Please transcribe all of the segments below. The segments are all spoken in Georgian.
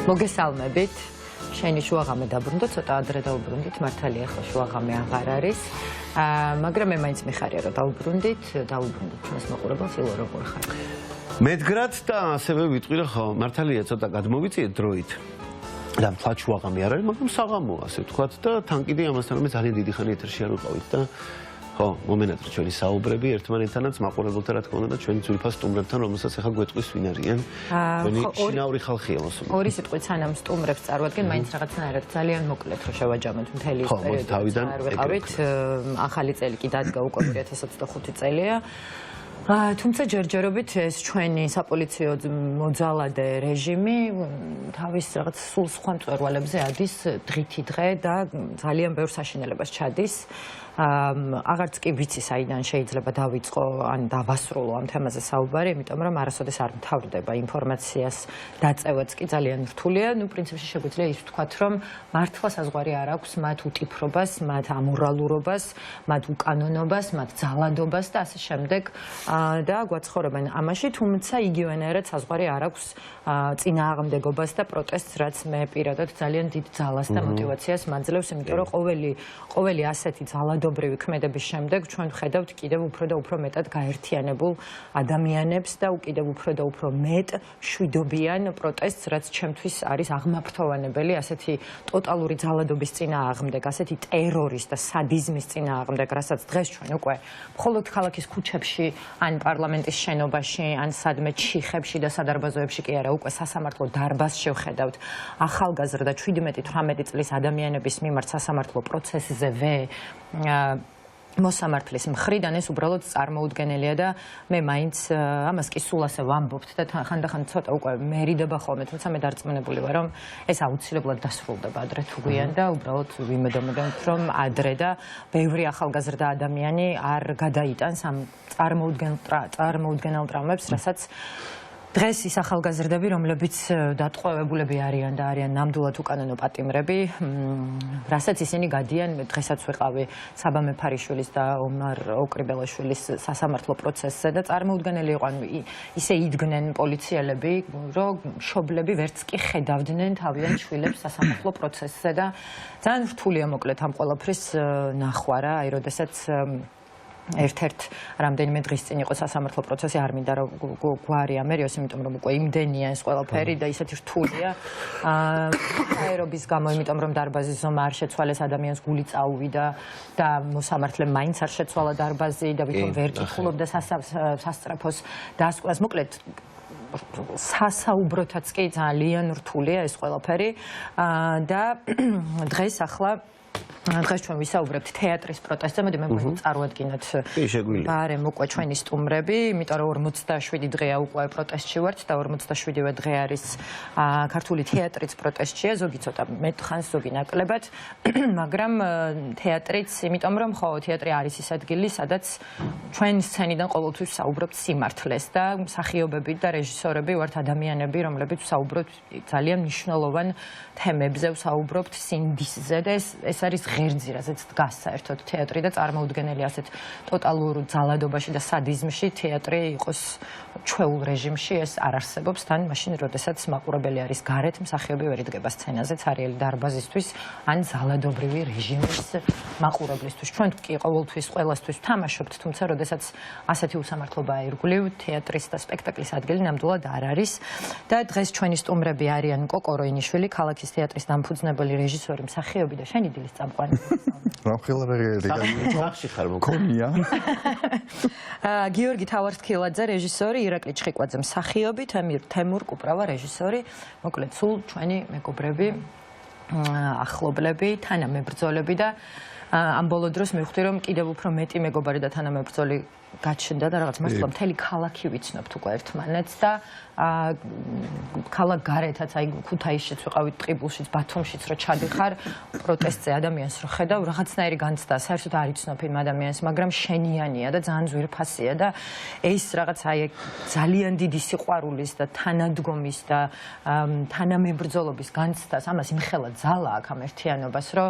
მოგესალმებით. შენი შუაღამე დაბრუნდა, ცოტა ადრე დაუბრუნდით, მართალია ახლა შუაღამე აღარ არის. მაგრამ მე მაინც მიხარია რომ დაუბრუნდით ჩვენს მაყურებელს ილო როგორ ხარ? მედგრად და ასევე ვიტყვი რომ ხო, მართალია ცოტა გადმოვიწიეთ დროით. და მთლად შუაღამე არ არის, მაგრამ საღამოა, ასე ვთქვათ და თან კიდე ამასთანავე ძალიან დიდი ხანი ეთერში არ ვიყავით და ხო, მომენატრე ჩვენი საუბრები ერთმანეთთანაც მაყურებელთა რა თქმა უნდა და ჩვენი ძვირფას სტუმრებთან, რომელსაც ახლა გვეტყვის ვინ არიან. ჩვენი შინაური ხალხია მოსული. ორი სიტყვით სანამ სტუმრებს წარვადგენ, მაინც რაღაცნაირად ძალიან მოკლედ რომ შევაჯამოთ მთელი ის პერიოდი. არ ვიყავით, ახალი წელი კი დადგა უკვე 2025 წელია. თუმცა ჯერჯერობით ეს ჩვენი საპოლიციო მოძალადე რეჟიმი თავის რაღაც სულ სხვა მწვერვალებზე ადის დღითი დღე და ძალიან ბევრ საშინელებას ჩადის. აღარც კი ვიცი საიდან შეიძლება დავიწყო ან დავასრულო ამ თემაზე საუბარი, იმიტომ რომ არასოდეს არ მთავრდება ინფორმაციას დაწევაც კი ძალიან რთულია. პრინციპში შეგვიძლია ის ვთქვათ, რომ მართლა საზღვარი არ აქვს მათ უტიფრობას, მათ ამორალურობას, მათ უკანონობას, მათ ძალადობას და ასე შემდეგ და გვაცხოვრებენ ამაში, თუმცა იგივენაირად საზღვარი არ აქვს წინააღმდეგობას და პროტესტს, რაც მე პირადად ძალიან დიდ ძალას და мотивაციას მაძლევს, იმიტომ რომ ყოველი ასეთი ძალადობრივი ქმედების შემდეგ ჩვენ ვხედავთ კიდევ უფრო და უფრო მეტად გაერთიანებულ ადამიანებს და კიდევ უფრო და უფრო მეტ მშვიდობიან პროტესტს, რაც ჩემთვის არის აღმაფრთოვანებელი ასეთი ტოტალური ძალადობის წინააღმდეგ, ასეთი ტერორის და სადიზმის წინააღმდეგ, რასაც დღეს ჩვენ უკვე მხოლოდ ქალაქის ქუჩებში ან პარლამენტის შენობაში, ან სადმე ჩიხებში და სადარბაზოებში კი არა, უკვე სასამართლო დარბაზს შევხედავთ ახალგაზრდა 17-18 წლის ადამიანების მიმართ სასამართლო პროცესზევე მოსამართლის მხრიდან ეს უბრალოდ წარმოუდგენელია და მე მაინც ამას კი სულ ასე ვამბობთ და ხანდახან ცოტა უკვე მერიდება ხოლმე, თუმცა მე დარწმუნებული ვარ, რომ ეს აუცილებლად დასრულდება ადრე თუ გვიან და უბრალოდ ვიმედამოდებთ, რომ ადრე და ბევრი ახალგაზრდა ადამიანი არ გადაიტანს ამ წარმოუდგენელ ტრამვებს, რასაც დღეს ის ახალგაზრდები, რომლებიც დატყვევებულები არიან და არიან ნამდვილად უკანონო პატიმრები, რასაც ისინი გადიან, დღესაც ვიყავი საბა მეფარიშვილის და ომარ ოკრიბელაშვილის სასამართლო პროცესზე და წარმოუდგენელი იყო, ისე იდგნენ პოლიციელები, რომ მშობლები ვერც კი ხედავდნენ თავიანთ შვილებს სასამართლო პროცესზე და ძალიან რთულია მოკლედ ამ ყველაფრის ნახვა რა, აი როდესაც ერთ-ერთ რამდენიმე დღის წინ იყო სასამართლო პროცესი, არ მინდა რომ გვარი ამერიოს, იმიტომ რომ უკვე იმდენია ეს ყველაფერი და ისეთი რთულია აერობის გამო, იმიტომ რომ დარბაზის ზომა არ შეცვალეს, ადამიანს გული წაუვიდა და მოსამართლემ მაინც არ შეცვალა დარბაზი და ვითომ ვერ კითხულობდა სასწრაფოს დასკვას. მოკლედ სასაუბროთაც კი ძალიან რთულია ეს ყველაფერი და დღეს ჩვენ ვისაუბრებთ თეატრის პროტესტზე, მოდი მე წარვადგინოთ ბარემ უკვე ჩვენი სტუმრები, იმიტომ რომ 47 დღეა უკვე პროტესტში ვართ და 47-ვე დღე არის ქართული თეატრიც პროტესტშია, ზოგი ცოტა მეტ ხანს, ზოგი ნაკლებად, მაგრამ თეატრიც, იმიტომ რომ ხო, თეატრი არის ის ადგილი, სადაც ჩვენ სცენიდან ყოველთვის ვსაუბრობთ სიმართლეს და მსახიობები და რეჟისორები ვართ ადამიანები, რომლებიც ვსაუბრობთ ძალიან მნიშვნელოვან თემებზე, ვსაუბრობთ სინდისზე და ეს არის ღერძი, რასაც დგას საერთოდ თეატრი და წარმოუდგენელი ასეთ ტოტალურ ძალადობაში და სადიზმში თეატრი იყოს ჩვეულ რეჟიმში, ეს არ არსებობს თან მაშინ, როდესაც მაყურებელი არის გარეთ, მსახიობი ვერ იდგება სცენაზე ცარიელი დარბაზისთვის ან ძალადობრივი რეჟიმის მაყურებლისთვის. ჩვენ კი ყოველთვის ყველასთვის ვთამაშობთ, თუმცა როდესაც ასეთი უსამართლობაა ირგვლივ, თეატრის და სპექტაკლის ადგილი ნამდვილად არ არის და დღეს ჩვენი სტუმრები არიან კოკო როინიშვილი, ქალაქის თეატრის დამფუძნებელი რეჟისორი, მსახიობი და შენი დილის წამყვანი. გიორგი თავარსკილაძე რეჟისორი, ირაკლი ჩხიკვაძე მსახიობი, თემურ კუპრავა რეჟისორი, მოკლედ სულ ჩვენი მეგობრები, ახლობლები, თანამებრძოლები და ამ ბოლო დროს მივხვდი, რომ კიდევ უფრო მეტი მეგობარი და თანამებრძოლი გაჩნდა და რაღაც მასლა მთელი ქალაქი ვიცნობთ უკვე ერთმანეთს და ქალაქ გარეთაც, აი ქუთაისშიც ვიყავით, ტყიბულშიც, ბათუმშიც რო ჩადიხარ, პროტესტზე ადამიანს რო ხედავ, რაღაცნაირი განცდა, საერთოდ არ იცნობ იმ ადამიანს, მაგრამ შენიანია და ძალიან ძვირფასია და ეს რაღაც აი ძალიან დიდი სიყვარულის და თანადგომის და თანამებრძოლობის განცდას, ამას იმხელა ძალა აქვს ამ ერთიანობას, რომ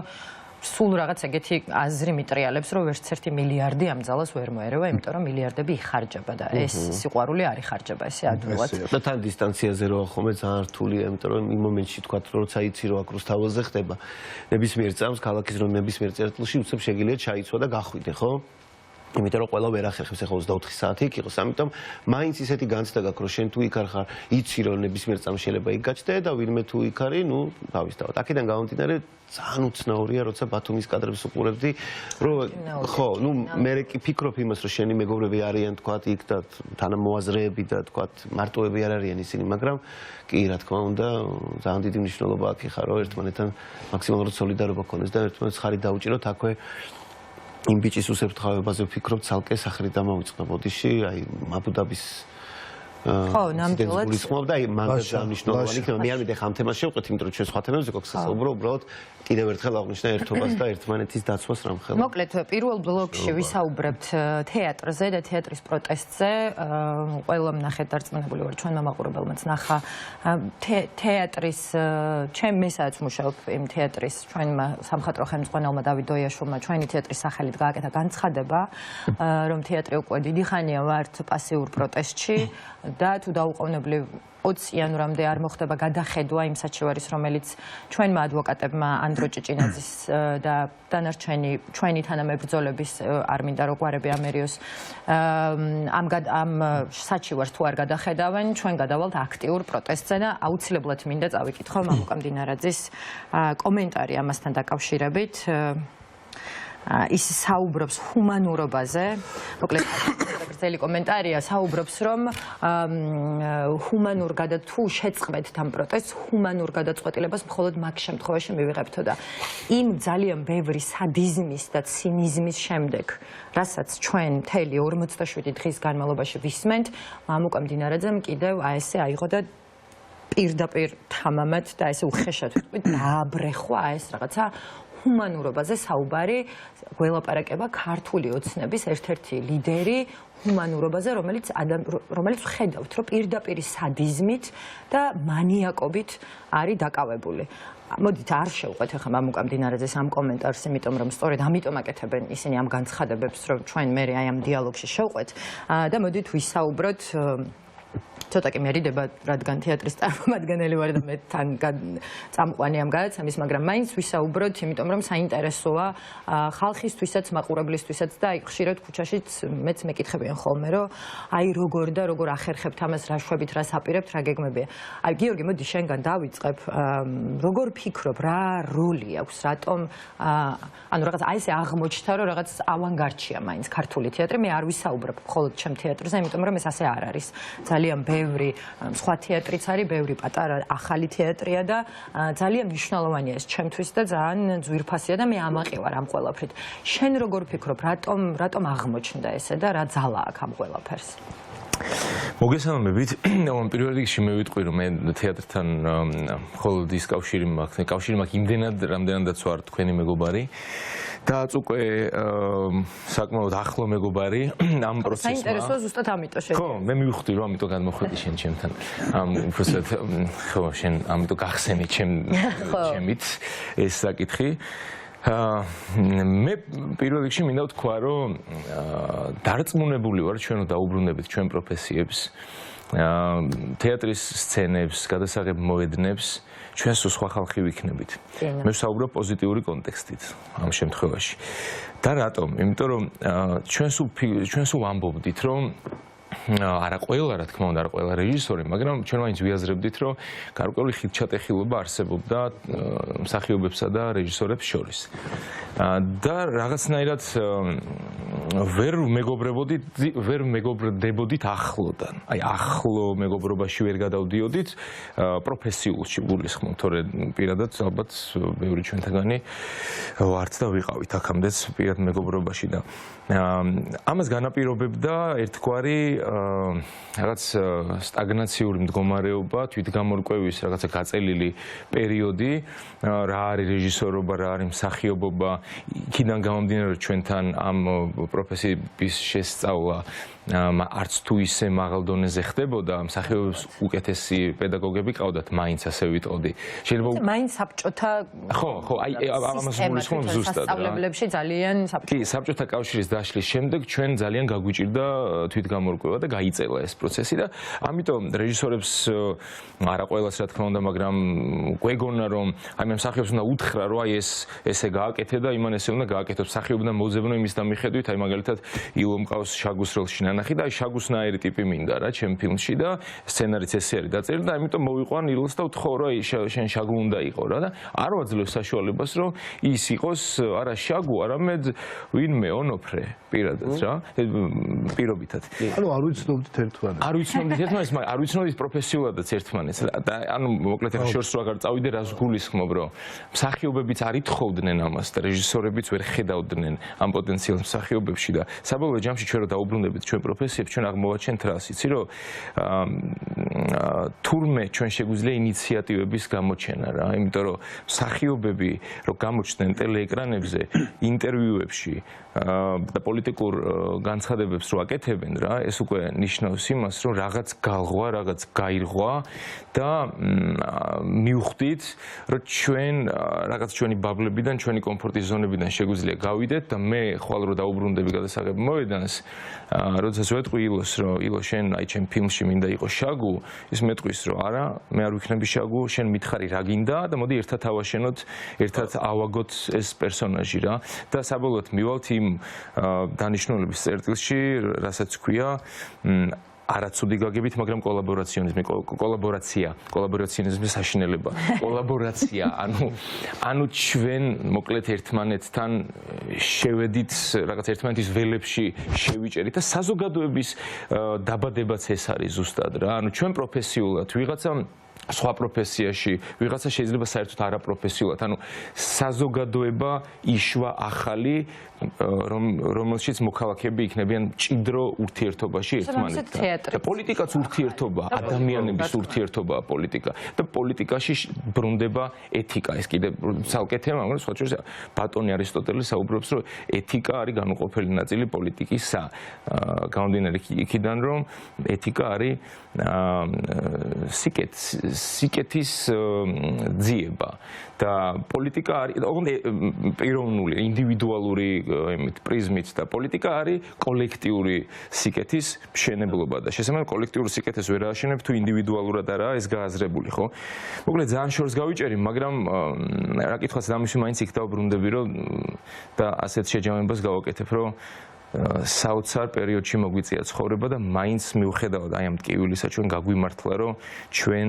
სულ რაღაც ეგეთი აზრი მიტრიალებს, რომ ვერც ერთი მილიარდი ამ ძალას ვერ მოერევა, იმიტომ რომ მილიარდები იხარჯება და ეს სიყვარული არ იხარჯება, ესე ადვილად. და თან დისტანციაზე როა ხოლმე ძალიან რთულია, იმიტომ რომ იმ მომენტში თქვა, როცა იცი რომ აქ რუსთაველზე ხდება, ნებისმიერ წამს ქალაქის რომ ნებისმიერ წერტილში უცებ შეგიძლია ჩაიცვა და გახვიდე, ხო? იმიტომ რომ ყველა ვერ ახერხებს ახლა 24 საათი იქ იყოს, ამიტომ მაინც ისეთი განცდა გაქვს, რომ შენ თუ იქ არ ხარ, იცი რომ ნებისმიერ წამს შეიძლება იქ გაჩნდე და ვინმე თუ იქ არის, ნუ დავისთავად. აქედან გამომდინარე ძალიან უცნაურია, როცა ბათუმის კადრებს უყურებდი, რომ ხო, ნუ მე კი ფიქრობ იმას, რომ შენი მეგობრები არიან თქვა იქ და თანამოაზრეები და თქვა მარტოები არ არიან ისინი, მაგრამ კი რა თქმა უნდა, ძალიან დიდი მნიშვნელობა აქვს ხარ, რომ ერთმანეთთან მაქსიმალურად სოლიდარობა ქონდეს და ერთმანეთს ხარი დაუჭიროთ აქვე იმ ბიჭის უსაფრთხოებაზე ვფიქრობ, ცალკე სახრით დამოვიწყდა ბოდიში, აი აბუდაბის ხო, ნამდვილად. და აი მაგას მნიშვნელოვანი იქნება. მე არ მინდა ხამ თემას შევყვეთ, იმიტომ რომ ჩვენ სხვა თემებზე გვაქვს სასაუბრო, უბრალოდ კიდევ ერთხელ აღნიშნა ერთობას და ერთმანეთის დაცვას რამხელა. მოკლედ, პირველ ბლოკში ვისაუბრებთ თეატრზე და თეატრის პროტესტზე. ყველამ ნახეთ დარწმუნებული ვარ, ჩვენ მომაყურებელმაც ნახა თეატრის, მესაც მუშაობ იმ თეატრის, ჩვენმა სამხატვრო ხელმძღვანელმა დავით დოიაშვილმა ჩვენი თეატრის სახელით გააკეთა განცხადება, რომ თეატრი უკვე დიდი ხანია ვართ პასიურ პროტესტში და თუ დაუყოვნებლივ 20 იანვრამდე არ მოხდება გადახედვა იმ საჩივარის, რომელიც ჩვენმა ადვოკატებმა ანდრო ჭიჭინაძის და დანარჩენი ჩვენი თანამებრძოლების არ მინდა რომ გვარები ამერიოს ამ საჩივარს თუ არ გადახედავენ, ჩვენ გადავალთ აქტიურ პროტესტზე და აუცილებლად მინდა წავიკითხო მამუკა მდინარაძის კომენტარი ამასთან დაკავშირებით. ის საუბრობს ჰუმანურობაზე, მოკლედ გრძელი კომენტარია, საუბრობს რომ ჰუმანურ თუ შეწყდეთ ამ პროტესტს, ჰუმანურ გადაწყვეტილებას მხოლოდ მაგ შემთხვევაში მივიღებთო და იმ ძალიან ბევრი სადიზმის და ცინიზმის შემდეგ, რასაც ჩვენ მთელი 47 დღის განმავლობაში ვისმენთ, მამუკა მდინარაძემ კიდევ ესე აიღო და პირდაპირ თამამად და ესე უხეშად ვიტყვით, დააბრეხვა ეს რაღაცა ჰუმანურობაზე საუბარი, გველაპარაკება ქართული ოცნების ერთ-ერთი ლიდერი ჰუმანურობაზე, რომელიც ხედავთ, რომ პირდაპირ სადიზმით და მანიაკობით არის დაკავებული. მოდით არ შევყვეთ ახლა მამუკა მდინარაძეს ამ კომენტარს, იმიტომ რომ სწორედ ამიტომ აკეთებენ ისინი ამ განცხადებებს, რომ ჩვენ მე აი ამ დიალოგში შევყვეთ და მოდით ვისაუბროთ ცოტა კი მერიდება, რადგან თეატრის წარმომადგენელი ვარ და მე თან წამყვანი ამ გადაცემის, მაგრამ მაინც ვისაუბროთ, იმიტომ რომ საინტერესოა ხალხისთვისაც, მაყურებლისთვისაც და აი ხშირად ქუჩაშიც მეც მეკითხებიან ხოლმე, რომ აი როგორ ახერხებთ ამას, რა შვებით, რა საპირებთ, რა გეგმებია. აი გიორგი, მოდი შენგან დავიწყებ, როგორ ფიქრობ, რა როლი აქვს, რატომ ანუ რაღაც აი ესე აღმოჩნდა, რომ რაღაც ავანგარდშია მაინც ქართული თეატრი, მე არ ვისაუბრებ მხოლოდ ჩემ თეატრზე, იმიტომ რომ ეს ასე არ არის. ძალიან ბევრი სხვა თეატრიც არის, ბევრი პატარა ახალი თეატრია და ძალიან მნიშვნელოვანია ეს ჩემთვის და ძალიან ძვირფასია და მე ამაყი ვარ ამ ყველაფრით. შენ როგორ ფიქრობ, რატომ აღმოჩნდა ესე და რა ძალა აქვს ამ ყველაფერს? მოგესალმებით. პირველ რიგში მე ვიტყვი, რომ მე თეატრთან მხოლოდ ის კავშირი მაქვს იმდენად, რამდენადაც ვარ თქვენი მეგობარი. და უკვე საკმაოდ ახლო მეგობარი ამ პროცესმა. საინტერესოა ზუსტად ამიტომ შეგვიძლია. ხო, მე მივხვდი რომ ამიტომ გადმოხვედი შენ ჩემთან. უბრალოდ ხო, შენ ამიტომ გახსენი ჩემით ეს საკითხი. მე პირველ რიგში მინდა ვთქვა, რომ დარწმუნებული ვარ ჩვენ დაუბრუნდებით ჩვენ პროფესიებს, თეატრის სცენებს, გადასაღებ მოედნებს, ჩვენ სხვა ხალხი ვიქნებით. მე ვსაუბრობ პოზიტიური კონტექსტით ამ შემთხვევაში. და რატომ? იმიტომ რომ ჩვენ სულ ვამბობდით, რომ არა ყველა, რა თქმა უნდა, არა ყველა რეჟისორი, მაგრამ ჩვენ მაინც ვიაზრებდით, რომ გარკვეული ხილჩატეხილობა არსებობდა მსახიობებსა და რეჟისორებს შორის. და რაღაცნაირად ვერ მეგობრდებოდით ახლოდან. აი ახლო მეგობრობაში ვერ გადავდიოდით პროფესიულში გულისხმობ, თორე პირადად ალბათ ბევრი ჩვენთაგანი ვართ და ვიყავით აქამდეც პირად მეგობრობაში და ამას განაპირობებდა ერთგვარი რაღაც სტაგნაციური მდგომარეობა, თვითგამორკვევის რაღაცა გაწელილი პერიოდი, რა არის რეჟისორობა, რა არის მსახიობობა, იქიდან გამომდინარე რომ ჩვენთან ამ პროფესიის შესწავლა არც თუ ისე მაღალ დონეზე ხდებოდა, მსახიობებს უკეთესი პედაგოგები ყავდათ, მაინც ასე ვიტყოდი. შეიძლება მაინც საბჭოთა ხო, აი ამას მოგისმენთ ზუსტად რა. სასწავლებლებში ძალიან საბჭოთა. კი, საბჭოთა კავშირის დაშლის შემდეგ ჩვენ ძალიან გაგვიჭირდა თვითგამორკვევა და გაიწელა ეს პროცესი და ამიტომ რეჟისორებს არა ყველას რა თქმა უნდა, მაგრამ გვეგონა რომ აი მე მსახიობს უნდა უთხრა რომ აი ესე გააკეთე და იმან ესე უნდა გააკეთოს მსახიობიდან მოძებნო იმის და მიხედვით აი მაგალითად ილო მყავს შაგუს როლში ნანახი და აი შაგუსნაირი ტიპი მინდა რა ჩემ ფილმში და სცენარიც ესე არის დაწერილი და ამიტომ მოვიყვან ილოს და ვთხოვ რომ აი შენ შაგუ უნდა იყო რა და არ ვაძლევ საშუალებას რომ ის იყოს არა შაგუ არამედ ვინმე ონოფრე პირადად რა პირობითად ანუ არ ვიცნობდით ერთმანეთს არ ვიცნობდით ერთმანეთს მაგრამ არ ვიცნობდით პროფესიულადაც ერთმანეთს და ანუ მოკლედ ახლა შორს რო აღარ წავიდე რას გულისხმობ რომ მსახიობებიც არ ითხოვდნენ ამას და რეჟისორებიც ვერ ხედავდნენ ამ პოტენციალ მსახიობებში და საბოლოო ჯამში ჩვენ რო დაუბრუნდებით ჩვენ პროფესიებს ჩვენ აღმოვაჩენთ რას იცი რომ თურმე ჩვენ შეგვიძლია ინიციატივების გამოჩენა რა იმიტომ რომ მსახიობები რო გამოჩნდნენ ტელეეკრანებზე ინტერვიუებში და პოლიტიკურ განცხადებებს რო აკეთებენ რა ეს უკვე ნიშნავს იმას რომ რაღაც გალღვა რაღაც გაირღვა და მივხვდით რომ ჩვენ რაღაც ჩვენი ბაბლებიდან ჩვენი კომფორტის ზონებიდან შეგვიძლია გავიდეთ და მე ხვალ რო დაუბრუნდები გადასაღებ მოედანს როდესაც ვეტყვი ილოს რომ ილო შენ აი ჩემ ფილმში მინდა იყოს შაგუ ის მეტყვის რომ არა მე არ ვიქნები შაგუ შენ მითხარი რა გინდა და მოდი ერთად ავაშენოთ ერთად ავაგოთ ეს პერსონაჟი რა და საბოლოოდ მივალთ იმ დანიშნულების წერტილში რასაც ქვია არაცუდი გაგებით, მაგრამ კოლაბორაციონიზმის საშინელება. კოლაბორაცია, ანუ ჩვენ მოკლედ ერთმანეთთან შევედით რაღაც ერთმანეთის ველებში შევიჭერით და საზოგადოების დაბადებაც ეს არის ზუსტად რა. ანუ ჩვენ პროფესიულად ვიღაცა სხვა პროფესიაში ვიღაცა შეიძლება საერთოდ არაპროფესიულად, ანუ საზოგადოება იშვა ახალი რომელშიც მოქალაქეები იქნებიან მჭიდრო ურთიერთობაში ერთმანეთთან. და პოლიტიკაც ურთიერთობა, ადამიანების ურთიერთობაა პოლიტიკა და პოლიტიკაში ბრუნდება ეთიკა. ეს კიდე ცალკე თემა, მაგრამ სხვა შორის ბატონი არისტოტელი საუბრობს, რომ ეთიკა არის განუყოფელი ნაწილი პოლიტიკისა. გამომდინარე იქიდან, რომ ეთიკა არის სიკეთის ძიება და პოლიტიკა არის პიროვნული, ინდივიდუალური პრიზმით და პოლიტიკა არის კოლექტიური სიკეთის მშენებლობა და შესაბამისად კოლექტიურ სიკეთეს ვერ ააშენებ თუ ინდივიდუალურად არაა ეს გააზრებული, ხო? მოკლედ ძალიან შორს გავიჭერი, მაგრამ რა კითხვაც დამისვი მაინც იქ დავბრუნდები, რომ და ასეთ შეჯამებას გავაკეთებ, რომ საოცარ პერიოდში მოგვიწია ცხოვრება და მაინც მიუხედავად აი ამ ტკივილისა ჩვენ გაგვიმართლა რომ ჩვენ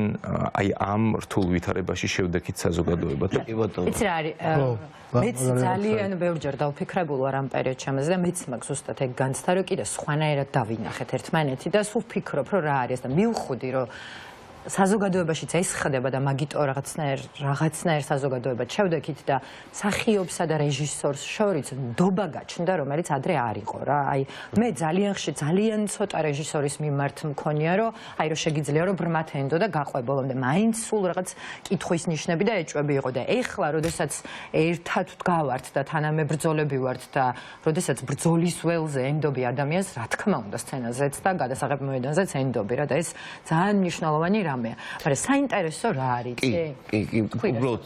აი ამ რთულ ვითარებაში შევდექით საზოგადოებად. კი ბატონო. იცი რა არის? მეც ძალიან ბევრჯერ დავფიქრებულ ვარ ამ პერიოდში ამაზე და მეც მაქვს ზუსტად ეგ განცდა რომ კიდე სხვანაირად დავინახეთ ერთმანეთი და სულ ფიქრობ რომ რა არის და მივხვდი რომ საზოგადოებაშიც ეს ხდება და მაგიტო რაღაცნაირ საზოგადოებად შევდექით და მსახიობსა და რეჟისორს შორის ნდობა გაჩნდა, რომელიც ადრე არ იყო რა. აი მე ძალიან ცოტა რეჟისორის მიმართ მქონია, რომ აი რომ შეგიძლია რომ ბრმათ ენდო და გაყვებოლამდე მაინც სულ რაღაც კითხვის ნიშნები და ეჭვები იყო და ეხლა როდესაც ერთად ვდგავართ და თანამებრძოლები ვართ და როდესაც ბრძოლის ველზე ენდობი ადამიანს, რა თქმა უნდა სცენაზეც და გადასაღებ მოედანზეც ენდობი რა და ეს ძალიან მნიშვნელოვანი მაგრამ საინტერესო რა არის? კი, უბრალოდ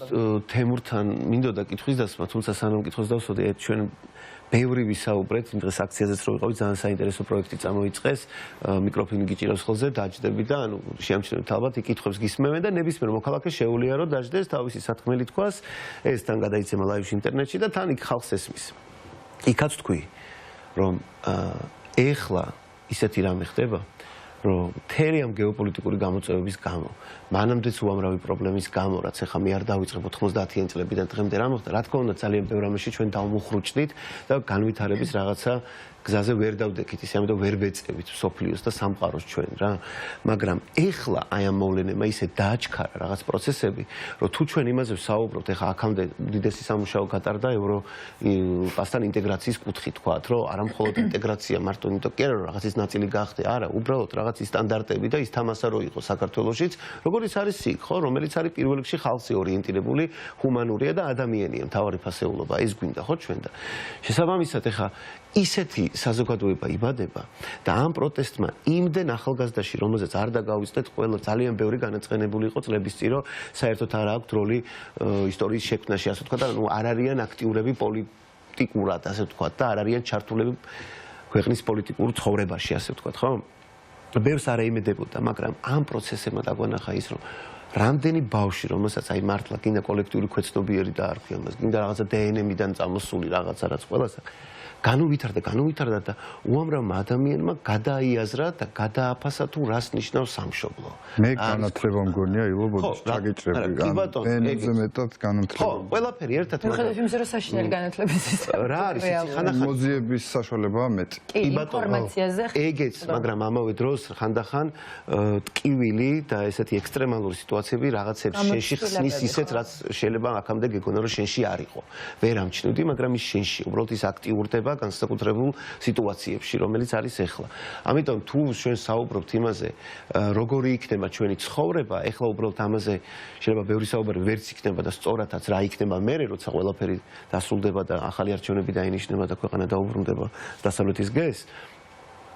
თემურთან მინდოდა კითხვის დასმა, თუმცა სანამ კითხოს დავსვდი, ჩვენ ბევრი ვისაუბრეთ, იმ დღეს აქციაზეც რო ვიყავით, ძალიან საინტერესო პროექტი წამოიწყეს, მიკროფონი გიჭირავს ხოლმე დაჯდები და ანუ შეამჩნევთ ალბათ იქ კითხვებს გისმევენ და ნებისმიერ მოქალაქე შეუძლია რომ დაჯდეს თავისი სათქმელი თქვას, ეს თან გადაიცემა ლაივში ინტერნეტში და თან იქ ხალხს ესმის. იქაც თქვი, რომ ეხლა ისეთი რამე ხდება რომ მთელი ამ გეოპოლიტიკური გამოწვევების გამო, მანამდეც უამრავი პრობლემის გამო, რაც ახლა მე არ დავიწყებ 90-იან წლებიდან დღემდე რა მოხდა, რა თქმა უნდა ძალიან ბევრ რამეში ჩვენ დავმუხრუჭდით და განვითარების რაღაცა გზაზე ვერ დავდექით, ისე ამიტომ ვერ ვეწევით სოფლიოს და სამყაროს ჩვენ რა. მაგრამ ეხლა აი ამ მოვლენებმა ისე დააჩქარა რაღაც პროცესები, რომ თუ ჩვენ იმაზე ვსაუბრობთ, ეხლა აქამდე უდიდესი სამუშაო გატარდა ევროპასთან ინტეგრაციის კუთხით, თქვათ, რომ არა მხოლოდ ინტეგრაცია მარტო იმიტომ კი არა, რომ რაღაცის ნაწილი გახდე, არა, უბრალოდ რაღაცის სტანდარტები და ის თამასა რო იყო საქართველოშიც, როგორც არის იქ, ხო, რომელიც არის პირველ რიგში ხალხზე ორიენტირებული, ჰუმანურია და ადამიანია, მთავარი ფასეულობა, ეს გვინდა ხო ჩვენ და შესაბამისად ეხლა ისეთი საზოგადოება იბადება და ამ პროტესტმა იმდენ ახალგაზრდაში, რომელზეც არ დაგავიწყდეთ, ყველა ძალიან ბევრი განაწყენებული იყო წლების წინ, რომ საერთოდ არ აქვს როლი ისტორიის შექმნაში, ასე ვთქვათ, და ნუ არ არიან აქტიურები პოლიტიკურად, ასე ვთქვათ, და არ არიან ჩართულები ქვეყნის პოლიტიკურ ცხოვრებაში, ასე ვთქვათ, ხო? ბევრს არ ეიმედებოდა, მაგრამ ამ პროცესებმა დაგვანახა ის, რომ რამდენი ბავშვი, რომელსაც აი მართლა გინდა კოლექტიური ქვეცნობიერი დაარქვია მას, გინდა რაღაცა დნმ-დან წამოსული რაღაცა რაც ყველას განუვითარდა და უამრავმა ადამიანმა გადაიაზრა და გადააფასა თუ რას ნიშნავს სამშობლო. მე განათლება მგონია ილობოდი ჩაგეჭრები ენზე მეტად განათლება. ხო, ყველაფერი ერთად მიუხედავად იმისა, რომ საშინელი განათლების რა არის ხანდახან მოძიების საშუალებაა მეტი. კი, ინფორმაციაზე ეგეც, მაგრამ ამავე დროს ხანდახან ტკივილი და ესეთი ექსტრემალური სიტუაციები რაღაცებს შენში ხსნის ისეთ, რაც შეიძლება აქამდე გეგონა რომ შენში არ იყო. ვერ ამჩნევდი, მაგრამ ის შენში უბრალოდ ის აქტიურდება განსაკუთრებულ სიტუაციებში, რომელიც არის ახლა. ამიტომ თუ ჩვენ საუბრობთ იმაზე, როგორი იქნება ჩვენი ცხოვრება, ახლა უბრალოდ ამაზე შეიძლება ბევრი საუბარი ვერც იქნება და სწორადაც რა იქნება მერე, როცა ყველაფერი დასრულდება და ახალი არჩევნები დაინიშნება და ქვეყანა დაუბრუნდება დასავლეთის გზას.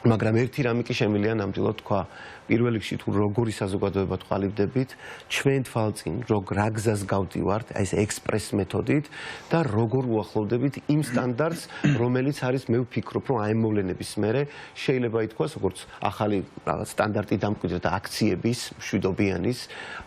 მაგრამ ერთი რამე კი შემიძლია ნამდვილად თქვა, პირველ რიგში თუ როგორი საზოგადოება თვალივდებით, ჩვენ თვალწინ რა გზას გავდივართ, აი ეს ექსპრეს მეთოდით და როგორ უახლოვდებით იმ სტანდარტს, რომელიც არის, მე ვფიქრობ, რომ აი მოვლენების მერე შეიძლება ითქვას, როგორც ახალი რაღაც სტანდარტი დამკვიდრდა და აქციების მშვიდობიანის,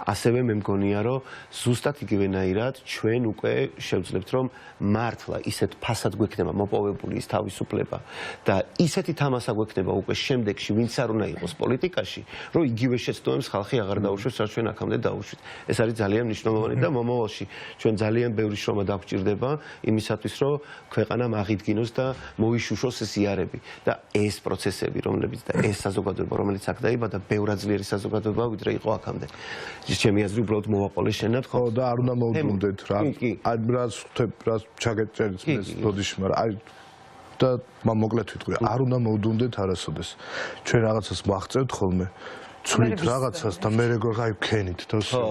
ასევე მე მგონია, რომ ზუსტად იგივენაირად ჩვენ უკვე შევძლებთ, რომ მართლა ისეთ ფასად გვექნება მოპოვებული ის თავისუფლება და ისეთი თამასა გვექნება უკვე შემდეგში, ვინც არ უნდა იყოს პოლიტიკაში, რომ იგივე შეცდომებს ხალხი აღარ დაუშვებს, რაც ჩვენ აქამდე დაუშვით. ეს არის ძალიან მნიშვნელოვანი და მომავალში ჩვენ ძალიან ბევრი შრომა დაგვჭირდება იმისათვის, რომ ქვეყანამ აღიდგინოს და მოიშუშოს ეს იარები და ეს პროცესები, რომლებიც და ეს საზოგადოება, რომელიც აქ დაიბადა, ბევრად ძლიერი საზოგადოება, ვიდრე იყო აქამდე. ჩემი აზრით, უბრალოდ მოვაყოლე შენად, ხო და არ უნდა მოვდუნდეთ რა. აი რაც ჩაგეწერეთ მე ბოდიში, მაგრამ აი და მოკლედ ვიტყვი, არ უნდა მოვდუნდეთ არასოდეს. ჩვენ რაღაცას ვაღწევთ ხოლმე, ცვლით რაღაცას და მე როგორ აი ვქენით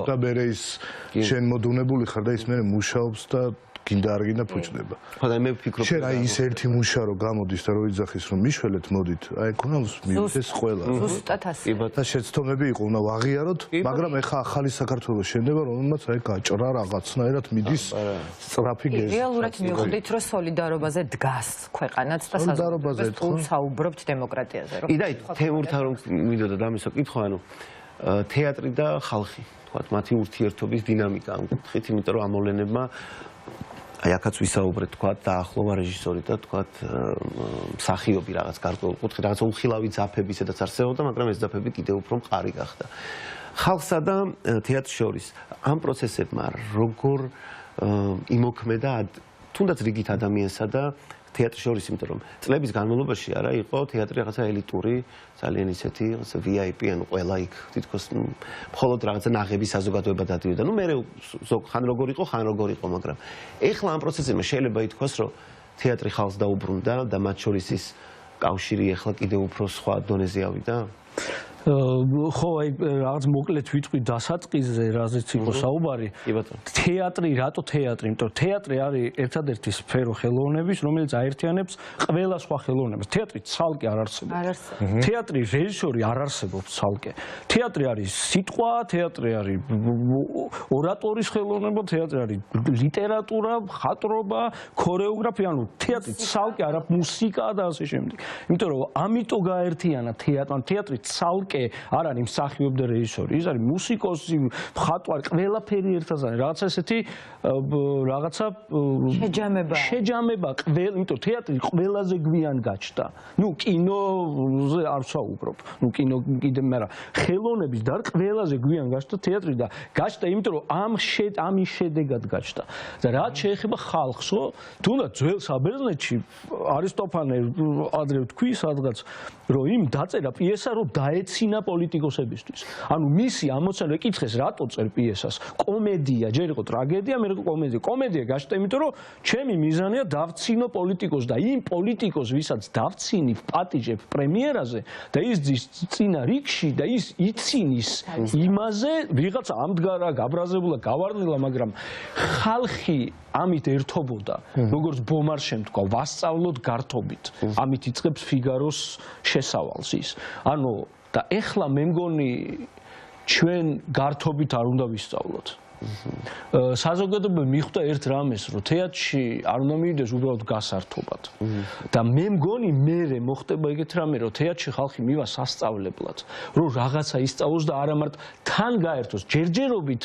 და მე ის შენ მოდუნებული ხარ და ის მე მუშაობს და გინდა არ გინდა ფუჭდება. ხო და მე ვფიქრობ, შენ აი ის ერთი მუშა რო გამოდის და რო იძახის რომ მიშველეთ მოდით, აი ქონავს მივიდეს ყველა. ზუსტად ასე. და შეცდომები იყო, უნდა ვაღიაროთ, მაგრამ ეხა ახალი საქართველოს შენდება, რომელმაც აი გაჭრა რაღაცნაირად მიდის სწრაფი გეზი. რეალურად მივხვდით, რომ სოლიდარობაზე დგას ქვეყანაც და საზოგადოებას თუ საუბრობთ დემოკრატიაზე, რომ და თემურთან რომ მინდოდა დამისო კითხვა, ანუ თეატრი და ხალხი, თქვათ, მათი ურთიერთობის დინამიკა ამ კუთხით, იმიტომ რომ ამ მოვლენებმა აი აქაც ვისაუბრეთ, თქვათ, დაახლოვა რეჟისორი და თქვათ, მსახიობი რაღაც გარკვეულ კუთხით, რაღაც უხილავი ძაფები სადაც არსებობდა, მაგრამ ეს ძაფები კიდევ უფრო მყარი გახდა. ხალხსა და თეატრს შორის ამ პროცესებმა როგორ იმოქმედა თუნდაც რიგით ადამიანსა და თეატრს შორის, იმიტომ რომ წლების განმავლობაში არა იყო თეატრი რაღაცა ელიტური, ძალიან ისეთი VIP, ანუ ყველა იქ თითქოს მხოლოდ რაღაცა ნაღები საზოგადოება დადიოდა. ნუ მე ხან როგორ იყო, მაგრამ ეხლა ამ პროცესებმა შეიძლება ითქვას, რომ თეატრი ხალხს დაუბრუნდა და მათ შორის ის კავშირი ეხლა კიდევ უფრო სხვა დონეზე ავიდა. ხო, აი რაღაც მოკლედ ვიტყვი დასაწყისზე, რაზეც იყო საუბარი. თეატრი, რატო თეატრი? იმიტომ თეატრი არის ერთადერთი სფერო ხელოვნების, რომელიც აერთიანებს ყველა სხვა ხელოვნებას. თეატრი ცალკე არ არსებობს. თეატრი რეჟისორი არ არსებობს ცალკე. თეატრი არის სიტყვა, თეატრი არის ორატორის ხელოვნება, თეატრი არის ლიტერატურა, მხატვრობა, ქორეოგრაფია, ანუ თეატრი ცალკე არა მუსიკა და ასე შემდეგ. იმიტომ რომ ამიტომ გაერთიანა თეატრი ცალკე მუსიკე არ არის მსახიობი და რეჟისორი, ის არის მუსიკოსი, მხატვარი, ყველაფერი ერთად არის. რაღაცა ესეთი რაღაცა შეჯამება, იმიტომ თეატრი ყველაზე გვიან გაჩნდა. ნუ კინოზე არ ვსაუბრობ. ნუ კინო კიდე, მაგრამ ხელოვნების და ყველაზე გვიან გაჩნდა თეატრი და გაჩნდა, იმიტომ რომ ამის შედეგად გაჩნდა. და რაც შეეხება ხალხსო, თუნდაც ძველ საბერძნეთში არისტოფანე ადრე თქვი სადღაც, რომ იმ დაწერა პიესა, რომ დაეცინა პოლიტიკოსებისთვის. ანუ მისი ამოცანა ეკითხეს, რატო წერ პიესას? კომედია, ჯერ იყო ტრაგედია, მერე კომედია. კომედია გაჩნდა, იმიტომ რომ ჩემი მიზანია დავცინო პოლიტიკოს და იმ პოლიტიკოს, ვისაც დავცინი პატიჟებ პრემიერაზე და ის წინა რიგში და ის იცინის იმაზე ვიღაცა ამდგარა, გაბრაზებულა, გავარდნილა, მაგრამ ხალხი ამით ერთობოდა, როგორც ბომარშემ თქვა, ვასწავლოთ გართობით. ამით იწყებს ფიგაროს შესავალს ის. ანუ და ეხლა მე მგონი ჩვენ გართობით არ უნდა ვისწავლოთ. საზოგადოება მიხვდა ერთ რამეს, რომ თეატრში არ უნდა მივიდეს უბრალოდ გასართობად. და მე მგონი მერე მოხდება ეგეთ რამე, რომ თეატრში ხალხი მივა სასწავლებლად, რომ რაღაცა ისწავლოს და არა მარტო თან გაერთოს. ჯერჯერობით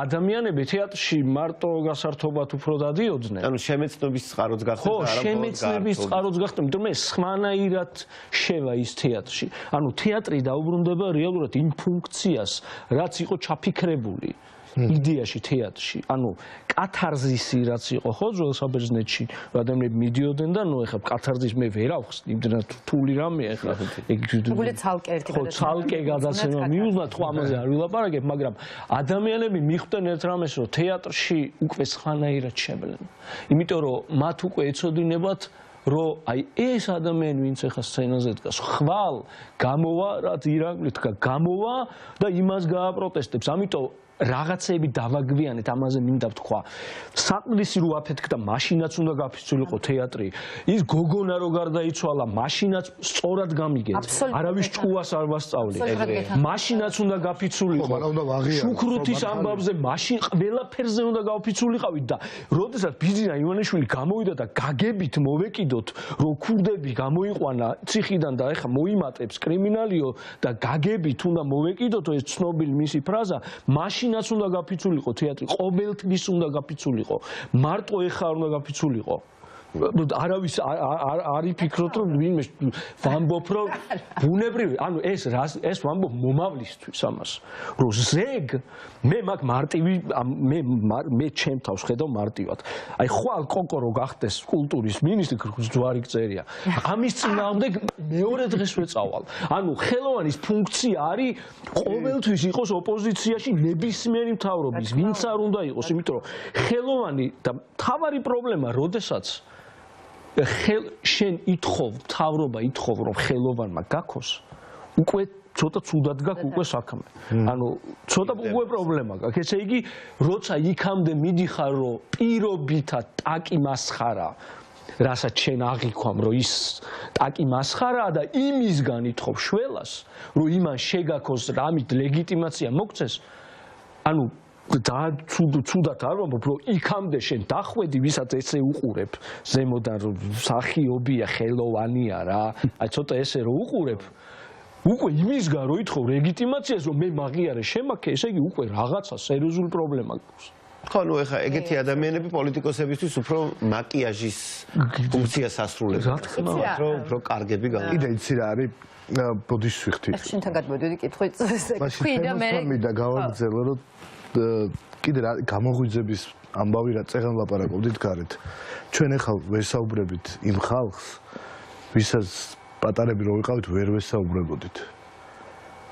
ადამიანები თეატრში მარტო გასართობად უფრო დადიოდნენ. ანუ შემეცნობის წყაროც გახდა და არა ხო, შემეცნების წყაროც გახდა, იმიტომ რომ სხვანაირად შევა ის თეატრში. ანუ თეატრი დაუბრუნდება რეალურად იმ ფუნქციას, რაც იყო ჩაფიქრებული. იდეაში თეატრში, ანუ კათარზისი რაც იყო ხო ძველ საბერძნეთში, ადამიანები მიდიოდნენ და ნუ ეხლა კათარზის მე ვერ ავხსნი, იმდენად რთული რამეა ეხლა. უბრალოდ ცალკე ერთი ხო, ცალკე გადაცემა მიუძნათ, ხო ამაზე არ ვილაპარაკებ, მაგრამ ადამიანები მიხვდნენ ერთ რამეს, რომ თეატრში უკვე სხვანაირად შევლენ. იმიტომ რომ მათ უკვე ეცოდინებათ რომ აი ეს ადამიანი ვინც ახლა სცენაზე დგას, ხვალ გამოვა, რაც ირაკლი თქვა, გამოვა და იმას გააპროტესტებს. ამიტომ რაღაცები დავაგვიანეთ, ამაზე მინდა ვთქვა. საყდისი რო აფეთქდა, მაშინაც უნდა გაფიცულიყო თეატრი. ის გოგონა რო გარდაიცვალა, მაშინაც სწორად გამიგეთ. არავის ჭკუას არ ვასწავლე. მაშინაც უნდა გაფიცულიყო. შუქრუთის ამბავზე მაშინ ყველაფერზე უნდა გავფიცულიყავით და როდესაც ბიძინა ივანიშვილი გამოვიდა და გაგებით მოვეკიდოთ, რომ ქურდები გამოიყვანა ციხიდან და ეხა მოიმატებს კრიმინალიო და გაგებით უნდა მოვეკიდოთ ეს ცნობილი მისი ფრაზა, მაშინაც უნდა გაფიცულიყო თეატრი, ყოველთვის უნდა გაფიცულიყო. მარტო ეხა არ უნდა გაფიცულიყო. არავის არ იფიქროთ რომ ვინმე ვამბობ რომ ბუნებრივი, ანუ ეს ვამბობ მომავლისთვის ამას. რომ ზეგ მე მაგ მარტივი მე ჩემ თავს ხედავ მარტივად. აი ხვალ კოკორო გახდეს კულტურის მინისტრი ჯვარი წერია. ამის წინააღმდეგ მეორე დღეს ვეწავალ. ანუ ხელოვანის ფუნქცია არის ყოველთვის იყოს ოპოზიციაში ნებისმიერი მთავრობის, ვინც არ უნდა იყოს, იმიტომ რომ ხელოვანი და მთავარი პრობლემა, როდესაც შენ ითხოვ, მთავრობა ითხოვ, რომ ხელოვანმა გაქოს, უკვე ცოტა ცუდად გაქვს უკვე საქმე. ანუ ცოტა უკვე პრობლემა გაქვს. ესე იგი, როცა იქამდე მიდიხარ, რომ პირობითად ტაკი მასხარა, რასაც შენ აღიქვამ, რომ ის ტაკი მასხარაა და იმისგან ითხოვ შველას, რომ იმან შეგაქოს რამით ლეგიტიმაცია მოგცეს, ანუ და ცუდად არ ვამბობ, რომ იქამდე შენ დახვედი, ვისაც ესე უყურებ, ზემოდან რომ მსახიობია, ხელოვანია რა, აი ცოტა ესე რომ უყურებ, უკვე იმისგან რომ ითხოვ ლეგიტიმაციას, რომ მე მაღიარე შემაქე, ესე იგი უკვე რაღაცა სერიოზული პრობლემა გვაქვს. ხო, ნუ ეხა ეგეთი ადამიანები პოლიტიკოსებისთვის უფრო მაკიაჟის ფუნქციას ასრულებენ. რა თქმა უნდა, რომ უფრო კარგები გახდნენ. კიდე იცი რა არის ბოდიშვიხთი. შენთან გადმოდიდი კითხვით, თქვი და მე და გავაგრძელო, რომ კიდე რა გამოღვიძების ამბავი რა წეგან ლაპარაკობდით გარეთ. ჩვენ ახლა ვესაუბრებით იმ ხალხს, ვისაც პატარები რო ვიყავით, ვერ ვესაუბრებოდით.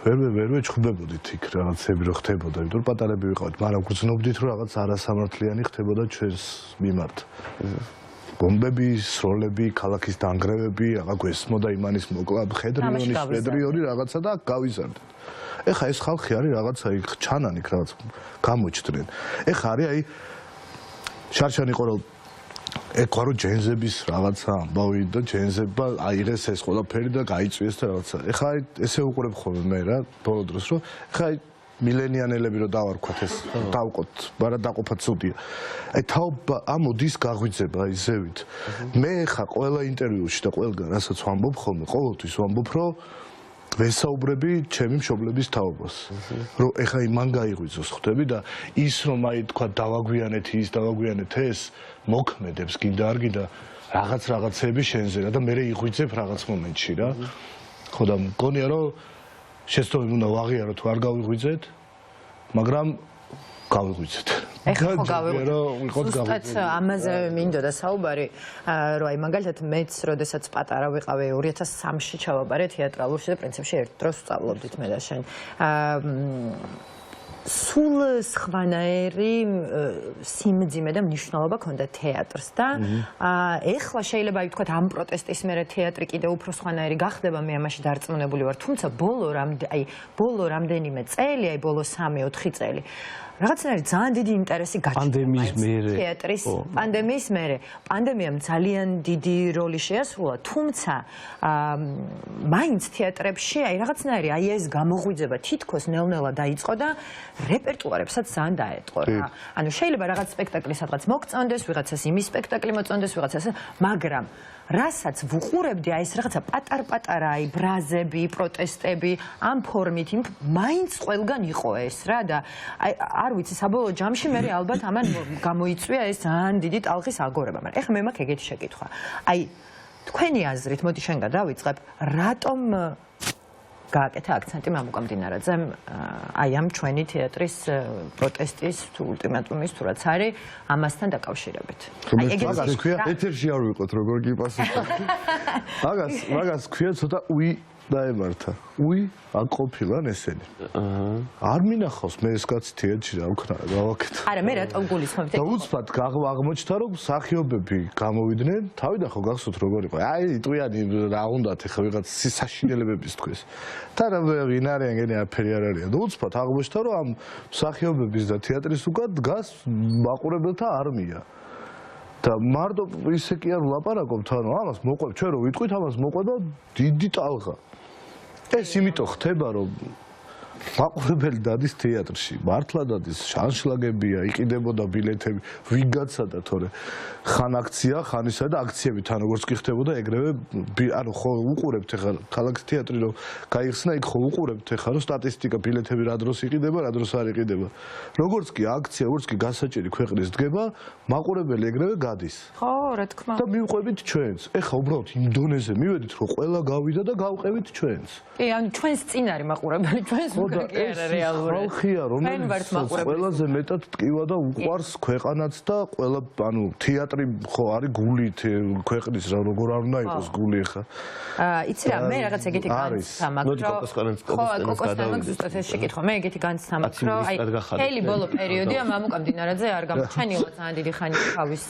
ვერ ვეჩხუბებოდით იქ რაღაცები რო ხდებოდა, იმიტომ რომ პატარები ვიყავით, მაგრამ გრძნობდით რომ რაღაც არასამართლიანი ხდებოდა ჩვენს მიმართ. გომბები, სროლები, ქალაქის დანგრევები, რაღაც გვესმოდა იმანის მოკლა, ხედრიონის, ფედრიონი რაღაცა და გავიზარდეთ. ეხა ეს ხალხი არის რაღაცა იქ ჩანან იქ რაღაც გამოჩდნენ. ეხა არის აი შარშანი ყორო ეკვა რომ ჯენზების რაღაცა ამბავი და ჯენზება აიღეს ეს ყველაფერი და გაიწვიეს და რაღაცა. ეხა აი ესე უყურებ ხოლმე მე რა ბოლო დროს რომ ეხა აი მილენიანელები რომ დავარქვათ ეს დავყოთ, მაგრამ დაყოფა ცუდია. აი თაობა ამოდის გაღვიძება აი ზევით. მე ეხა ყველა ინტერვიუში და ყველგან რასაც ვამბობ ხოლმე, ყოველთვის ვამბობ რომ ვესაუბრები ჩემი მშობლების თაობას. რომ ეხლა იმან გაიღვიძოს ხვდები და ის რომ აი თქვა დავაგვიანეთ ის დავაგვიანეთ ეს მოქმედებს გინდა არ გინდა რაღაცეები შენზე და მე იღვიძებ რაღაც მომენტში რა. ხო და მგონია რომ შეცდომები უნდა ვაღიარო თუ არ გავიღვიძეთ, მაგრამ გავიღვიძეთ. ეხლა გავიღვიძეთ. ამაზე მინდოდა საუბარი, რომ აი მაგალითად მეც როდესაც პატარა ვიყავი 2003-ში ჩავაბარე თეატრალურში და პრინციპში ერთ დროს ვსწავლობდით მე და შენ. სულ სხვანაირი სიმძიმე და მნიშვნელობა ქონდა თეატრს და ეხლა შეიძლება აი ვთქვათ ამ პროტესტის მერე თეატრი კიდევ უფრო სხვანაირი გახდება, მე ამაში დარწმუნებული ვარ, თუმცა ბოლო რამდენიმე წელი, აი ბოლო 3-4 წელი რაღაცნაირად ძალიან დიდი ინტერესი გაჩნდა პანდემიის მერე თეატრის პანდემიის მერე. პანდემიამ ძალიან დიდი როლი შეასრულა, თუმცა მაინც თეატრებში აი რაღაცნაირი აი ეს გამოღვიძება თითქოს ნელ-ნელა დაიწყო და რეპერტუარებსაც ძალიან დაეტყო რა. ანუ შეიძლება რაღაც სპექტაკლი სადღაც მოგწონდეს, ვიღაცას იმის სპექტაკლი მოწონდეს, ვიღაცას, მაგრამ რასაც ვუყურებდი აი ეს რაღაცა პატარ-პატარა აი ბრაზები, პროტესტები ამ ფორმით მაინც ყველგან იყო ეს რა და აი არ ვიცი საბოლოო ჯამში მე ალბათ ამან გამოიწვია ეს ძალიან დიდი ტალღის აგორება, მაგრამ ეხლა მე მაქვს ეგეთი შეკითხვა. აი თქვენი აზრით, მოდი შენგან დავიწყებ, რატომ გააკეთა აქცენტი მამუკა მდინარაძემ აი ამ ჩვენი თეატრის პროტესტის თუ ულტიმატუმის თუ რაც არის ამასთან დაკავშირებით. აი ეგეთი ქვია ეთერში არ ვიყოთ როგორ გიპასუხო. მაგას ქვია ცოტა დაემართა. არ ყოფილან ესენი. არ მინახავს მე ეს კაცი თეატრში რა ვქნა გავაკეთე. არა მე რატომ გულისხმობთ? და უცბად აღმოჩნდა რომ მსახიობები გამოვიდნენ, თავიდან ხო გახსოვთ როგორ იყო. აი ტყვიანი რა უნდათ ეხლა ვიღაც საშინელებების თქვეს. და რა ვინ არიან გენი აფერი არ არის. და უცბად აღმოჩნდა რომ ამ მსახიობების და თეატრის უკან დგას მაყურებელთა არმია. და მარტო ისე კი არ ვლაპარაკობთ, ანუ ამას მოყვებ, ჩვენ რო ვიტყვით, ამას მოყვება დიდი ტალღა. ეს იმიტომ ხდება, რომ მაყურებელი დადის თეატრში, მართლა დადის, შანშლაგებია, იყიდებოდა ბილეთები, ვინ გაცადა თორე. ხან აქცია, ხან ისა და აქციები თან როგორც კი ხდებოდა, ეგრევე ანუ ხო უყურებთ ახლა ქალაქის თეატრი რომ გაიხსნა, იქ ხო უყურებთ ახლა რომ სტატისტიკა ბილეთები რა დროს იყიდება, რა დროს არ იყიდება. როგორც კი აქცია, როგორც კი გასაჭირი ქვეყნის დგება, მაყურებელი ეგრევე გადის. ხო, რა თქმა და მივყვებით ჩვენს. ეხლა უბრალოდ იმ დონეზე მივედით, რომ ყველა გავიდა და გავყევით ჩვენს. კი, ანუ ჩვენს წინ არის მაყურებელი, ჩვენს უკან კი არა რეალურად. ხალხია, რომელიც ყველაზე მეტად ტკივა და უყვარს ქვეყანაც და ყველა ანუ თეატრი ხო არის გული ქვეყნის რა როგორ არ უნდა იყოს გული ხა. იცი რა, მე რაღაც ეგეთი განცდა მაქვს, რომ კოკოსკანაც ზუსტად ეს შეკითხვა. მე ეგეთი განცდა მაქვს, რომ აი მთელი ბოლო პერიოდია მამუკა მდინარაძე არ გამოჩენილა ძალიან დიდი ხანი თავის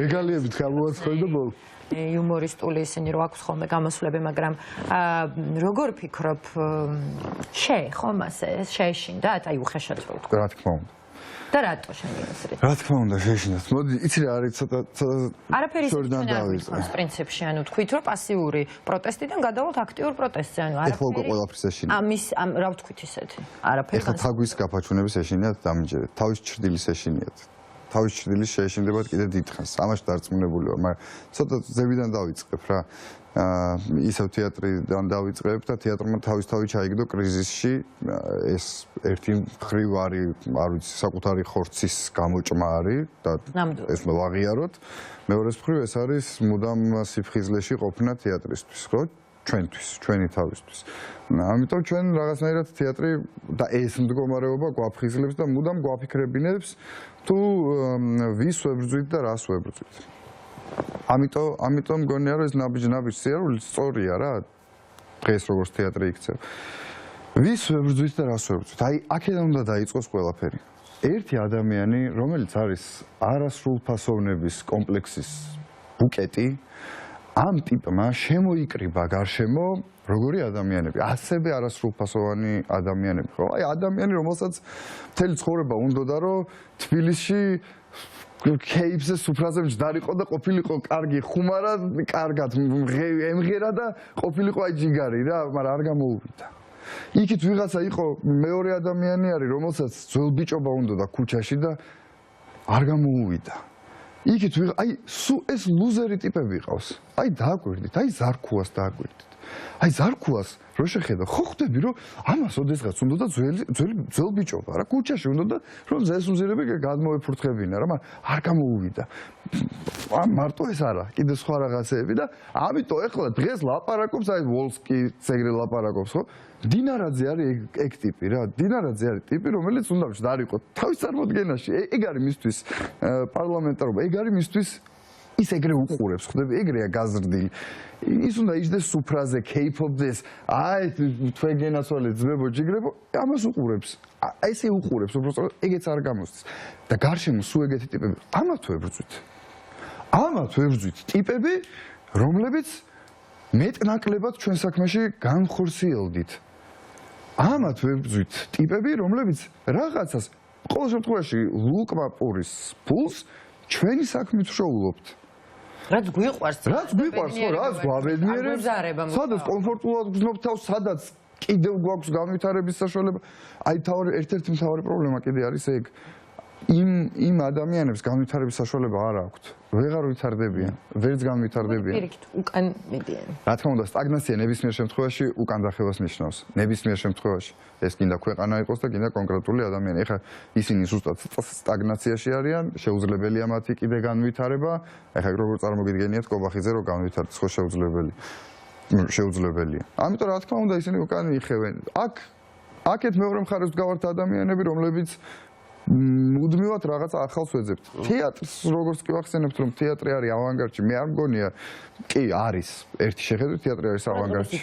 რეგალიებით გამოაცხადა ბოლო. იუმორისტული ისინი რო აქვს ხოლმე გამოსვლები, მაგრამ როგორ ფიქრობ ხომ ასე შეეშინდათ აი უხეშად რო ვთქვა. რა თქმა უნდა. და რატო შენი აზრით? რა თქმა უნდა შეეშინდათ. მოდი იცი რა არის ცოტა არაფერი ისე დავიწყოს პრინციპში, ანუ თქვით რომ პასიური პროტესტიდან გადავალთ აქტიურ პროტესტზე, ანუ არაფერი. ეხლა უკვე ყველაფრის ეშინიათ. ამის რა ვთქვით ისეთი? არაფერი. ეხლა თაგვის გაფაჩვენების ეშინიათ დამჯერეთ. თავის ჩრდილის ეშინიათ. თავის ჩრდილის შეეშინდებათ კიდე დიდხანს. ამაში დარწმუნებული ვარ, მაგრამ ცოტა ზევიდან დავიწყებ რა. ისევ თეატრიდან დავიწყებ და თეატრმა თავისთავად ჩაიგდო კრიზისში. ეს ერთი მხრივ არის, არ ვიცი, საკუთარი ხორცის გამოჭმა არის და ეს უნდა ვაღიაროთ. მეორე მხრივ ეს არის მუდამ სიფხიზლეში ყოფნა თეატრისთვის, ხო? ჩვენთვის, ჩვენი თავისთვის. ამიტომ ჩვენ რაღაცნაირად თეატრი და ეს მდგომარეობა გვაფხიზლებს და მუდამ გვაფიქრებინებს თუ ვის ვებრძვით და რას ვებრძვით. ამიტომ მგონია რომ ეს ნაბიჯ სიარული სწორია რა. დღეს როგორც თეატრი იქცევ. ვის ვებრძვით და რას ვებრძვით. აი აქედან უნდა დაიწყოს ყველაფერი. ერთი ადამიანი, რომელიც არის არასრულფასოვნების კომპლექსის ბუკეტი, ამ ტიპმა შემოიკრიბა გარშემო როგორი ადამიანები, ასევე არასრულფასოვანი ადამიანები, ხო? აი ადამიანი, რომელსაც მთელი ცხოვრება უნდოდა, რომ თბილისში კეიფზე სუფრაზე მჯდარიყო და ყოფილიყო კარგი ხუმარა, კარგად ემღერა და ყოფილიყო აი ჯიგარი რა, მაგრამ არ გამოუვიდა. იქით ვიღაცა იყო მეორე ადამიანი არის, რომელსაც ძველ ბიჭობა უნდოდა ქუჩაში და არ გამოუვიდა. იქით აი სულ ეს ლუზერი ტიპები ყავს. აი დააკვირდით, აი ზარქუას დააკვირდით. აი ზარქუას რო შეხედა, ხო ხვდები რომ ამას ოდესღაც უნდა და ძველ ბიჭობა რა, ქუჩაში უნდა და რომ ზესუზირები გადმოეფურთხებინა რა, მაგრამ არ გამოუვიდა. მარტო ეს არა, კიდე სხვა რაღაცეები და ამიტომ ეხლა დღეს ლაპარაკობს აი ვოლსკი ეგრე ლაპარაკობს, ხო? დინარაძე არის ეგ ტიპი რა, დინარაძე არის ტიპი, რომელიც უნდა მჭდარიყო თავის წარმოდგენაში. ეგ არის მისთვის პარლამენტარობა, ეგ არის მისთვის ის ეგრე უყურებს, ხვდები, ეგრეა გაზრდილი. ის უნდა იჯდეს სუფრაზე, кейფობდეს, აი თქვენ გენაცვალეთ ძმებო, ჯიგრებო, ამას უყურებს. ესე უყურებს, უბრალოდ ეგეც არ გამოსცეს. და გარშემო სულ ეგეთი ტიპები, ამათ ვებრძვით ტიპები, რომლებიც მეტნაკლებად ჩვენ საქმეში განხორციელდით. ამათ ვებრძვით ტიპები, რომლებიც რაღაცას ყოველ შემთხვევაში ლუკმა პურის ფულს ჩვენი საქმით ვშოულობთ. რაც გვიყვარს, ხო, რაც გვაბედნიერებს, სადაც კომფორტულად გრძნობ თავს, სადაც კიდევ გვაქვს განვითარების საშუალება. აი ერთ-ერთი მთავარი პრობლემა კიდე არის ეგ. იმ ადამიანებს განვითარების საშუალება არ აქვთ. ვეღარ ვითარდებიან, ვერც განვითარდებიან. პირიქით უკან მიდიან. რა თქმა უნდა, სტაგნაცია ნებისმიერ შემთხვევაში უკან დახევას ნიშნავს. ნებისმიერ შემთხვევაში. ეს კიდე ქვეყანა იყოს და კიდე კონკრეტული ადამიანი. ეხლა ისინი ზუსტად სტაგნაციაში არიან, შეუძლებელია მათი კიდე განვითარება. ეხლა როგორ წარმოგიდგენიათ კობახიძე რომ განვითარდეს, ხო შეუძლებელია. ამიტომ რა თქმა უნდა ისინი უკან იხევენ. აქეთ მეორე მხარეს გავართ ადამიანები, რომლებიც მუდმივად რაღაც ახალს ვეძებთ. თეატრს როგორც კი ვახსენებთ, რომ თეატრი არის ავანგარდში, მე არ მგონია, კი არის. ერთი შეხედვით თეატრი არის ავანგარდში.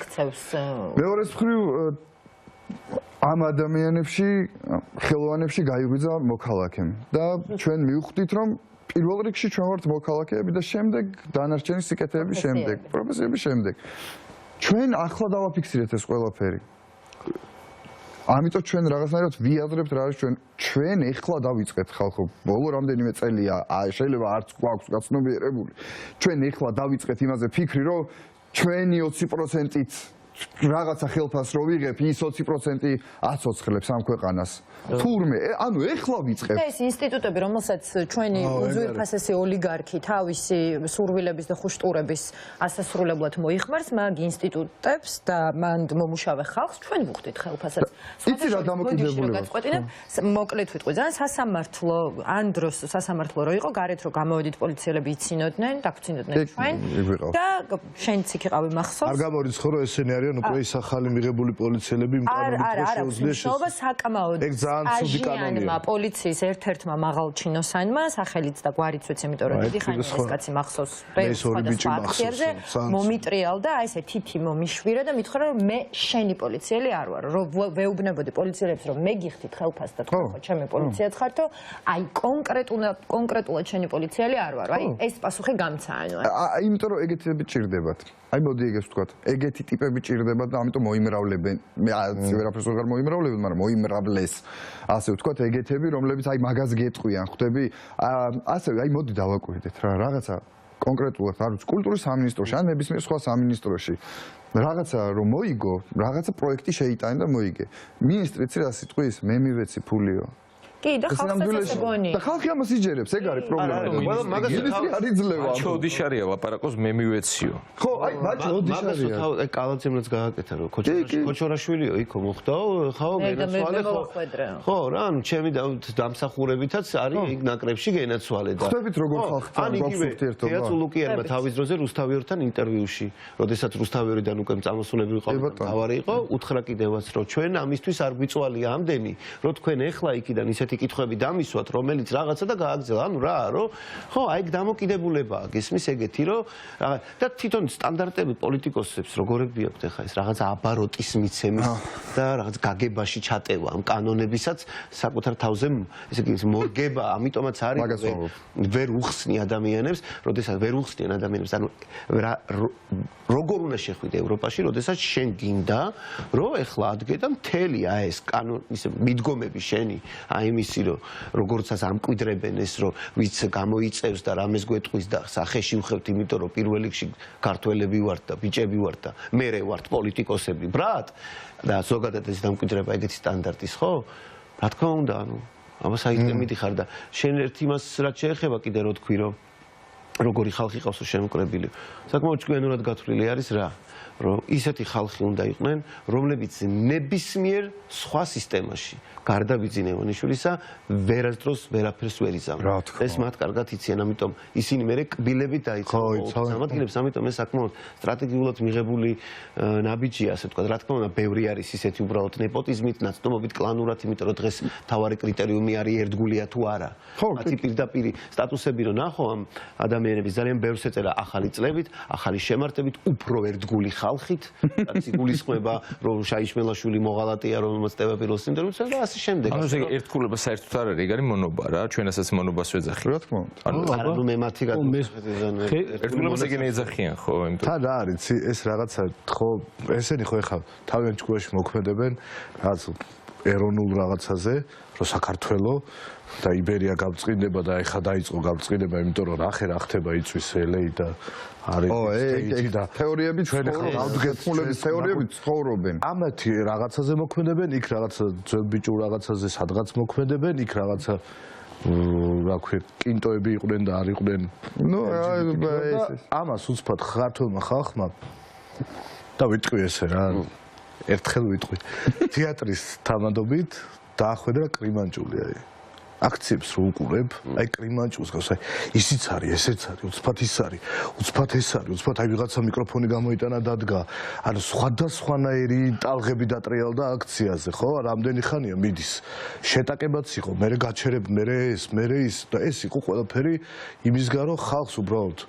მეორე მხრივ ამ ადამიანებში, ხელოვანებში გაიგვიძა მოქალაქემ და ჩვენ მივხვდით, რომ პირველ რიგში ჩვენ ვართ მოქალაქეები და შემდეგ დანარჩენი სიკეთეების შემდეგ, პროფესიების შემდეგ. ჩვენ ახლა დავაფიქსირეთ ეს ყველაფერი. ამიტომ ჩვენ რაღაცნაირად ვიაზრებთ რა არის ჩვენ ეხლა დავიწყეთ ხალხო ბოლო რამდენიმე წელია შეიძლება არც გვაქვს გაცნობიერებული ჩვენ ეხლა დავიწყეთ იმაზე ფიქრი რომ ჩვენი 20%-ით რაღაცა ხელფას რო ვიღებ ის 20% აცოცხლებს ამ ქვეყანას თურმე ანუ ეხლა ვიწყებ ეს ინსტიტუტები რომელსაც ჩვენი უძვირფასესი ოლიგარქი თავისი სურვილების და ხუშტურების ასასრულებლად მოიხმარს მაგ ინსტიტუტებს და მანდ მომუშავე ხალხს ჩვენ ვუხდით ხელფასად იცი რა დამოკიდებულება მოკლედ ვიტყვი ძალიან სასამართლო ან დროს სასამართლო რო იყო გარეთ რო გამოვედით პოლიციელები იცინოდნენ დაგვრჩინოდნენ ჩვენ და შენც იქ იყავი მახსოვს არ გამორიცხ ხო რომ ესენი არიან უკვე ის ახალი მიღებული პოლიციელები იმ კანონით შეუძლია საკამაოდ აჟიანმა პოლიციის ერთ-ერთმა მაღალჩინოსანმა სახელიც და გვარიც ვიცი იმიტომ რომ დიდი ხანია ეს კაცი მახსოვს სხვადასხვა აქტიებზე მომიტრიალდა აი ესე თითი მომიშვირა და მითხრა რომ მე შენი პოლიციელი არ ვარ რომ ვეუბნებოდი პოლიციელებს რომ მე გიხდით ხელფას და თქვენ ხო ჩემი პოლიციაც ხართო აი კონკრეტულად შენი პოლიციელი არ ვარ აი ეს პასუხი გამცაანო იმიტომ რომ ეგეთები ჭირდებათ აი მოდი ეგეს ვთქვათ ეგეთი ტიპები ჭირდებათ და ამიტომ მოიმრავლებენ მე ვერაფერს ვეღარ მოიმრავლებენ მაგრამ მოიმრავლეს ასე ვთქვათ ეგეთები რომლებიც აი მაგას გეტყვიან ხვდები ასე აი მოდი დავაკვირდეთ რა რაღაცა კონკრეტულად არ ვიცი კულტურის სამინისტროში ან ნებისმიერ სხვა სამინისტროში რაღაცა რომ მოიგო რაღაცა პროექტი შეიტანა და მოიგე მინისტრიც რა სიტყვის მე მივეცი ფულიო კი და ხალხსაც გონი და ხალხი ამას იჯერებს ეგ არის პრობლემა ყველა მაგას არ იძლევა ბაჩო ოდიშარია ლაპარაკობს მე მივეციო ხო აი ბაჩო ოდიშარია აი კალაცემლაც გააკეთა რომ ქოჩორაშვილიო იქო მოხდა ხაო გენაცვალე ხო რა ანუ ჩემი დამსახურებითაც არის იქ ნაკრებში გენაცვალე და ხვდებით როგორ ხალხთან გვაქვს ურთიერთობა თეატრულუკიანმა თავის დროზე რუსთავიორთან ინტერვიუში როდესაც რუსთავიორიდან უკვე წამოსულები ვიყავით თავარი იყო უთხრა კიდევაც რომ ჩვენ ამისთვის არ გვიწვალია ამდენი რომ თქვენ ეხლა იქიდან ისეთი კითხვები დამისვათ, რომელიც რაღაცა და გააგზავნა. ანუ რა, რომ ხო, აი დამოკიდებულებაა, გესმის ეგეთი, რომ და თვითონ სტანდარტები პოლიტიკოსებს როგორები აქვთ ახლა ეს რაღაცა აბაროტის მიცემის და რაღაც გაგებაში ჩატევა ამ კანონებისაც საკუთარ თავზე ესე იგი მორგება, ამიტომაც არის ვერ უხსნი ადამიანებს, როდესაც ვერ უხსნიან ადამიანებს, ანუ როგორ უნდა შეხვიდე ევროპაში, როდესაც შენ გინდა, რომ ახლა ადგე და მთელი აი ეს კანონის მიდგომები შენი აი იმისი რომ როგორცაც ამკვიდრებენ ეს რომ ვიც გამოიწევს და რამეს გვეტყვის და სახეში ვხევთ იმიტომ რომ პირველ რიგში ქართველები ვართ და ბიჭები ვართ და მერე ვართ პოლიტიკოსები ბრატ და ზოგადად ეს დამკვიდრება ეგეთი სტანდარტის ხო რა თქმა უნდა ანუ ამას აიწე მიდიხარ და შენ ერთ იმას რაც შეეხება კიდე რო თქვი რომ როგორი ხალხი ყავს შემოკრებილი. საკმაოდ ჭკვიანურად გათვლილი არის რა, რომ ისეთი ხალხი უნდა იყვნენ, რომლებიც ნებისმიერ სხვა სისტემაში გარდა ბიძინა ივანიშვილისა ვერასდროს ვერაფერს ვერ იზამთრებენ. ეს მათ კარგად იციან, ამიტომ ისინი მერე კბილებით დაიწყო სამადგილებს, ამიტომ ეს საკმაოდ სტრატეგიულად მიღებული ნაბიჯია, ასე ვთქვათ, რა თქმა უნდა, ბევრი არის ისეთი უბრალოდ ნეპოტიზმით, ნაცნობობით, კლანურად, იმიტომ რომ დღეს თავარი კრიტერიუმი არის ერთგულია თუ არა. მათი პირდაპირი სტატუსები რო ნახო ამ ადამიანების ძალიან ბევრს ეწერა ახალი წლებით, ახალი შემართებით, უფრო ერთგული ხალხით, რაც იგულისხმება, რომ შაიშმელაშვილი მოღალატეა, რომელმაც ტევაპირულ სინდრომით და ასე შემდეგ. ანუ ეს ერთგულება საერთოდ არ არის, არის მონობა რა, ჩვენასაც მონობას ვეძახი. რა თქმა უნდა. ანუ მე მათი ერთგულებას ეგენი ეძახიან ხო, იმიტომ თან რა არის, ეს რაღაცა ხო, ესენი ხო ეხლა თავიანთ ჯგუფში მოქმედებენ, რაღაც ეროვნულ რაღაცაზე, რომ საქართველოს და იბერია გამწყინდება და ეხლა დაიწყო გამწყინება, იმიტომ რომ რა ხდება იწვის LA და არის სტეიტი და თეორიები ცხოვრობენ, თეორიები ცხოვრობენ. ამათი რაღაცაზე მოქმედებენ, იქ რაღაცა ძველ რაღაცაზე სადღაც მოქმედებენ, იქ რაღაცა რა ქვია, კინტოები იყვნენ და არ იყვნენ. ნუ ეს ამას უცბად ხართულმა ხალხმა და ვიტყვი ესე რა. ერთხელ ვიტყვი. თეატრის თამადობით დაახვედრა კრიმანჭული აი. აქციებს რო უყურებ, აი კრიმანჭულს გავს, აი ისიც არის, ესეც არის, უცბად ის არის, უცბად ეს არის, უცბად აი ვიღაცა მიკროფონი გამოიტანა დადგა. ანუ სხვადასხვანაირი ტალღები დატრიალდა აქციაზე, ხო? რამდენი ხანია მიდის. შეტაკებაც იყო, მე გაჩერებ, მე ეს და ეს იყო ყველაფერი იმისგან რომ ხალხს უბრალოდ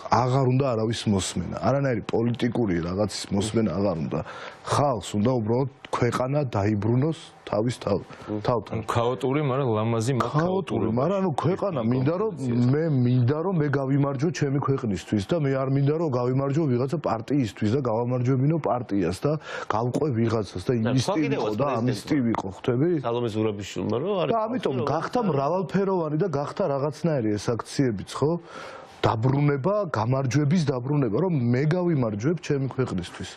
აღარ უნდა არავის მოსმენა, არანაირი პოლიტიკური რაღაცის მოსმენა აღარ უნდა. ხალხს უნდა უბრალოდ ქვეყანა დაიბრუნოს თავის თავთან. ქაოტური, მაგრამ ლამაზი ქაოტური, მაგრამ ანუ ქვეყანა მინდა რომ მე გავიმარჯვო ჩემი ქვეყნისთვის და მე არ მინდა რომ გავიმარჯვო ვიღაცა პარტიისთვის და გავამარჯვებინო პარტიას და გავყვე ვიღაცას და იმისტი ვიყო და ამისტი ვიყო, ხვდები? სალომე ზურაბიშვილმა რო არის. და ამიტომ გახდა მრავალფეროვანი და გახდა რაღაცნაირი ეს აქციებიც, ხო? დაბრუნება, გამარჯვების დაბრუნება, რომ მე გავიმარჯვებ ჩემი ქვეყნისთვის.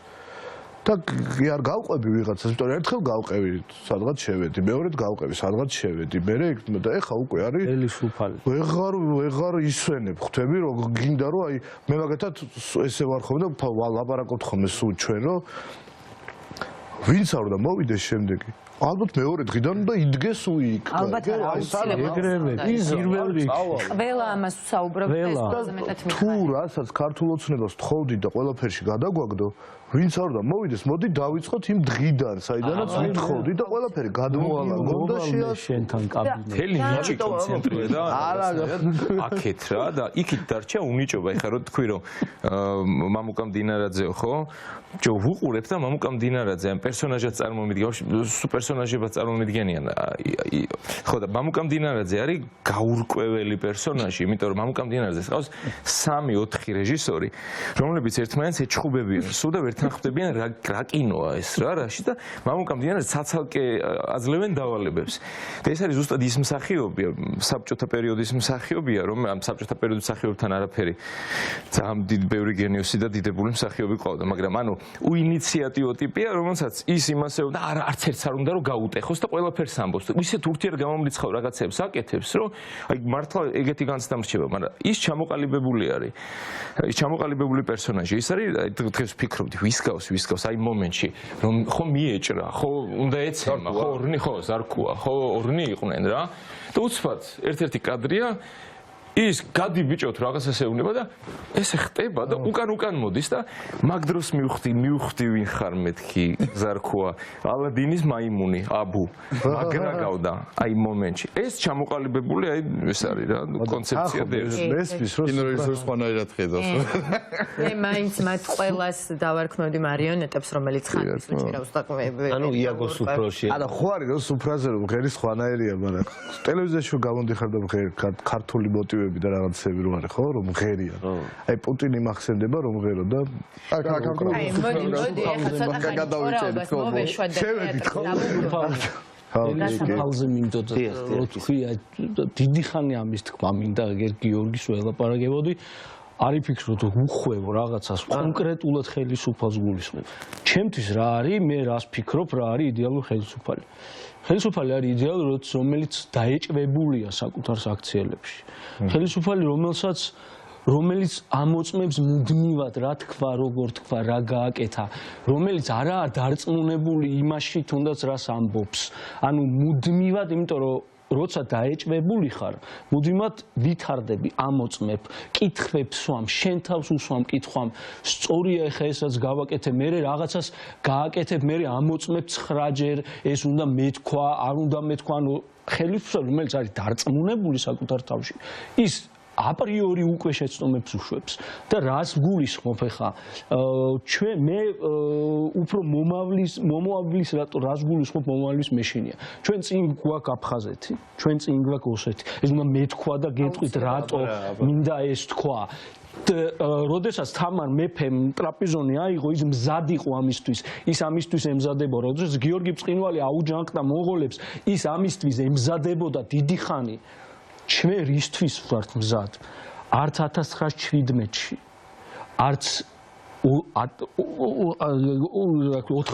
და არ გავყვები ვიღაცას, იმიტომ რომ ერთხელ გავყევი, სადღაც შევედი, მეორედ გავყევი, სადღაც შევედი, მერე და ეხა უკვე არის ელისუფალი. ვეღარ ისვენებ, ხვდები, რომ გინდა რომ აი მე მაგათად ესე ვარ ხოლმე და ლაპარაკობთ ხოლმე სულ ჩვენ, რომ ვინც არ უნდა მოვიდეს შემდეგი. ალბათ მეორე დღიდან უნდა იდგეს უიქ. ალბათ ეგრევე, პირველი. ყველა ამას საუბრობთ ეს ყველაზე მეტად თუ რასაც ქართულ ოცნებას თხოვდით და ყველაფერში გადაგვაგდო, ვინც არ უნდა მოვიდეს, მოდი დავიწყოთ იმ დღიდან, საიდანაც ვითხოვდით და ყველაფერი გადმოვალა გონდაშია შენთან კაბინეტი. მთელი ნიჭი კონცენტრირდა და აქეთ რა და იქით დარჩა უნიჭობა. ეხლა რო თქვი რომ მამუკა მდინარაძეო ხო? ჯო ვუყურებ და მამუკა მდინარაძე ამ პერსონაჟად წარმომიდგენს, პერსონაჟებად წარმომიდგენიან. ხო და მამუკა მდინარაძე არის გაურკვეველი პერსონაჟი, იმიტომ რომ მამუკა მდინარაძეს ყავს 3-4 რეჟისორი, რომლებიც ერთმანეთს ეჩხუბებიან. სულ და ვერ თანხმდებიან რა კინოა ეს რაში და მამუკა მდინარაძე ცალ-ცალკე აძლევენ დავალებებს. და ეს არის ზუსტად ის მსახიობია, საბჭოთა პერიოდის მსახიობია, რომ ამ საბჭოთა პერიოდის მსახიობთან არაფერი ძალიან დიდი ბევრი გენიოსი და დიდებული მსახიობი ყავდა, მაგრამ ანუ უინიციატივო ტიპია, რომელსაც ის იმასეო და არც ერთს არ უნდა რომ გაუტეხოს და ყველაფერს ამბობს. ისეთ ურთიერთგამომრიცხავ რაღაცებს აკეთებს, რომ აი მართლა ეგეთი განცდა მრჩება, მაგრამ ის ჩამოყალიბებული არის. ის ჩამოყალიბებული პერსონაჟი. ის არის დღეს ფიქრობდი, ვის გავს აი მომენტში, რომ ხო მიეჭრა, ხო უნდა ეცემა, ხო ორნი ხო ზარქუა, ხო ორნი იყვნენ რა. და უცბად ერთ-ერთი კადრია ის გადი ბიჭოთ რაღაცას ეუბნება და ესე ხტება და უკან მოდის და მაგ დროს მივხვდი ვინ ხარ მეთქი ზარქუა ალადინის მაიმუნი აბუ მაგრა გავდა აი მომენტში ეს ჩამოყალიბებული აი ეს არის რა კონცეფცია და მესმის რომ კინორეჟისორს ხანაერად ხედავს მე მაინც მათ ყველას დავარქმევდი მარიონეტებს რომელიც ხანს უჭირავს და ანუ იაგო სუფროში არა ხო არის რომ სუფრაზე რომ ღერის ხანაერია მაგრამ ტელევიზიაში გამოდიხარ და ქართული მოტივი და რაღაცები რო არის ხო რომ ღერია. აი პუტინი მახსენდება რომ ღერო და აი მოდი ეხლა ცოტა ხანი გადავიჭერთ ხო შევედით ხო ფალზე მინდოდა რო თქვია დიდი ხანი ამის თქმა მინდა ეგერ გიორგის ველაპარაკებოდი არ იფიქროთ უხვევ რაღაცას კონკრეტულად ხელისუფალს გულისხმობ. ჩემთვის რა არის მე რას ფიქრობ რა არის იდეალური ხელისუფალი. ხელისუფალი არის იდეალური რომელიც დაეჭვებულია საკუთარ საქციელებში. ხელისუფალი რომელსაც რომელიც ამოწმებს მუდმივად რა თქვა, როგორ თქვა, რა გააკეთა, რომელიც არაა დარწმუნებული იმაში, თუნდაც რას ამბობს. ანუ მუდმივად, იმიტომ რომ როცა დაეჭვებული ხარ, მუდმივად ვითარდები, ამოწმებ, კითხვებს ვსვამ, შენ თავს უსვამ კითხვამ, სწორია ეხა ესაც გავაკეთე, მე რაღაცას გააკეთებ, მე ამოწმებ 9-ჯერ, ეს უნდა მეთქვა, არ უნდა მეთქვა, ანუ ხელისუფლება, რომელიც არის დარწმუნებული საკუთარ თავში, ის აპრიორი უკვე შეცდომებს უშვებს და რას გულისხმობ ხა ჩვენ მე უფრო მომავლის რას გულისხმობ მომავლის მეშინია ჩვენ წინ გვაქვს აფხაზეთი ჩვენ წინ გვაქვს ოსეთი ეს უნდა მეთქვა და გეტყვით რატო მინდა ეს თქვა როდესაც თამარ მეფემ ტრაპიზონი აიღო ის მზად იყო ამისთვის ის ამისთვის ემზადება როდესაც გიორგი ბრწყინვალი აუჯანყდა მონღოლებს ის ამისთვის ემზადებოდა დიდი ხანი ჩვენ რისთვის ვართ მზად? არც 1917-ში, არც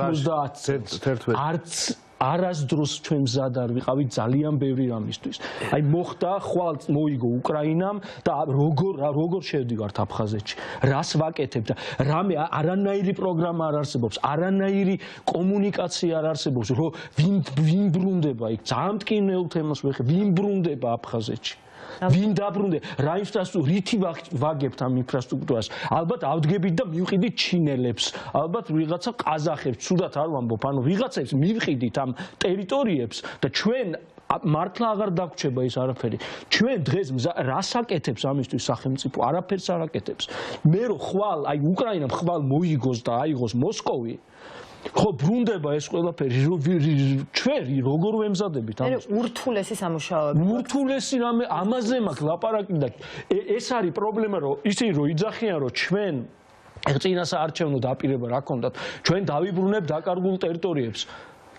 90-ს, არც არასდროს ჩვენ მზად არ ვიყავით ძალიან ბევრი რამისთვის. აი მოხდა, ხვალ მოიგო უკრაინამ და როგორ შევდივართ აფხაზეთში. რას ვაკეთებ და რამე არანაირი პროგრამა არ არსებობს, არანაირი კომუნიკაცია არ არსებობს, რომ ვინ ბრუნდება იქ. ძალიან მტკივნეულ თემას ვეხებ, ვინ ბრუნდება აფხაზეთში. ვინ დაბრუნდა რა ინფრასტრუქტურა რითი ვაგებთ ამ ინფრასტრუქტურას ალბათ ავდგებით და მივყიდით ჩინელებს ალბათ ვიღაცა ყაზახებს ცუდად არ ვამბობ ანუ ვიღაცებს მივყიდით ამ ტერიტორიებს და ჩვენ მართლა აღარ დაგვრჩება ის არაფერი ჩვენ დღეს რას აკეთებს ამისთვის სახელმწიფო არაფერს არ აკეთებს მე რო ხვალ აი უკრაინამ ხვალ მოიგოს და აიღოს მოსკოვი ხო ბრუნდება ეს ყველაფერი ჩვენ როგორ ვემზადებით ამას ურთულესი სამუშაოები ურთულესი რამე ამაზე მაქვს ლაპარაკი და ეს არის პრობლემა რომ ისინი რო იძახიან რომ ჩვენ წინასაარჩევნო დაპირება რა ქონდათ ჩვენ დავიბრუნებ დაკარგულ ტერიტორიებს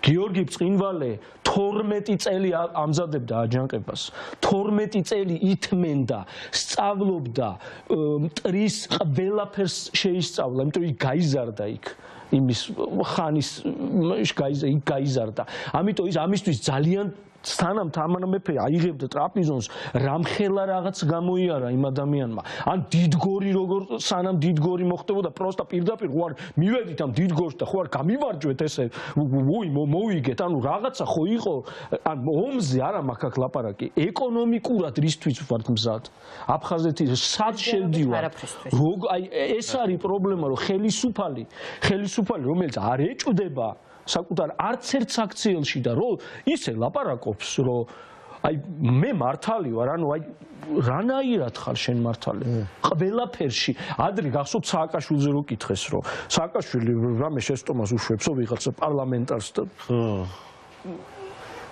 გიორგი ბრწყინვალე 12 წელი ამზადებდა აჯანყებას 12 წელი ითმენდა სწავლობდა მტრის ყველაფერს შეისწავლა იმიტომ რომ გაიზარდა იქ იმის ხანის გაიზარდა ამიტომ ის ამისთვის ძალიან სანამ თამარ მეფე აიღებდა ტრაპიზონს რამხელა რაღაც გამოიარა იმ ადამიანმა ან დიდგორი როგორ სანამ დიდგორი მოხდებოდა პროსტა პირდაპირ ხوار მივედით ამ დიდგორს და ხوار გამივარჯვეთ ესე მოვიგეთ ანუ რაღაცა ხო იყო ან ომზე არა მაგ ლაპარაკი ეკონომიკურად რისთვის ვართ მზად აფხაზეთი სად შევდივარ აი ეს არის პრობლემა რომ ხელისუფალი რომელიც არ ეჭვდება საკუთარ არც ერთ საქციელში და რომ ისე ლაპარაკობს რომ აი მე მართალი ვარ ანუ აი რანაირად ხარ შენ მართალი ყველაფერში ადრე გახსოვთ სააკაშვილზე რო კითხეს რომ სააკაშვილი რამე შეცდომას უშვებსო ვიღაცა პარლამენტარს და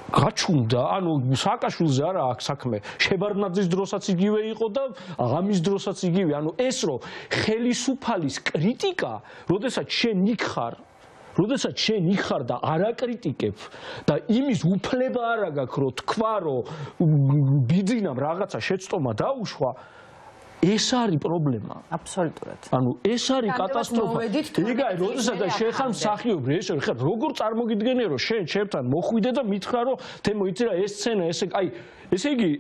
გაჩუნდა ანუ სააკაშვილზე არა აქვს საქმე შებარდნაძის დროსაც იგივე იყო და ღამის დროსაც იგივე ანუ ეს რომ ხელისუფალის კრიტიკა როდესაც შენ იქ ხარ როდესაც შენ იხარ და არ აკრიტიკებ და იმის უფლება არ აქვს რომ თქვა რომ ბიძინამ რაღაცა შეცდომა დაუშვა ეს არის პრობლემა აბსოლუტურად ანუ ეს არის კატასტროფა ეგაი როდესაც შენ ხარ მსახიობი ეს ხარ როგორ წარმოგიდგენია რომ შენ ჩემთან მოხვიდე და მითხრა რომ თემო იცი რა ეს სცენა ესე აი ესე იგი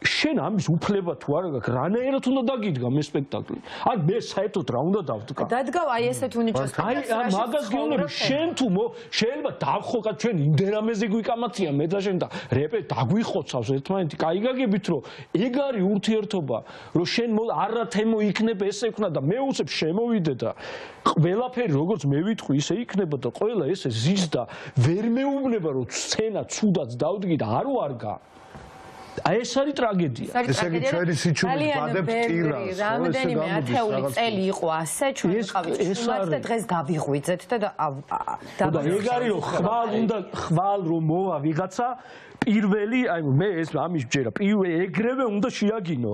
შენ ამის უფლება თუ არ აქვს რანაირად უნდა დაგიდგა მე სპექტაკლი ან მე საერთოდ რა უნდა დავდგა დადგავ აი ესეთ უნიჭოს აი მაგას გეუბნები შენ თუ შეიძლება დავხოხა ჩვენ იმდენამეზე გვიკამათია მე და შენ და რეპე დაგვიხოცავს ერთმანეთი კაი გაგებით რომ ეგ არის ურთიერთობა რომ შენ არა თემო იქნება ესე იქნა და მე უცებ შემოვიდე და ყველაფერი როგორც მე ვიტყვი ისე იქნება და ყველა ესე ზის და ვერ მეუბნება რომ სცენა ცუდად დავდგი და არ ვარგა აი ეს არის ტრაგედია. ესე იგი ჩვენი სიჩუმის ბადებს ტირავს. რამდენიმე ათეული წელი იყო ასე ჩვენ ვიყავით შუმად და დღეს გავიღვიძეთ და და ეგ არის რომ ხვალ რომ მოვა ვიღაცა პირველი აი მე ეს ამის ჯერა პირველი ეგრევე უნდა შეაგინო.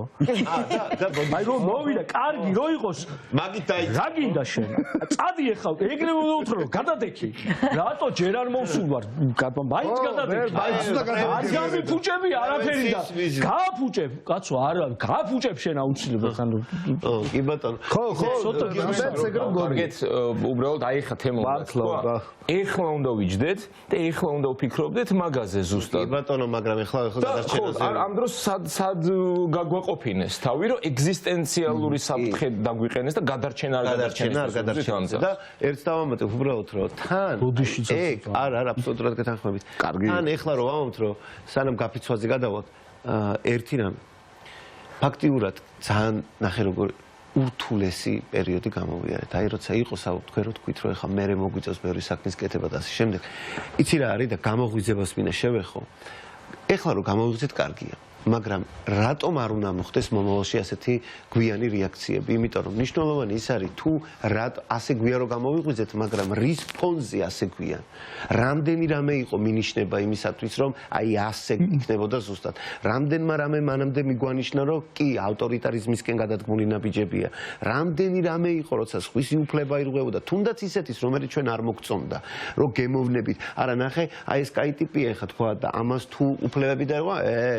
აი რომ მოვიდა კარგი რო იყოს მაგით დაიწყო. რა გინდა შენ? წადი ეხლა ეგრევე უნდა უთრო რომ გადადექი. რატო ჯერ არ მოვსულ ვარ? მაინც გადადექი. მაინც უნდა გადადექი. არ გამიფუჭები არაფერი და გააფუჭებ, კაცო, არა, გააფუჭებ შენ აუცილებლად ხან. კი ბატონო. ხო, ცოტა გაგეთ უბრალოდ აიხა თემა. ეხლა უნდა ვიჯდეთ და ეხლა უნდა ვფიქრობდეთ მაგაზე ზუსტად. კი ბატონო, მაგრამ ეხლა გადარჩენაზე. ამ დროს სად გაგვაყოფინეს თავი, რომ ეგზისტენციალური საფრთხე დაგვიყენეს და გადარჩენა არ გადარჩენს და ერთს დავამატებ უბრალოდ რომ თან ეგ არა აბსოლუტურად გეთანხმებით. თან ეხლა რომ ვამბობთ რომ სანამ გაფიცვაზე გადავალთ ერთი რამ ფაქტიურად ძალიან ნახე როგორ ურთულესი პერიოდი გამოვიარეთ. აი როცა იყო თქვენ რო თქვით რომ ეხლა მე მოგვიწევს ბევრი საქმის კეთება და ასე შემდეგ. იცი რა არის და გამოღვიძებას მინდა შევეხო. ეხლა რომ გამოვიღვიძეთ კარგია. მაგრამ რატომ არ უნდა მოხდეს მომავალში ასეთი გვიანი რეაქციები? იმიტომ რომ მნიშვნელოვანი ის არის თუ ასე გვიან რომ გამოვიღვიძეთ, მაგრამ რის ფონზე ასე გვიან. რამდენი რამე იყო მინიშნება იმისათვის, რომ აი ასე იქნებოდა ზუსტად. რამდენმა რამე მანამდე მიგვანიშნა, რომ კი, ავტორიტარიზმისკენ გადადგმული ნაბიჯებია. რამდენი რამე იყო, როცა სხვისი უფლება ირღვევოდა, თუნდაც ისეთის, რომელიც ჩვენ არ მოგწონდა, რომ გემოვნებით. არა ნახე, აი ეს კაი ტიპია ხა თქვა და ამას თუ უფლებები დაეღვა,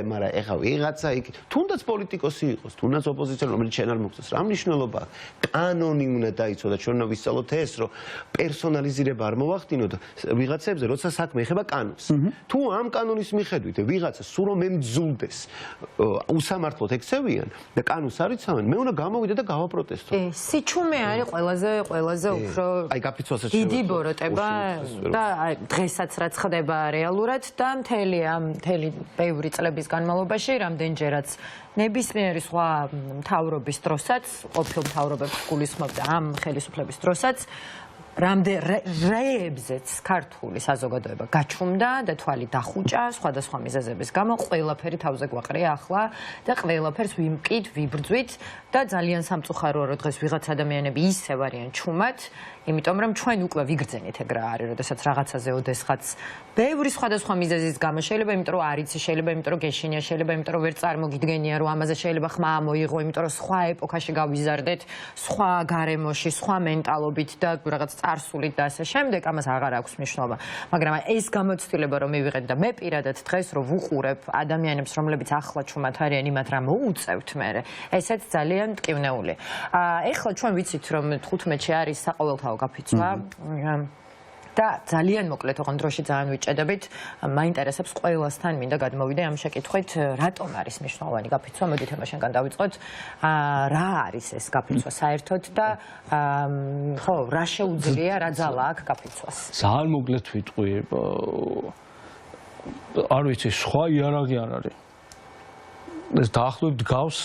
მაგრამ ეხა ვიღაცა იქ თუნდაც პოლიტიკოსი იყოს, თუნდაც ოპოზიცია, რომელიც შენ არ მოგწონს, რა მნიშვნელობა აქვს? კანონი უნდა დაიცვა და ჩვენ უნდა ვისწავლოთ ეს, რომ პერსონალიზირება არ მოვახდინოთ ვიღაცებზე, როცა საქმე ეხება კანონს. თუ ამ კანონის მიხედვით ვიღაცა სულ რომ მემძულდეს უსამართლოდ ექცევიან და კანონს არ იცავენ, მე უნდა გამოვიდე და გავაპროტესტო. სიჩუმე არის ყველაზე უფრო აი გაფიცვასაც დიდი ბოროტება და დღესაც რაც ხდება რეალურად და მთელი ბევრი წლების განმავლობაში რამდენჯერაც ნებისმიერი სხვა მთავრობის დროსაც, ყოფილ მთავრობებს გულისხმობდა ამ ხელისუფლების დროსაც, რეებზეც ქართული საზოგადოება გაჩუმდა და თვალი დახუჭა სხვადასხვა მიზეზების გამო, ყველაფერი თავზე გვაყრია ახლა და ყველაფერს ვიმკით, ვიბრძვით და ძალიან სამწუხაროა, რომ დღეს ვიღაც ადამიანები ისევ არიან ჩუმად, იმიტომ რომ ჩვენ უკვე ვიგრძენით ეგ რა არის, როდესაც რაღაცაზე ოდესღაც ბევრი სხვადასხვა მიზეზის გამო შეიძლება, იმიტომ რომ არ იცი, შეიძლება, იმიტომ რომ გეშინია, შეიძლება, იმიტომ რომ ვერ წარმოგიდგენია, რომ ამაზე შეიძლება ხმა მოიღო, იმიტომ რომ სხვა ეპოქაში გავიზარდეთ, სხვა გარემოში, სხვა მენტალობით და რაღაც წარსულით და ასე შემდეგ, ამას აღარ აქვს მნიშვნელობა. მაგრამ ეს გამოცდილება რომ მივიღეთ და მე პირადად დღეს რომ ვუყურებ ადამიანებს, რომლებიც ახლა ჩუმად არიან, იმათ რა მოუწევთ მე, ესეც ძალიან მტკივნეული. ეხლა ჩვენ ვიცით რომ 15-ში არის საყოველთაო გაფიცვა და ძალიან მოკლედ ოღონდ დროში ძალიან ვიჭედებით. მაინტერესებს ყველასთან მინდა გადმოვიდე ამ შეკითხვით, რატომ არის მნიშვნელოვანი გაფიცვა? მოდით ამაშენგან დავიწყოთ. რა არის ეს გაფიცვა საერთოდ და ხო, რა შეუძლია, რა ძალა აქვს გაფიცვას? ძალიან მოკლედ ვიტყვი. არ ვიცი, სხვა იარაღი არ არის. ეს დაახლოებით გავს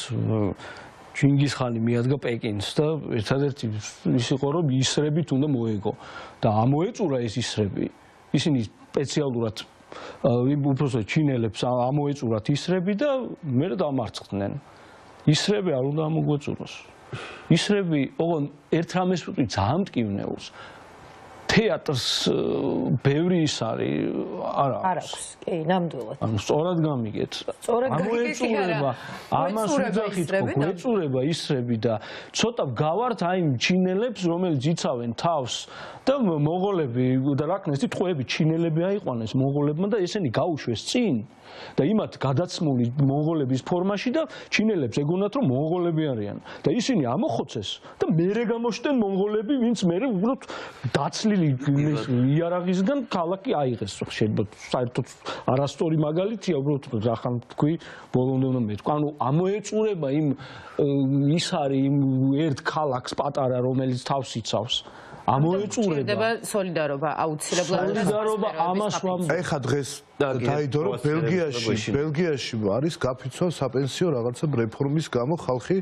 ჩინგისხანი მიადგა პეკინს და ერთადერთი ის იყო რომ ისრებით უნდა მოეგო და ამოეწურა ეს ისრები. ისინი სპეციალურად უბრალოდ ჩინელებს ამოეწურათ ისრები და მე დამარცხდნენ. ისრები არ უნდა ამოგვეწუროს. ისრები ოღონ ერთ რამეს ვიტყვი ძალიან მტკივნეულს. თეატრს ბევრი ის არის არ აქვს. კი, ნამდვილად. ანუ სწორად გამიგეთ. ამოეწურება, ამას ვიძახით, გვეწურება ისრები და ცოტა გავართ აი ჩინელებს, რომელიც იცავენ თავს და მონღოლები და რა ქნეს ტყვეები ჩინელები აიყვანეს მონღოლებმა და ესენი გაუშვეს წინ და იმათ გადაცმული მონღოლების ფორმაში და ჩინელებს ეგონათ რომ მონღოლები არიან და ისინი ამოხოცეს და მერე გამოჩნდნენ მონღოლები, ვინც მერე უბრალოდ დაცლილი იარაღისგან ქალაქი აიღეს. შეიძლება საერთოდ არასწორი მაგალითია, უბრალოდ რახან თქვი, ბოლომდე უნდა მეთქვა. ანუ ამოეწურება ის არის იმ ერთ ქალაქს პატარა, რომელიც თავს იცავს. ამოეწურება სოლიდარობა აუცილებლად. სოლიდარობა ამას ეხა დღეს დაიდო რომ ბელგიაში არის გაფიცვა საპენსიო რაღაცა რეფორმის გამო ხალხი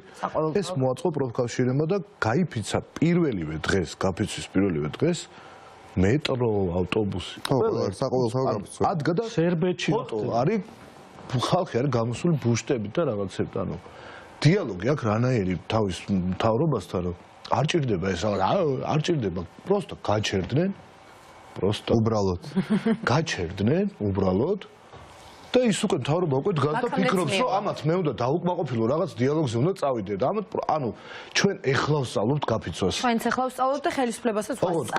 ეს მოაწყო პროფკავშირებმა და გაიფიცა პირველივე დღეს გაფიცვის პირველივე დღეს მეტრო ავტობუსი ყველა საყოველთაო გაფიცვა ადგა და სერბეთში არის ხალხი არის გამოსული ბუშტებით და რაღაცებით ანუ დიალოგი აქვს რანაირი თავის მთავრობასთან რომ არ ჭირდება ეს არ ჭირდება просто გაჩერდნენ просто უბრალოდ გაჩერდნენ უბრალოდ და ის უკვე მთავრობა უკვე დგას და ფიქრობს, რომ ამათ მე უნდა დაუკმაყოფილო რაღაც დიალოგზე უნდა წავიდე და ამათ ანუ ჩვენ ეხლა ვსწავლობთ გაფიცვას. ჩვენც ეხლა ვსწავლობთ და ხელისუფლებასაც ვსწავლობთ.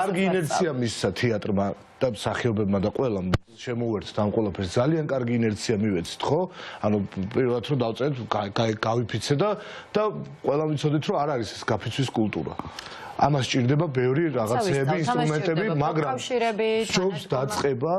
კარგი ინერცია მისცა თეატრმა და მსახიობებმა და ყველამ შემოუერთდა ამ ყველაფერს. ძალიან კარგი ინერცია მივეცით, ხო? ანუ პირველად რომ დავწერეთ, გავიფიცე და ყველამ ვიცოდით, რომ არ არის ეს გაფიცვის კულტურა. ამას სჭირდება ბევრი რაღაცეები, ინსტრუმენტები, მაგრამ ჯობს დაწყება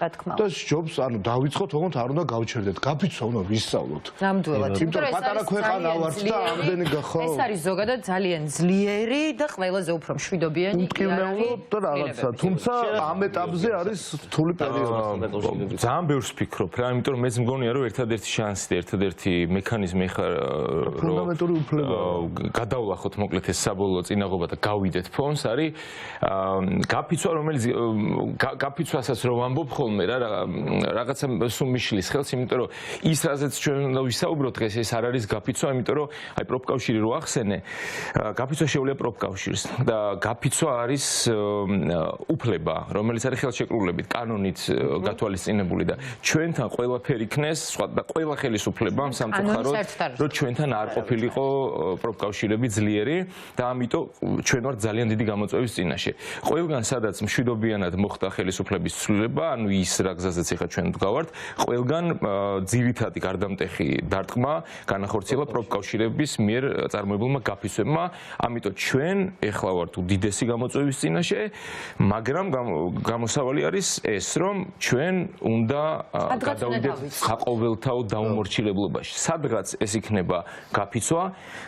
და ჯობს, ანუ დავიწყოთ, თუმცა არ უნდა გავჩერდეთ. გაფიცვა უნდა ვისწავლოთ. ნამდვილად. იმიტომ რომ პატარა ქვეყანა ვართ და ამდენი ხო. ეს არის ზოგადად ძალიან ძლიერი და ყველაზე უფრო მშვიდობიანი უკმეულო და რაღაცა. თუმცა ამ ეტაპზე არის რთული პერიოდი. ძალიან ბევრს ვფიქრობ რა, იმიტომ რომ მეც მგონია რომ ერთადერთი შანსი და ერთადერთი მექანიზმი ხარ რომ ფუნდამენტური უფლება გადავლახოთ მოკლედ ეს საბოლოო წინაღობა და გავიდეთ ფონს არის გაფიცვა, რომელიც გაფიცვასაც რომ ვამბობ ხოლმე რა რაღაცა სულ მიშლის ხელს, იმიტომ რომ ის რაზეც ჩვენ უნდა ვისაუბროთ დღეს ეს არ არის გაფიცვა, იმიტომ რომ აი პროფკავშირი რო ახსენე, გაფიცვა შეუძლია პროფკავშირს და გაფიცვა არის უფლება, რომელიც არის ხელშეკრულებით, კანონით გათვალისწინებული და ჩვენთან ყველაფერი იქნეს, სხვა და ყველა ხელისუფლებამ სამწუხაროდ რომ ჩვენთან არ ყოფილიყო პროფკავშირები ძლიერი და ამიტომ ჩვენ ვართ ძალიან დიდი გამოწვევის წინაშე. ყველგან სადაც მშვიდობიანად მოხდა ხელისუფლების ცვლილება, ანუ ის რა გზაზეც ეხა ჩვენ ვდგავართ, ყველგან ძირითადი გარდამტეხი დარტყმა განახორციელა პროფკავშირების მიერ წარმოებულმა გაფიცვებმა, ამიტომ ჩვენ ეხლა ვართ უდიდესი გამოწვევის წინაშე, მაგრამ გამოსავალი არის ეს, რომ ჩვენ უნდა გადავიდეთ საყოველთაო დაუმორჩილებლობაში. სადღაც ეს იქნება გაფიცვა,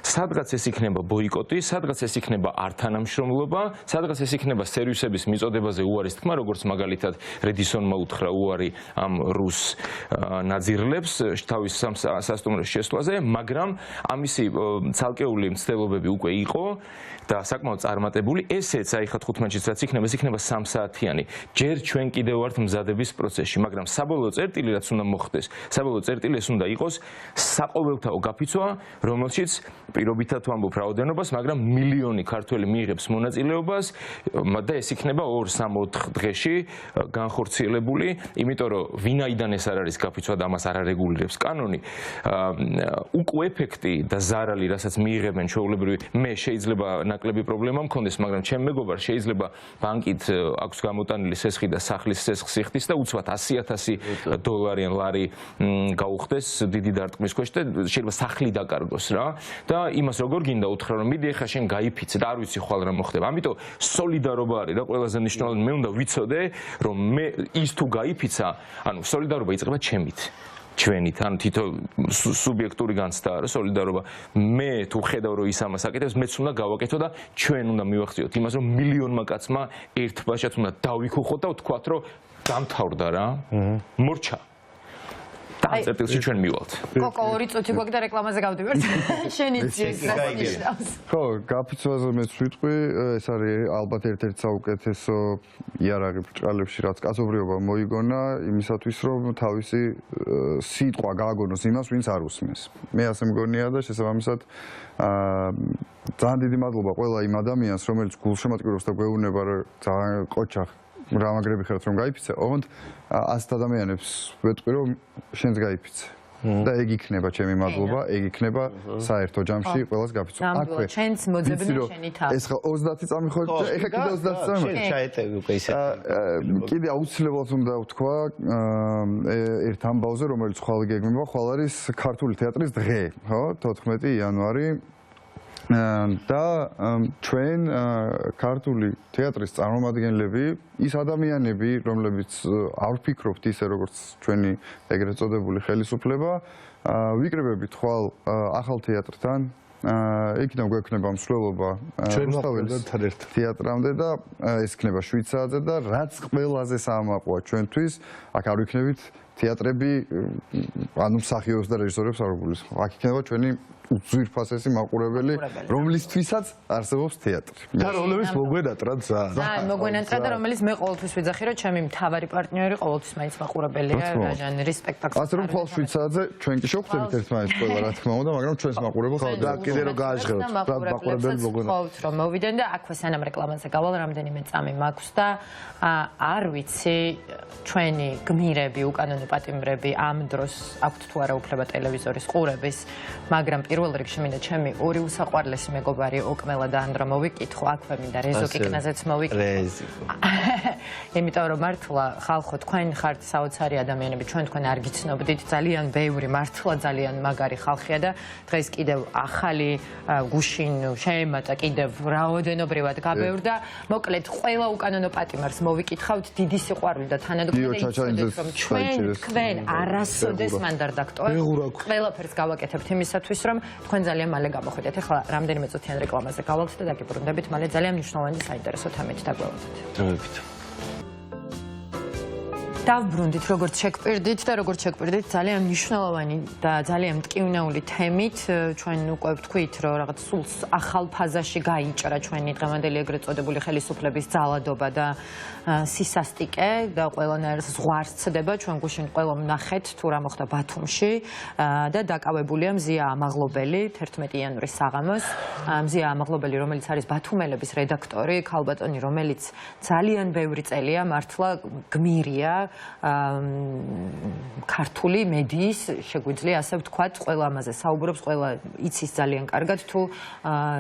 სადღაც ეს იქნება ბოიკოტი, სადღაც ეს იქნება ართანამშრომლობა, სადღაც ეს იქნება სერვისების მიწოდებაზე უარის თქმა, როგორც მაგალითად რედისონმა უთხრა უარი ამ რუს ნაძირლებს თავის სასტუმროს შესვლაზე, მაგრამ ამისი ცალკეული მცდელობები უკვე იყო და საკმაოდ წარმატებული. ესეც აი ხა 15-ში რაც იქნება, ეს იქნება 3 საათიანი. ჯერ ჩვენ კიდევ ვართ მზადების პროცესში, მაგრამ საბოლოო წერტილი რაც უნდა მოხდეს, საბოლოო წერტილი ეს უნდა იყოს საყოველთაო გაფიცვა, რომელშიც პირობითად ვამბობ რაოდენობას, მაგრამ მილიონი ქართველი მიიღებს მონაწილეობას და ეს იქნება 2-3-4 დღეში განხორციელებული, იმიტომ რომ ვინაიდან ეს არ არის გაფიცვა და ამას არ არეგულირებს კანონი, უკუ ეფექტი და ზარალი, რასაც მიიღებენ ჩვეულებრივი, მე შეიძლება ნაკლები პრობლემა მქონდეს, მაგრამ ჩემ მეგობარ შეიძლება ბანკით აქვს გამოტანილი სესხი და სახლის სესხს იხდის და უცბად 100,000 დოლარი ან ლარი გაუხდეს დიდი დარტყმის ქვეშ და შეიძლება სახლი დაკარგოს რა და იმას როგორ გინდა უთხრა რომ მიდი ეხა შენ გაიფიცე და არ ვიცი ხვალ რა მოხდება. ამიტომ სოლიდარობა არის რა ყველაზე მნიშვნელოვანი. მე უნდა ვიცოდე რომ მე ის თუ გაიფიცა, ანუ სოლიდარობა იწყება ჩემით. ჩვენით, ანუ თითო სუბიექტური განცდა არის სოლიდარობა. მე თუ ხედავ რომ ის ამას აკეთებს, მეც უნდა გავაკეთო და ჩვენ უნდა მივახციოთ იმას, რომ მილიონმა კაცმა ერთ ბაშად უნდა დავიქუხოთ და ვთქვათ, რომ დამთავრდა რა. მორჩა. წერტილში ჩვენ მივალთ. კოკო 2 წუთი გვაქვს და რეკლამაზე გავდივართ. შენი ძიეს გასნიშნავს. ხო, გაფიცვაზე მეც ვიტყვი, ეს არის ალბათ ერთ-ერთი საუკეთესო იარაღი ბრჭყალებში, რაც კაცობრიობა მოიგონა იმისათვის, რომ თავისი სიტყვა გააგონოს იმას, ვინც არ უსმენს. მე ასე მგონია და შესაბამისად ძალიან დიდი მადლობა ყველა იმ ადამიანს, რომელიც გულშემატკივრობს და გვეუბნება, რომ ძალიან ყოჩახ რამაგრები ხართ რომ გაიფიცე, ოღონდ 100 ადამიანებს ვეტყვი რომ შენს გაიფიცე. და ეგ იქნება ჩემი მადლობა, ეგ იქნება საერთო ჯამში ყველას გაფიცვა. აქვე ჩვენც მოძებნა შენი თავი. ეს ხო 30 წამი ხო, ეხა კიდე 30 წამი. ჩაეტევი უკვე ისე. კიდე აუცილებლად უნდა ვთქვა ერთ ამბავზე, რომელიც ხვალ გეგმება, ხვალ არის ქართული თეატრის დღე, ხო? 14 იანვარი. და ჩვენ ქართული თეატრის წარმომადგენლები, ის ადამიანები, რომლებიც არ ვფიქრობთ ისე როგორც ჩვენი ეგრეთ წოდებული ხელისუფლება, ვიკრიბებით ხვალ ახალ თეატრთან, იქნებ გვექნება მსვლელობა რუსთაველის თეატრამდე და ეს იქნება შვიცაძე და რაც ყველაზე საამაყოა ჩვენთვის, აქ არ ვიქნებით თეატრები, ანუ მსახიობს და რეჟისორებს არ გულისხმობ. აქ იქნება ჩვენი უძვირფასესი მაყურებელი, რომლისთვისაც არსებობს თეატრი. და რომლებიც მოგვენატრა ძალიან. ძალიან მოგვენატრა და რომელიც მე ყოველთვის ვიძახი, რომ ჩემი მთავარი პარტნიორი ყოველთვის მაინც მაყურებელია და ჟანრი სპექტაკლი. ასე რომ ხვალ შვიცაძე ჩვენ კი შევხვდებით ერთმანეთს ყველა რა თქმა უნდა, მაგრამ ჩვენს მაყურებელს და კიდე რომ გააჟღეროთ, მაყურებელი მოგვენატრა. ხოვთ რომ მოვიდენ და აქვე სანამ რეკლამაზე გავალ რამდენიმე წამი მაქვს და არ ვიცი ჩვენი გმირები, უკანონო პატიმრები ამ დროს აქვთ თუ არა უფლება ტელევიზორის ყურების, მაგრამ პირველ რიგში მინდა ჩემი ორი უსაყვარლესი მეგობარი ოკმელა და ანდრა მოვიკითხო, აქვე მინდა რეზო კიკნაზეც მოვიკითხო. იმიტომ რომ მართლა ხალხო თქვენ ხართ საოცარი ადამიანები, ჩვენ თქვენ არ გიცნობდით, ძალიან ბევრი მართლა ძალიან მაგარი ხალხია და დღეს კიდევ ახალი გუშინ შეემატა კიდევ რაოდენობრივად გაბევრდა. მოკლედ ყველა უკანონო პატიმარს მოვიკითხავთ დიდი სიყვარული და თანადგომა რომ თქვენ არასოდეს მან დარდაქტოვეთ. ყველაფერს გავაკეთებთ იმისათვის რომ თქვენ ძალიან მალე გამოხვიდეთ. ეხლა რამდენიმე წუთიან რეკლამაზე გავალთ და დაგიბრუნდებით, მალე ძალიან მნიშვნელოვანი საინტერესო თემით დაგვევადოთ. დროებით. დავბრუნდით როგორც შეგვპირდით და როგორც შეგვპირდით ძალიან მნიშვნელოვანი და ძალიან მტკივნეული თემით ჩვენ უკვე ვთქვით რომ რაღაც სულ ახალ ფაზაში გაიჭრა ჩვენი დღევანდელი ეგრეთ წოდებული ხელისუფლების ძალადობა და სისასტიკე და ყველანაირ ზღვარს ცდება ჩვენ გუშინ ყველა ვნახეთ თუ რა მოხდა ბათუმში და დაკავებულია მზია ამაღლობელი 11 იანვრის საღამოს მზია ამაღლობელი რომელიც არის ბათუმელების რედაქტორი ქალბატონი რომელიც ძალიან ბევრი წელია მართლა გმირია ქართული მედიის შეგვიძლია ასე ვთქვათ, ყველა ამაზე საუბრობს, ყველა იცის ძალიან კარგად თუ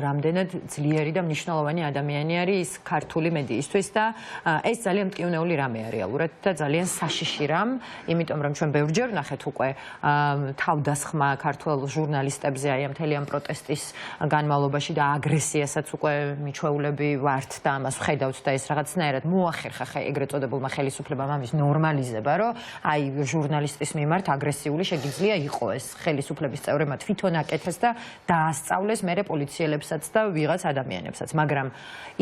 რამდენად ძლიერი და მნიშვნელოვანი ადამიანი არის ის ქართული მედიისთვის და ეს ძალიან მტკივნეული რამეა რეალურად და ძალიან საშიში რამ, იმიტომ რომ ჩვენ ბევრჯერ ვნახეთ უკვე თავდასხმა ქართულ ჟურნალისტებზე აი ამ მთელი ამ პროტესტის განმავლობაში და აგრესიასაც უკვე მიჩვეულები ვართ და ამას ვხედავთ და ეს რაღაცნაირად მოახერხა ეგრეთ წოდებულმა ხელისუფლებამ ამის ნორმალიზება, რომ აი ჟურნალისტის მიმართ აგრესიული შეგიძლია იყო ეს ხელისუფლების წევრებმა თვითონ აკეთეს და დაასწავლეს მერე პოლიციელებსაც და ვიღაც ადამიანებსაც, მაგრამ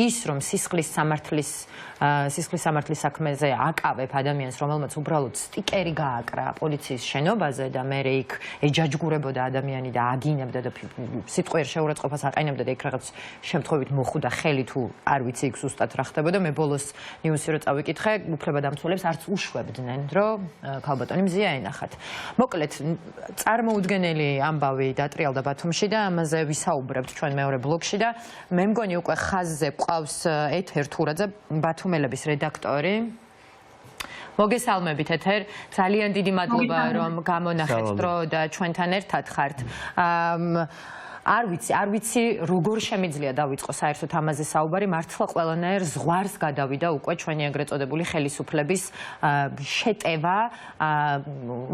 ის რომ სისხლის სამართლის საქმეზე აკავებ ადამიანს, რომელმაც უბრალოდ სტიკერი გააკრა პოლიციის შენობაზე და მერე იქ ეჯაჯგურებოდა ადამიანი და აგინებდა და სიტყვიერ შეურაცხყოფას აყენებდა და იქ რაღაც შემთხვევით მოხვდა ხელი თუ არ ვიცი იქ ზუსტად რა ხდებოდა, მე ბოლოს ნიუსი რო წავიკითხე, უფლებადამცველებს არც უშვებდნენ, რომ ქალბატონი მზია ენახათ. მოკლედ, წარმოუდგენელი ამბავი დატრიალდა ბათუმში და ამაზე ვისაუბრებთ ჩვენ მეორე ბლოგში და მე მგონი უკვე ხაზზე გვყავს ეთერ თურაძე, ბათუმელების რედაქტორი. მოგესალმებით ეთერ, ძალიან დიდი მადლობა რომ გამონახეთ დრო და ჩვენთან ერთად ხართ. არ ვიცი როგორ შემიძლია დავიწყო საერთოდ ამაზე საუბარი, მართლა ყველანაირ ზღვარს გადავიდა უკვე ჩვენი ეგრეთ წოდებული ხელისუფლების შეტევა,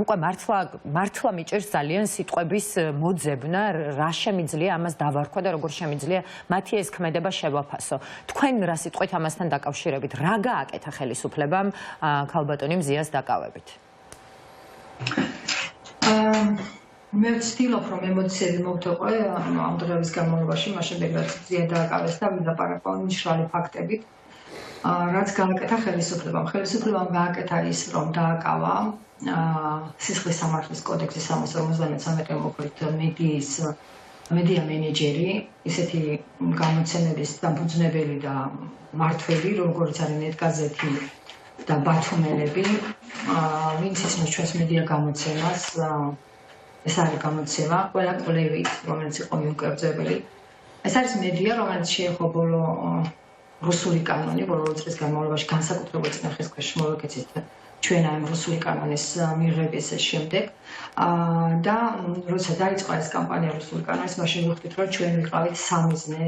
უკვე მართლა მიჭირს ძალიან სიტყვების მოძებნა, რა შემიძლია ამას დავარქვა და როგორ შემიძლია მათი ეს ქმედება შევაფასო. თქვენ რა სიტყვით ამასთან დაკავშირებით, რა გააკეთა ხელისუფლებამ ქალბატონი მზიას დაკავებით? მე ვცდილობ რომ ემოციები მოვთოყე ამ დღეების განმავლობაში, მაშინ ბედრაც მზია დააკავეს და ვილაპარაკო ნიშნული ფაქტებით. რაც გააკეთა ხელისუფლებამ. ხელისუფლებამ გააკეთა ის, რომ დააკავა სისხლის სამართლის კოდექსის 353 მოკლედ მედია მენეჯერი, ისეთი გამოცემების დამფუძნებელი და მმართველი, როგორც არის ნეტგაზეთი და ბათუმელები, ვინც ისმის ჩვენს მედია გამოცემას ეს არის გამოცემა, ყველა კვლევით, რომელიც იყო მიუკერძებელი. ეს არის მედია, რომელიც შეეხო ბოლო რუსული კანონი, ბოლო წლის განმავლობაში განსაკუთრებულ წინახის ქვეშ მოვეკეცით ჩვენ ამ რუსული კანონის მიღების შემდეგ. და როცა დაიწყო ეს კამპანია რუსული კანონის, მაშინ ვიხდით, რომ ჩვენ ვიყავით სამიზნე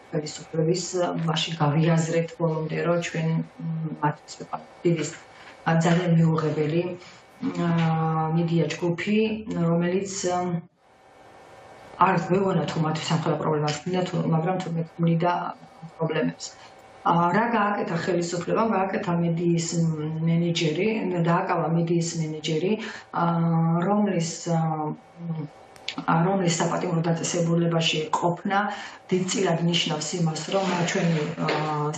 ხელისუფლების, მაშინ გავიაზრეთ ბოლომდე, რომ ჩვენ მათთვის ვიყავით დიდი ძალიან მიუღებელი მედია ჯგუფი, რომელიც არ გვეუბნა თუ მათთვის სამხედრო პრობლემას ქმნიდა, მაგრამ თურმე ქმნიდა პრობლემებს. რა გააკეთა ხელისუფლებამ? გააკეთა მედიის მენეჯერი, დააკავა მედიის მენეჯერი, რომლის საპატიმრო დაწესებულებაში ყოფნა დიდწილად ნიშნავს იმას, რომ ჩვენი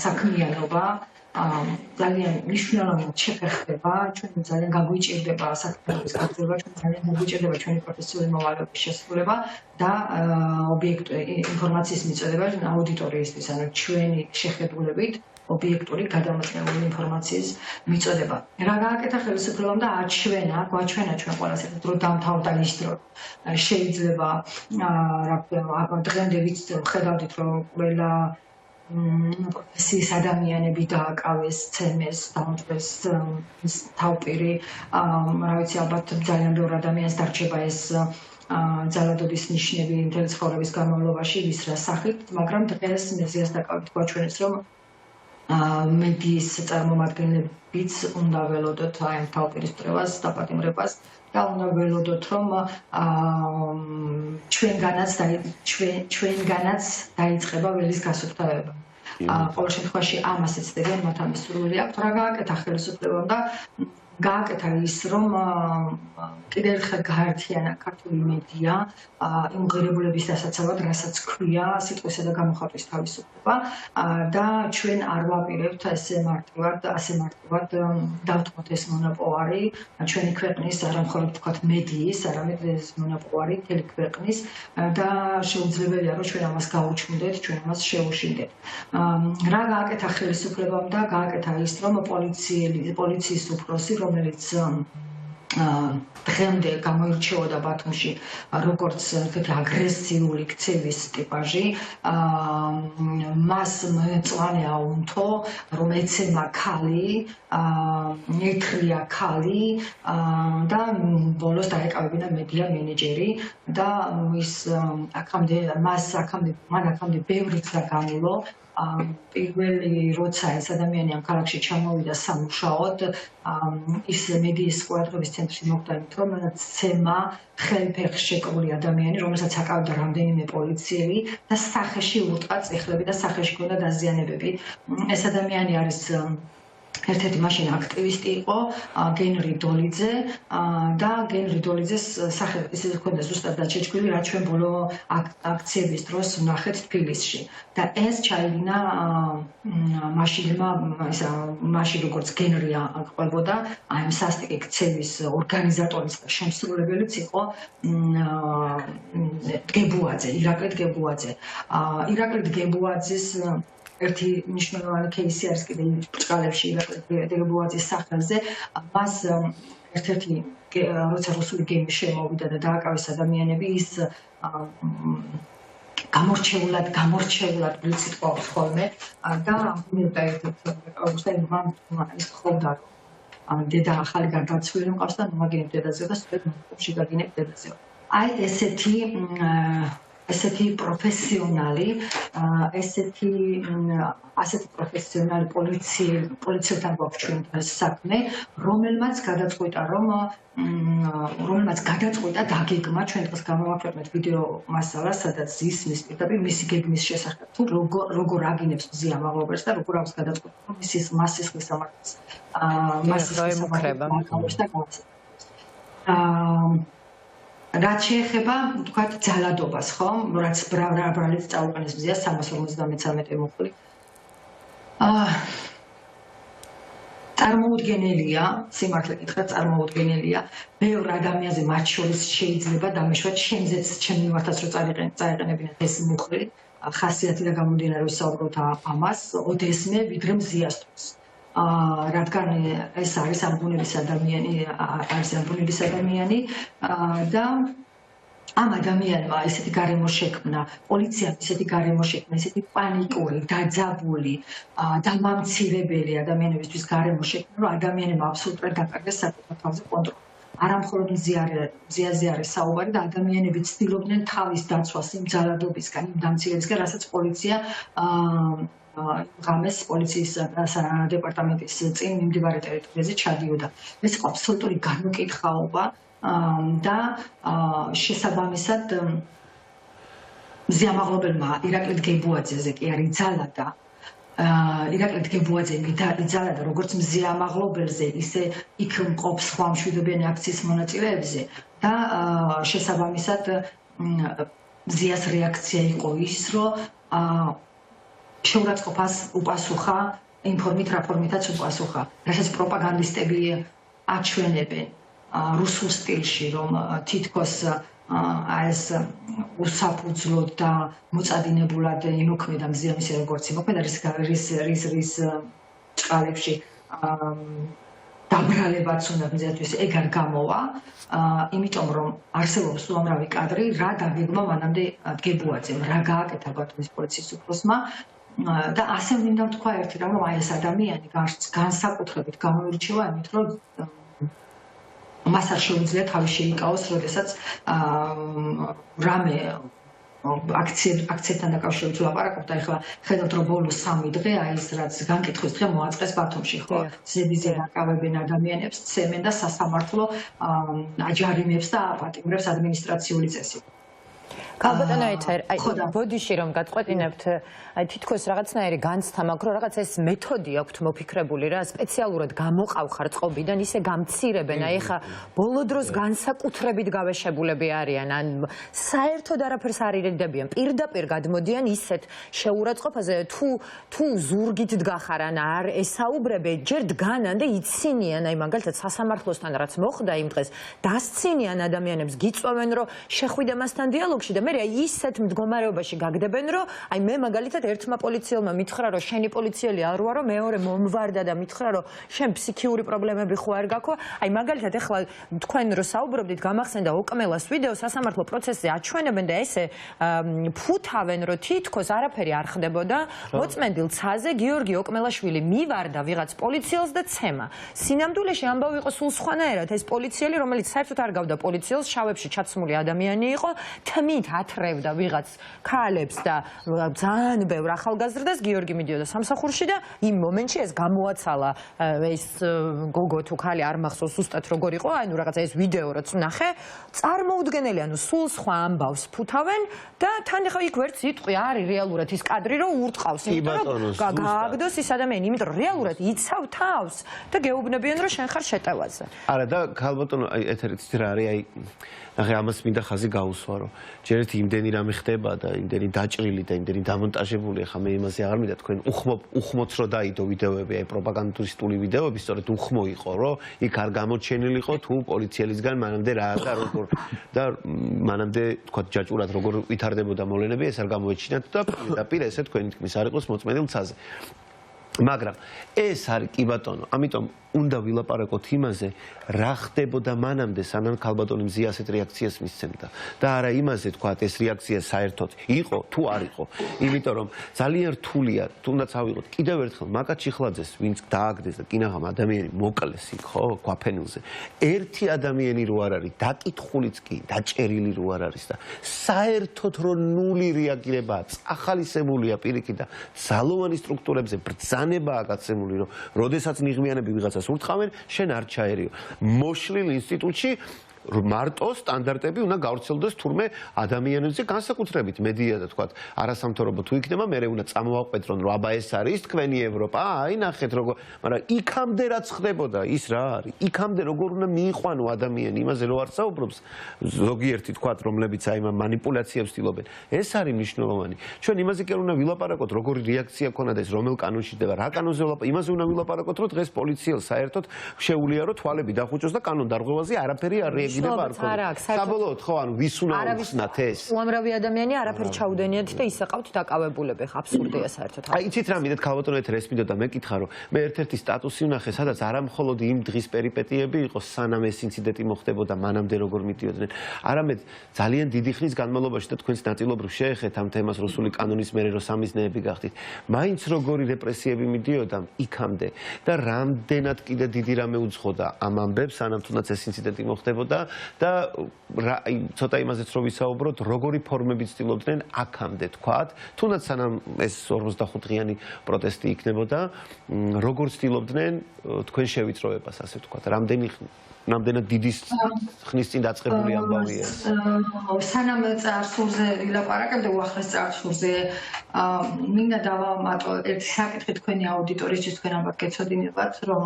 საქმიანობა ძალიან მნიშვნელოვნად შეფერხდება, ჩვენ ძალიან გაგვიჭირდება საქმის გაგრძელება, ჩვენ ძალიან გაგვიჭირდება ჩვენი პროფესიული მოვალეობის შესრულება და ინფორმაციის მიწოდება აუდიტორიისთვის, ანუ ჩვენი შეხედულებით ობიექტური გადამოწმებული ინფორმაციის მიწოდება. რა გააკეთა ხელისუფლებამ და გვაჩვენა ჩვენ ყველას ერთ დრო დამთავრდა ის დრო. შეიძლება დღემდე ხედავდით რომ ყველა პროფესიის ადამიანები დააკავეს, ცემეს, დაუჭრეს თავპირი, რა ვიცი, ალბათ ძალიან ბევრ ადამიანს დარჩება ეს ძალადობის ნიშნები მთელი ცხოვრების განმავლობაში, ვის რა სახით, მაგრამ დღეს მეზიას დაკავებით გვაჩვენეს, რომ მედიის წარმომადგენლებიც უნდა ველოდოთ აი ამ თავპირის წრევას, დაპატიმრებას და უნდა ველოდოთ, რომ ჩვენგანაც დაიწყება ველის გასუფთავება. ყოველ შემთხვევაში ამას ეცდებიან, მათ ამის სურვილი აქვთ. რა გააკეთა ხელისუფლებამ და გააკეთა ის, რომ კიდევ ერთხელ გააერთიანა ქართული მედია იმ ღირებულების დასაცავად, რასაც ქვია სიტყვისა და გამოხატვის თავისუფლება და ჩვენ არ ვაპირებთ ასე მარტივად დავთმოთ ეს მონოპოლარი ჩვენი ქვეყნის არა მხოლოდ ვთქვათ მედიის, არამედ ეს მონოპოლარი მთელი ქვეყნის და შეუძლებელია რომ ჩვენ ამას გაუჩნდეთ, ჩვენ ამას შევუშინდეთ. რა გააკეთა ხელისუფლებამ და გააკეთა ის, რომ პოლიციის უფროსი, რომელიც დღემდე გამოირჩეოდა ბათუმში როგორც ესეთი აგრესიული ქცევის ტიპაჟი, მას მოეწვანა აუნთო, რომ ეცემა ქალი, ეთრია ქალი და ბოლოს დაეკავებინა მედია მენეჯერი და მან აქამდე ბევრი წელი განვლო პირველი როცა ეს ადამიანი ამ ქალაქში ჩამოვიდა სამუშაოდ, ის მედიის ყურადღების ცენტრში მოხვდა იმით, რომ ცემა ხელფეხს შეკრული ადამიანი, რომელსაც აკავდა რამდენიმე პოლიციელი და სახეში ურტყა წიხლები და სახეში ჰქონდა დაზიანებები. ეს ადამიანი არის ერთ-ერთი მაშინ აქტივისტი იყო, გენრი დოლიძე და გენრი დოლიძეს სახე ისე ჰქონდა ზუსტად დაჩეჩქვილი, რაც ჩვენ ბოლო აქციების დროს ვნახეთ თბილისში. და ეს ჩაიდინა მაშინ როგორც გენრი აყვებოდა, აი ამ სასტიკი ქცევის ორგანიზატორიც და შემსრულებელიც იყო დგებუაძე, ირაკლი დგებუაძე. ირაკლი დგებუაძის ერთი მნიშვნელოვანი кейსი არის კიდე ბრჭყალებში ირაკლი დგებუაძის სახელზე. მას ერთ-ერთი როცა რუსული გემი შემოვიდა და დააკავეს ადამიანები, ის გამორჩეულად ბრიცით ყოფს ხოლმე და ამბობდა ერთ-ერთი მან ის ხოვდა დედა ახალი გარდაცვლილი მყავს და მაგინებ დედაზე და სწორედ მომში გაგინებ დედაზე. აი ესეთი პროფესიონალი, ასეთი პროფესიონალი პოლიციელთან გვაქვს ჩვენ საქმე, რომელმაც გადაწყვიტა დაგეგმა, ჩვენ დღეს გამოვაქვეყნეთ ვიდეო მასალა, სადაც ისმის პირდაპირ მისი გეგმის შესახებ, თუ როგორ აგინებს მზია მაღლობელს და როგორ აქვს გადაწყვეტა, რომ მას სისხლის სამართლის რაც შეეხება, თქვათ, ძალადობას, ხო? რაც ბრალით წაუყენეს მზია 353 მუხლი. წარმოუდგენელია, სიმართლე გითხრათ, წარმოუდგენელია. ბევრ ადამიანზე მათ შორის შეიძლება დამეშვათ, ჩემზეც ჩემი მიმართაც რო წაეყენებინათ ეს მუხლი, ხასიათი და გამომდინარე ვისაუბროთ ამას, ოდესმე ვიდრე მზიასთვის. რადგან ეს არის ამ ბუნების ადამიანი და ამ ადამიანმა ესეთი გარემო შექმნა, პოლიციამ ესეთი გარემო შექმნა, ესეთი პანიკური, დაძაბული, დამამცირებელი ადამიანებისთვის გარემო შექმნა, რომ ადამიანებმა აბსოლუტურად დაკარგეს საკუთარ თავზე კონტროლი. არა მხოლოდ მზიაზე არის საუბარი და ადამიანები ცდილობდნენ თავის დაცვას იმ ძალადობისგან, იმ დამცირებისგან, რასაც პოლიცია ღამეს პოლიციის დეპარტამენტის წინ მიმდებარე ტერიტორიაზე ჩადიოდა. ეს იყო აბსოლუტური განუკითხაობა და შესაბამისად მზიამაღლობელმა ირაკლი დგებუაძეზე კი არ იძალადა. ირაკლი დგებუაძე იძალადა როგორც მზიამაღლობელზე, ისე იქ მყოფ სხვა მშვიდობიანი აქციის მონაწილეებზე და შესაბამისად მზიას რეაქცია იყო ის, რომ შეურაცხყოფას უპასუხა იმ ფორმით, რა ფორმითაც უპასუხა. რასაც პროპაგანდისტები აჩვენებენ რუსულ სტილში, რომ თითქოს ეს უსაფუძვლოდ და მოწადინებულად იმოქმედა მზიამისი როგორც იმოქმედა რის ჭყალებში დაბრალებაც უნდა მზიათვეს ეგ არ გამოვა, იმიტომ რომ არსებობს უამრავი კადრი, რა დაგეგმა მანამდე დგებუაძემ, რა გააკეთა ბათუმის პოლიციის უფროსმა და ასე მინდა ვთქვა ერთი რამ, რომ აი ეს ადამიანი განსაკუთრებით გამოირჩევა იმით, რომ მას არ შეუძლია თავი შეიკავოს, როდესაც რამე აქციებთან დაკავშირებით ვლაპარაკობთ, ახლა ხედავთ რომ ბოლო 3 დღე აი ეს რაც განკითხვის დღე მოაწყეს ბათუმში, ხო? ზედიზე დაკავებენ ადამიანებს, ცემენ და სასამართლო აჯარიმებს და აპატიმრებს ადმინისტრაციული წესით. ქალბატონო ეთერ, აი ბოდიში რომ გაწყვეტინებთ, აი თითქოს რაღაცნაირი განცდა მაქვს, რომ რაღაც ეს მეთოდი აქვთ მოფიქრებული რა, სპეციალურად გამოყავხარ წყობიდან, ისე გამცირებენ, აი ხა ბოლო დროს განსაკუთრებით გავეშებულები არიან, ან საერთოდ არაფერს არ ირიდებიან, პირდაპირ გადმოდიან ისეთ შეურაცხყოფაზე, თუ ზურგით დგახარ, ან არ ესაუბრებენ, ჯერ დგანან და იცინიან, აი მაგალითად სასამართლოსთან რაც მოხდა იმ დღეს, დასცინიან ადამიანებს, გიწვევენ, რომ შეხვიდე მასთან დიალოგში და მე ისეთ მდგომარეობაში გაგდებენ, რომ აი მე მაგალითად ერთმა პოლიციელმა მითხრა, რომ შენი პოლიციელი არ ვარო, მეორე მომვარდა და მითხრა, რომ შენ ფსიქიური პრობლემები ხო არ გაქვს. აი მაგალითად ეხლა თქვენ რო საუბრობდით, გამახსენდა ოკმელას ვიდეო, სასამართლო პროცესზე აჩვენებენ და ესე ფუთავენ, რომ თითქოს არაფერი არ ხდებოდა. მოწმენდილ ცაზე გიორგი ოკმელაშვილი მივარდა ვიღაც პოლიციელს და ცემა. სინამდვილეში ამბავი იყო სულ სხვანაირად. ეს პოლიციელი, რომელიც საერთოდ არ გავდა პოლიციელს, შავებში ჩაცმული ადამიანი იყო, თმით ათრევდა ვიღაც ქალებს და ძალიან ბევრ ახალგაზრდას, გიორგი მიდიოდა სამსახურში და იმ მომენტში ეს გამოაცალა ეს გოგო თუ ქალი არ მახსოვს ზუსტად როგორ იყო, ანუ რაღაცა ეს ვიდეო რაც ვნახე, წარმოუდგენელი, ანუ სულ სხვა ამბავს ფუთავენ და თან ახლა იქ ვერც სიტყვი არის რეალურად ის კადრი რომ ურტყავს, იმიტომ რომ გააგდოს ის ადამიანი, იმიტომ რომ რეალურად იცავ თავს და გეუბნებიან რომ შენ ხარ შეტევაზე. არა და ქალბატონო აი ეთერიც რა არის, აი ნახე ამას მინდა ხაზი გაუსვარო. ჯერ ერთი იმდენი რამე ხდება და იმდენი დაჭრილი და იმდენი დამონტაჟებული, ახლა მე იმაზე აღარ მინდა თქვენ უხმოც რო დაიდო ვიდეოები, აი პროპაგანდისტული ვიდეოები, სწორედ უხმო იყო, რომ იქ არ გამოჩენილიყო თუ პოლიციელისგან მანამდე რა და როგორ და მანამდე თქვა ჯაჭურად როგორ ვითარდებოდა მოვლენები, ეს არ გამოეჩინათ და პირდაპირ ესე თქვენი თქმის არ იყოს მოწმენდილ ცაზე. მაგრამ ეს არის კი ბატონო, ამიტომ უნდა ვილაპარაკოთ იმაზე, რა ხდებოდა მანამდე, სანამ ქალბატონი მზია ასეთ რეაქციას მისცემდა. და არა იმაზე, თქვათ, ეს რეაქცია საერთოდ იყო თუ არ იყო. იმიტომ რომ ძალიან რთულია, თუნდაც ავიღოთ კიდევ ერთხელ მაკა ჩიხლაძეს, ვინც დააგდეს და კინაღამ ადამიანი მოკლეს იქ, ხო, ქვაფენილზე. ერთი ადამიანი რო არ არის, დაკითხულიც კი, დაჭერილი რო არ არის და საერთოდ რო ნული რეაგირებაა, ახალისებულია პირიქით და ძალოვანი სტრუქტურებზე ბრძანებაა გაცემული, რომ როდესაც ნიღმიანები ვიღაცა ურტყავენ, შენ არ ჩაერიო. მოშლილ ინსტიტუტში მარტო სტანდარტები უნდა გავრცელდეს თურმე ადამიანებზე განსაკუთრებით მედია და თქვათ არასამთავრობო თუ იქნება მე უნდა წამოვაყვეთ რომ აბა ეს არის თქვენი ევროპა აი ნახეთ როგორ მაგრამ იქამდე რაც ხდებოდა ის რა არის იქამდე როგორ უნდა მიიყვანო ადამიანი იმაზე რო არ საუბრობს ზოგიერთი თქვათ რომლებიც აი მანიპულაციებს ცდილობენ ეს არის მნიშვნელოვანი ჩვენ იმაზე კი უნდა ვილაპარაკოთ როგორი რეაქცია ქონდა და ეს რომელ კანონში და რა კანონზე იმაზე უნდა ვილაპარაკოთ რომ დღეს პოლიციელს საერთოდ შეუძლია რომ თვალები დახუჭოს და კანონ დარღვევაზე არაფერი არ საბოლოოდ ხო ანუ ვის უნდა უხსნათ ეს უამრავი ადამიანი არაფერი ჩაუდენიათ და ისე ყავთ დაკავებულები ხა აბსურდია საერთოდ აი იცით რა მინდათ ქალბატონო ეთერ ეს მინდოდა მე კითხა რომ მე ერთ-ერთი სტატუსი ვნახე სადაც არა მხოლოდ იმ დღის პერიპეტიები იყო სანამ ეს ინციდენტი მოხდებოდა მანამდე როგორ მიდიოდნენ არამედ ძალიან დიდი ხნის განმავლობაში და თქვენს ნაწილობრივ შეეხეთ ამ თემას რუსული კანონის მერე რო სამიზნეები გახდით მაინც როგორი რეპრესიები მიდიოდა იქამდე და რამდენად კიდე დიდი რამე უძღოდა ამ ამბებს სანამ თუნდაც ეს ინციდენტი მოხდებოდა და ცოტა იმაზეც რო ვისაუბროთ, როგორი ფორმები ცდილობდნენ აქამდე თქვათ, თუნდაც სანამ ეს 45 დღიანი პროტესტი იქნებოდა, როგორ ცდილობდნენ თქვენ შევიწროებას, ასე ვთქვათ, რამდენად დიდი ხნის წინ დაწყებული ამბავია. სანამ წარსულზე ვილაპარაკებდი, უახლეს წარსულზე, მინდა დავამატო ერთი საკითხი თქვენი აუდიტორიისთვის, თქვენ ალბათ გეცოდინებათ, რომ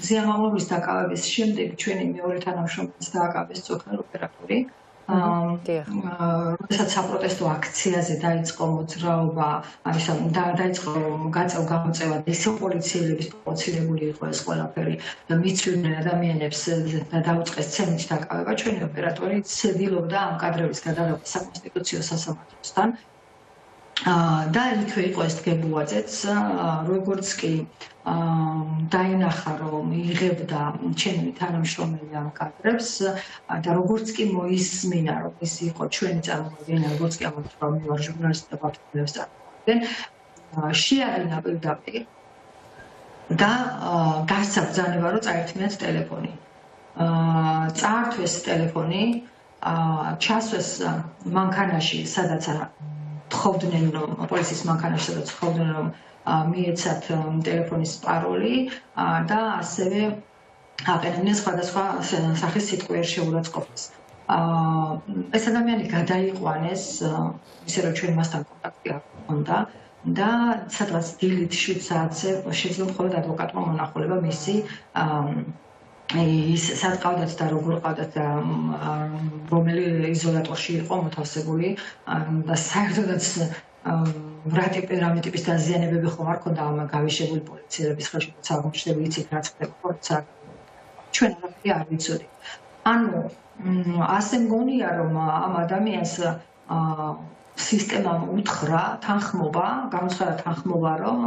ზიამამულის დაკავების შემდეგ ჩვენი მეორე თანამშრომლის დააკავეს სოციალური ოპერატორი როდესაც საპროტესტო აქციაზე დაიწყო მოძრაობა, დაიწყო გაწევა-გამოწევა, ისე პოლიციელების პროვოცირებული იყო ეს ყველაფერი და მიცვლიდნენ ადამიანებს და დაუწყეს ცემით დაკავება, ჩვენი ოპერატორი ცდილობდა ამ კადრების გადაღებას საკონსტიტუციო სასამართლოსთან. და იქვე იყო ეს დგებუაძეც, როგორც კი დაინახა, რომ იღებდა ჩემი თანამშრომელი ამ კადრებს და როგორც კი მოისმინა, რომ ეს იყო ჩვენი წარმომადგენელი, როგორც კი ამბობთ, რომ მე ვარ ჟურნალისტი და პარტიებს წარმოვიდგენ, შეადგინა პირდაპირ და დასცა ბრძანება, რომ წაერთმიათ ტელეფონი. წაართვეს ტელეფონი, ჩასვეს მანქანაში, სადაც თხოვდნენ, რომ პოლიციის მანქანაში, სადაც თხოვდნენ, რომ მიეცათ ტელეფონის პაროლი და ასევე აყენებდნენ სხვადასხვა სახის სიტყვიერ შეურაცხყოფას. ეს ადამიანი გადაიყვანეს, ისე რომ ჩვენ მასთან კონტაქტი არ ჰქონდა და სადღაც დილით 7 საათზე შეძლო მხოლოდ ადვოკატმა მონახულება მისი ის სად ყავდათ და როგორ ყავდათ და რომელი იზოლატორში იყო მოთავსებული და საერთოდაც რა ტიპის დაზიანებები ხომ არ ქონდა ამ გავიშებული პოლიციელების ხელში და აღმოჩნდება იცით რაც ხდება ხორცა ჩვენ არაფერი არ ვიცოდი. ანუ ასე მგონია რომ ამ ადამიანს სისტემამ უთხრა თანხმობა, გამოცხადა თანხმობა, რომ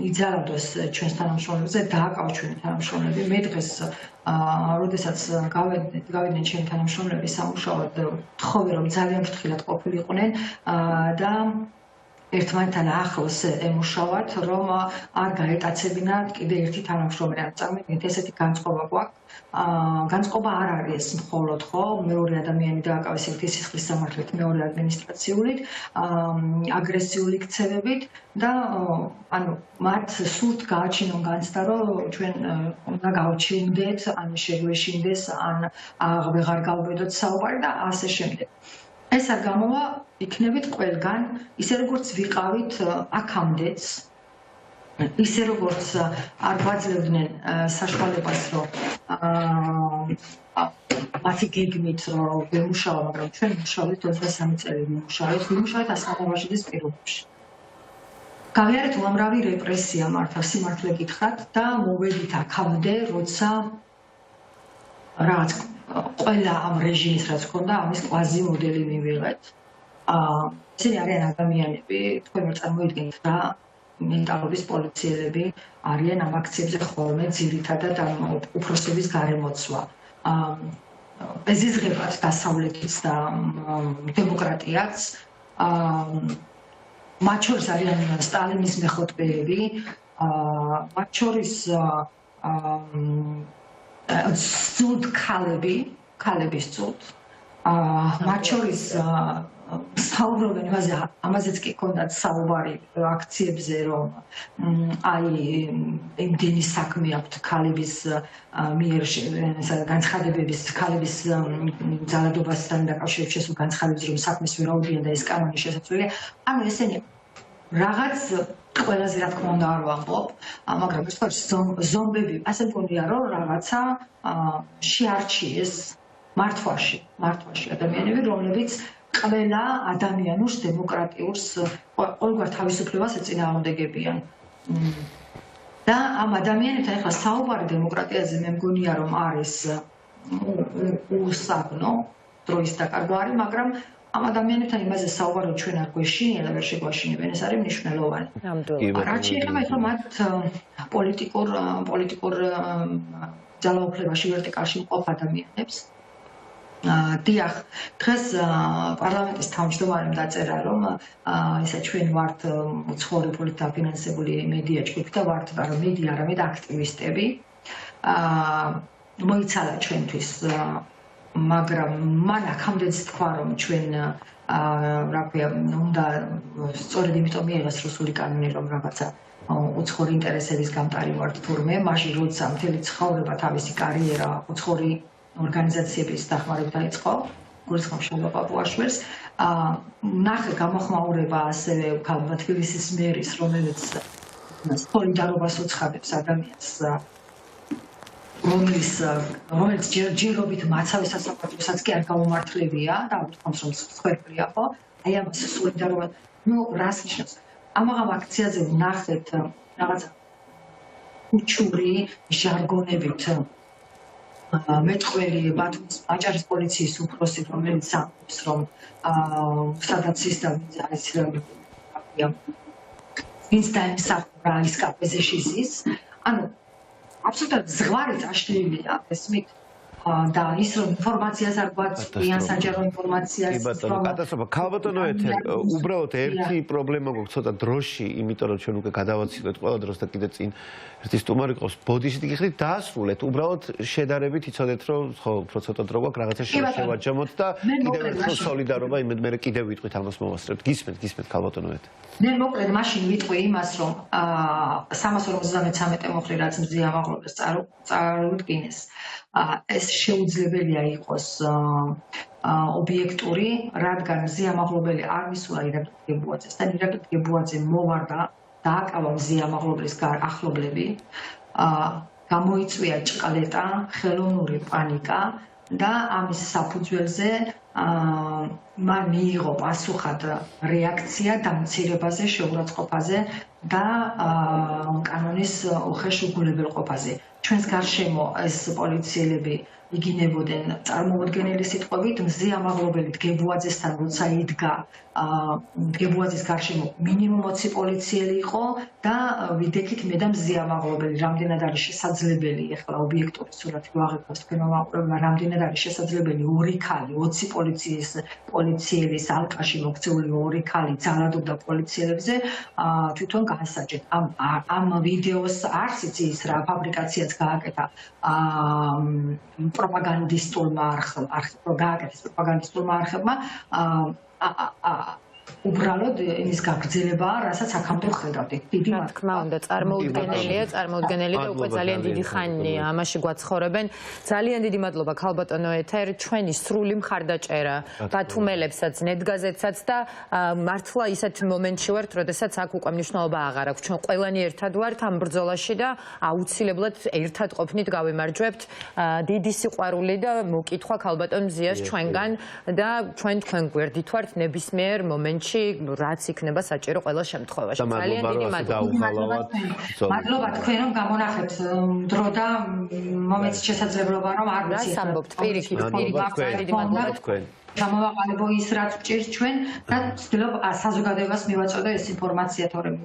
იძალადოს ჩვენს თანამშრომლებზე, დააკავოს ჩვენი თანამშრომლები. მე დღეს, როდესაც გავიდნენ ჩემი თანამშრომლები სამუშაოდ, თხოვე რომ ძალიან ფრთხილად ყოფილიყვნენ და ერთმანეთთან ახლოს ემუშავათ, რომ არ გაეტაცებინათ კიდე ერთი თანამშრომელი. წარმოგიდგენთ, ესეთი განწყობა გვაქვს. განწყობა არ არის მხოლოდ ხო, მეორე ადამიანი დააკავეს ერთი სისხლის სამართლით, მეორე ადმინისტრაციულით, აგრესიული ქცევებით და ანუ მათ სურთ გააჩინონ განცდა, რომ ჩვენ უნდა გავჩინდეთ, ან შეგვეშინდეს, ან ვეღარ გავბედოთ საუბარი და ასე შემდეგ. ეს არ გამოვა, იქნებით ყველგან, ისე როგორც ვიყავით აქამდეც, ისე როგორც არ გვაძლევდნენ საშუალებას, რომ მათი გეგმით რომ ვიმუშაო, მაგრამ ჩვენ ვიმუშავეთ 23 წელი ვიმუშავეთ 100-ის პირობებში. გავიარეთ უამრავი რეპრესია მართლა სიმართლე გითხრათ და მოვედით აქამდე, როცა რაც ყველა ამ რეჟიმის რაც ჰქონდა, ამის კვაზი მოდელი მივიღეთ. ისინი არიან ადამიანები, თქვენ ვერ წარმოიდგენთ რა მენტალობის პოლიციელები არიან ამ აქციებზე ხოლმე ძირითადად უფროსების გარემოცვა. ეზიზღებათ დასავლეთიც და დემოკრატიაც. მათ შორის არიან სტალინის მეხოთბეები, მათ შორის ზუდ ქალების ზუდ. მათ შორის საუბრობენ იმაზე, ამაზეც კი ჰქონდათ საუბარი აქციებზე, რომ აი იმდენი საქმე აქვთ ქალების მიერ განცხადებების, ქალების ძალადობასთან დაკავშირებით შესულ განცხადებს, რომ საქმეს ვერ აუდგიან და ეს კანონი შესაძლებელია. ანუ ესენი რაღაც ყველაზე რა თქმა უნდა არ ვამბობ, მაგრამ ეს ზომბები, ასე მგონია, რომ რაღაცა შეარჩიეს მართვაში ადამიანები, რომლებიც ყველა ადამიანურს დემოკრატიურს ყოველგვარ თავისუფლებას ეწინააღმდეგებიან. და ამ ადამიანებთან ახლა საუბარი დემოკრატიაზე მე მგონია რომ არის უსაგნო დროის დაკარგვა არის, მაგრამ ამ ადამიანებთან იმაზე საუბარი რომ ჩვენ არ გვეშინია და ვერ შეგვაშინებენ, ეს არის მნიშვნელოვანი. რაც შეეხება ახლა მათ პოლიტიკურ ძალაუფლებაში ვერტიკალში მყოფ ადამიანებს. დიახ, დღეს პარლამენტის თავმჯდომარემ დაწერა, რომ ისა ჩვენ ვართ უცხოური დაფინანსებული მედია ჯგუფი და ვართ არა მედია, არამედ აქტივისტები. მოიცალა ჩვენთვის, მაგრამ მან აქამდეც თქვა, რომ ჩვენ რა ქვია, უნდა სწორედ იმიტომ მიიღეს რუსული კანონი, რომ რაღაცა უცხოური ინტერესების გამტარი ვართ თურმე, მაშინ როცა მთელი ცხოვრება თავისი კარიერა უცხოური ორგანიზაციების დახმარებით დაიწყო, გულისხმობ შალვა პაპუაშვილს. ნახე გამოხმაურება ასევე თბილისის მერის, რომელიც სოლიდარობას უცხადებს ადამიანს რომელიც ჯერჯერობით მაცავე სასამართლოსაც კი არ გაუმართლებია და ამბობს რომ სხერფლია ხო აი ამას სოლიდარობა რას ნიშნავს ამაღამ აქციაზე ვნახეთ რაღაცა უჩური ჟარგონებით მეტყველი ბათუმის აჭარის პოლიციის უფროსი რომელიც ამბობს რომ სადაც ის და არის ვინც დაიმსახურა ის კაფეზე ზის ანუ აბსოლუტურად ზღვარი წაშლილია ესმით და ის რომ ინფორმაციას არ გვაწვდიან საჯარო ინფორმაციას კი ბატონო კატასტროფა ქალბატონო ეთერ უბრალოდ ერთი პრობლემა გვაქვს ცოტა დროში იმიტომ რომ ჩვენ უკვე გადავაცილეთ ყველა დროს და კიდე წინ ერთი სტუმარი ყავს ბოდიშით გიხდით დაასრულეთ უბრალოდ შედარებით იცოდეთ რომ ხო უფრო ცოტა დრო გვაქვს რაღაცა შევაჯამოთ და კიდევ ერთხელ სოლიდარობა იმედ მე კიდევ ვიტყვით ამას მოვასწრებთ გისმენთ ქალბატონო ეთერ მე მოკლედ მაშინ ვიტყვი იმას რომ 353 მოხრი რაც მზია მაღლობეს წარუდგინეს ეს შეუძლებელია იყოს ობიექტური, რადგან მზია მაღლობელი არ მისულა ირაკლი გებუაძეს და ირაკლი გებუაძე მოვარდა დააკავა მზია მაღლობელის ახლობლები, გამოიწვია ჭყლეტა, ხელოვნური პანიკა და ამის საფუძველზე მან მიიღო პასუხად რეაქცია დამცირებაზე, შეურაცხყოფაზე და კანონის უხეშ უგულებელყოფაზე. ჩვენს გარშემო ეს პოლიციელები იგინებოდნენ წარმოუდგენელი სიტყვებით მზია მაღლობელი გებუაძესთან როცა იდგა გებუაძის გარშემო მინიმუმ 20 პოლიციელი იყო და ვიდექით მე და მზია მაღლობელი რამდენად არის შესაძლებელი ეხლა ობიექტური სურათი ვაღებავს თქვენმა მაყურებელმა რამდენად არის შესაძლებელი ორი ქალი 20 პოლიცieლის ალყაში მოქცეული ორი ქალი ძალადობდა პოლიციელებზე თვითონ განსაჯეთ ამ ვიდეოს არსიც ის რა ფაბრიკაციაც გააკეთა პროპაგანდისტულმა არხებმა უბრალოდ იმის გაგრძელებაა, რასაც აქამდე ხედავდით. დიდი მადლობა. თქმა უნდა, წარმოუდგენელი და უკვე ძალიან დიდი ხანია ამაში გვაცხოვრებენ. ძალიან დიდი მადლობა ქალბატონო ეთერ, ჩვენი სრული მხარდაჭერა ბათუმელებსაც, ნეტგაზეთსაც და მართლა ისეთ მომენტში ვართ, როდესაც აქ უკვე მნიშვნელობა აღარ აქვს. ჩვენ ყველანი ერთად ვართ ამ ბრძოლაში და აუცილებლად ერთად ყოფნით გავიმარჯვებთ. დიდი სიყვარული და მოკითხვა ქალბატონ მზიას ჩვენგან და ჩვენ თქვენ გვერდით ვართ ნებისმიერ მომენტში რაც იქნება საჭირო ყველა შემთხვევაში. ძალიან დიდი მადლობა. მადლობა თქვენ რომ გამონახეთ დრო და მომენტის შესაძლებლობა რომ არ ვიცი. რას ამბობთ? პირიქით, დიდი მადლობა თქვენ. გამოვაყალიბო ის რაც ჭირს ჩვენ და ვცდილობ საზოგადოებას მივაწოდო ეს ინფორმაცია თორემ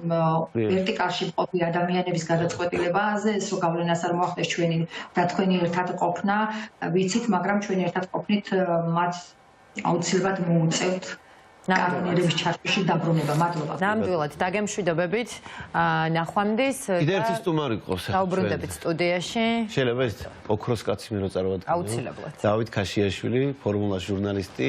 ვერტიკალში მყოფი ადამიანების გადაწყვეტილებაზე ეს რო გავლენას არ მოახდეს ჩვენი და თქვენი ერთად ყოფნა ვიცით მაგრამ ჩვენ ერთად ყოფნით მათ აუცილებლად მოუწევთ კანონიერების ჩარჩოში დაბრუნება. მადლობა. ნამდვილად დაგემშვიდობებით. ნახვამდის. კიდევ ერთი სტუმარი ყავს. დაუბრუნდებით სტუდიაში. შეიძლება ეს ოქროს კაცი მე რო წარვადგინო. აუცილებლად. დავით ქაშიაშვილი, ფორმულას ჟურნალისტი.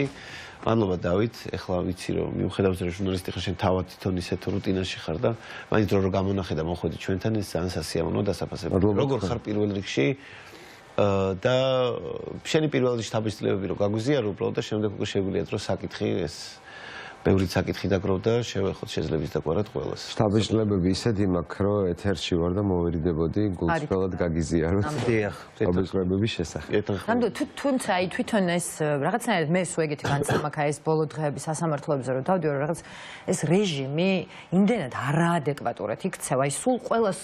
მადლობა დავით. ეხლა ვიცი რომ მიუხედავად რომ ჟურნალისტი ხარ შენ თავად თვითონ ისეთ რუტინაში ხარ და მაინც რო გამონახე და მოხვედი ჩვენთან ეს ძალიან სასიამოვნო დასაფასებელი. როგორ ხარ პირველ რიგში? და შენი პირველ რიგში თავისუფლებები რო გაგვიზიარო უბრალოდ და შემდეგ უკვე შეგვიძლია რომ საკითხი ეს ბევრი საკითხი დაგროვდა, შევეხოთ შეძლებს დაგვარად ყველას. შტაბის-წლებები ისეთი მაქვს, რომ ეთერში ვარ და მოვერიდებოდი გულწრფელად გაგიზიაროთ. დიახ, შტაბის-წლებების შესახებ. თუმცა აი თვითონ ეს რაღაცნაირად მე სულ ეგეთი განცემაქა ეს ბოლო დღეების სასამართლოებზე რომ დავდივარ რაღაც ეს რეჟიმი იმდენად არაადეკვატურად იქცევა, აი სულ ყველას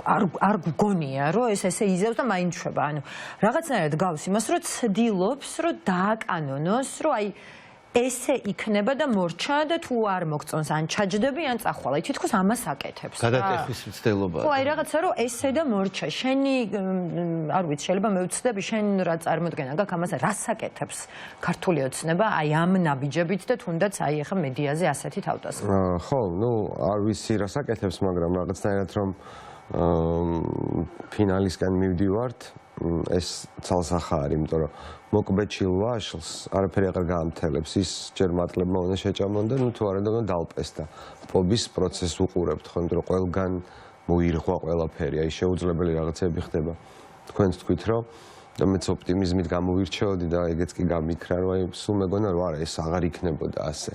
არ გგონია რომ ეს ესე იზევს და მაინც შვება. ანუ რაღაცნაირად გავს იმას, რომ ცდილობს, რომ დააკანონოს, რომ აი ესე იქნება და მორჩა და თუ არ მოგწონს ან ჩაჯდები ან წახვალ. აი თითქოს ამას აკეთებს. გადატეხვის მცდელობაა. ხო, აი რაღაცა რომ ესე და მორჩა. შენი არ ვიცი, შეიძლება მე ვცდები შენ რა წარმოდგენა გაქვს ამას რას აკეთებს ქართული ოცნება აი ამ ნაბიჯებით და თუნდაც აი ახლა მედიაზე ასეთი თავდასხმა. ხო, ნუ არ ვიცი რას აკეთებს, მაგრამ რაღაცნაირად რომ ფინალისკენ მივდივართ ეს ცალსახა არის, იმიტომ რომ მოკბეჩილ ვაშლს არაფერი აღარ გაამთელებს. ის ჯერ მატლებმა უნდა შეჭამონ და ნუ თუ არა უნდა დალპეს და პობის პროცესს უყურებთ ხო, იმიტომ რომ ყველგან მოირღვა ყველაფერი, აი შეუძლებელი რაღაცები ხდება. თქვენც თქვით რომ და მეც ოპტიმიზმით გამოვირჩეოდი და ეგეც კი გამიქრა, რომ აი სულ მეგონა რომ არა ეს აღარ იქნებოდა ასე.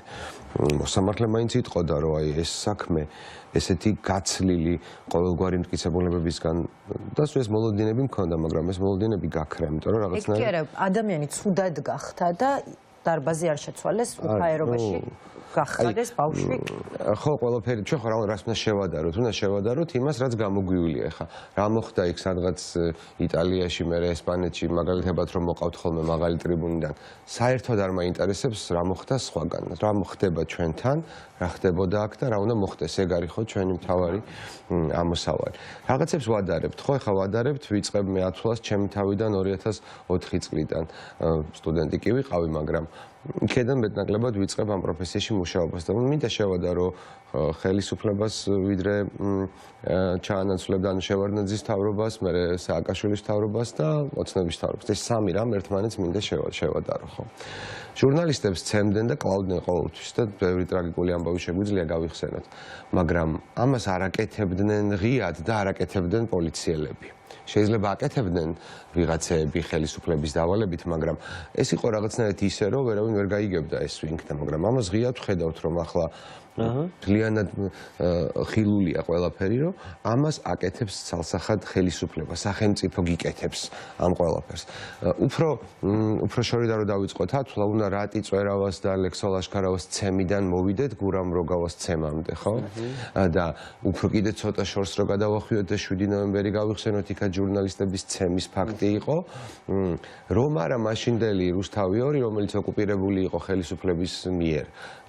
მოსამართლე მაინც იტყოდა, რომ აი ეს საქმე ესეთი გაცლილი ყოველგვარი მტკიცებულებებისგან და ეს მოლოდინები მქონდა, მაგრამ ეს მოლოდინები გაქრა, იმიტომ რომ რაღაცნაირად ეგ კი არა, ადამიანი ცუდად გახდა და დარბაზი არ შეცვალეს უხაერობაში. გახდეს ბავშვი? ხო, ყველაფერი, ჩვენ ხო რას უნდა შევადაროთ? უნდა შევადაროთ იმას, რაც გამოგვივლია ხა. რა მოხდა იქ სადღაც იტალიაში, მერე ესპანეთში, მაგალითებად რომ მოყავთ ხოლმე მაღალი ტრიბუნიდან. საერთოდ არ მაინტერესებს რა მოხდა სხვაგან. რა მოხდება ჩვენთან, რა ხდებოდა აქ და რა უნდა მოხდეს. ეგ არის ხო ჩვენი მთავარი ამოსავალი. რაღაცებს ვადარებთ, ხო, ხა ვადარებთ, ვიწყებ მე ათვლას ჩემი თავიდან 2004 წლიდან. სტუდენტი კი ვიყავი, მაგრამ იქედან მეტნაკლებად ვიწყებ ამ პროფესიაში მუშაობას და მინდა შევადარო ხელისუფლებას ვიდრე ჩაანაცვლებდა ანუ შევარდნაძის თავრობას, მერე სააკაშვილის თავრობას და ოცნების თავრობას. ეს სამი რამ ერთმანეთს მინდა შევადარო, ხო. ჟურნალისტებს ცემდნენ და კლავდნენ ყოველთვის და ბევრი ტრაგიკული ამბავი შეგვიძლია გავიხსენოთ, მაგრამ ამას არ აკეთებდნენ ღიად და არ აკეთებდნენ პოლიციელები. შეიძლება აკეთებდნენ ვიღაცები ხელისუფლების დავალებით, მაგრამ ეს იყო რაღაცნაირად ისე, რომ ვერავინ ვერ გაიგებდა ეს ვინქნა, მაგრამ ამას ღიად ვხედავთ, რომ ახლა ძალიანად ხილულია ყველაფერი, რომ ამას აკეთებს ცალსახად ხელისუფლება, სახელმწიფო გიკეთებს ამ ყველაფერს. უფრო შორიდან რომ დავიწყოთ ათვლა, უნდა რატი წვერავას და ლექსო ლაშქარავას ცემიდან მოვიდეთ გურამ როგავას ცემამდე, ხო? და უფრო კიდე ცოტა შორს რო გადავახვიოთ და 7 ნოემბერი გავიხსენოთ, იქა ჟურნალისტების ცემის ფაქტი იყო. რომ არა მაშინდელი რუსთავი 2, რომელიც ოკუპირებული იყო ხელისუფლების მიერ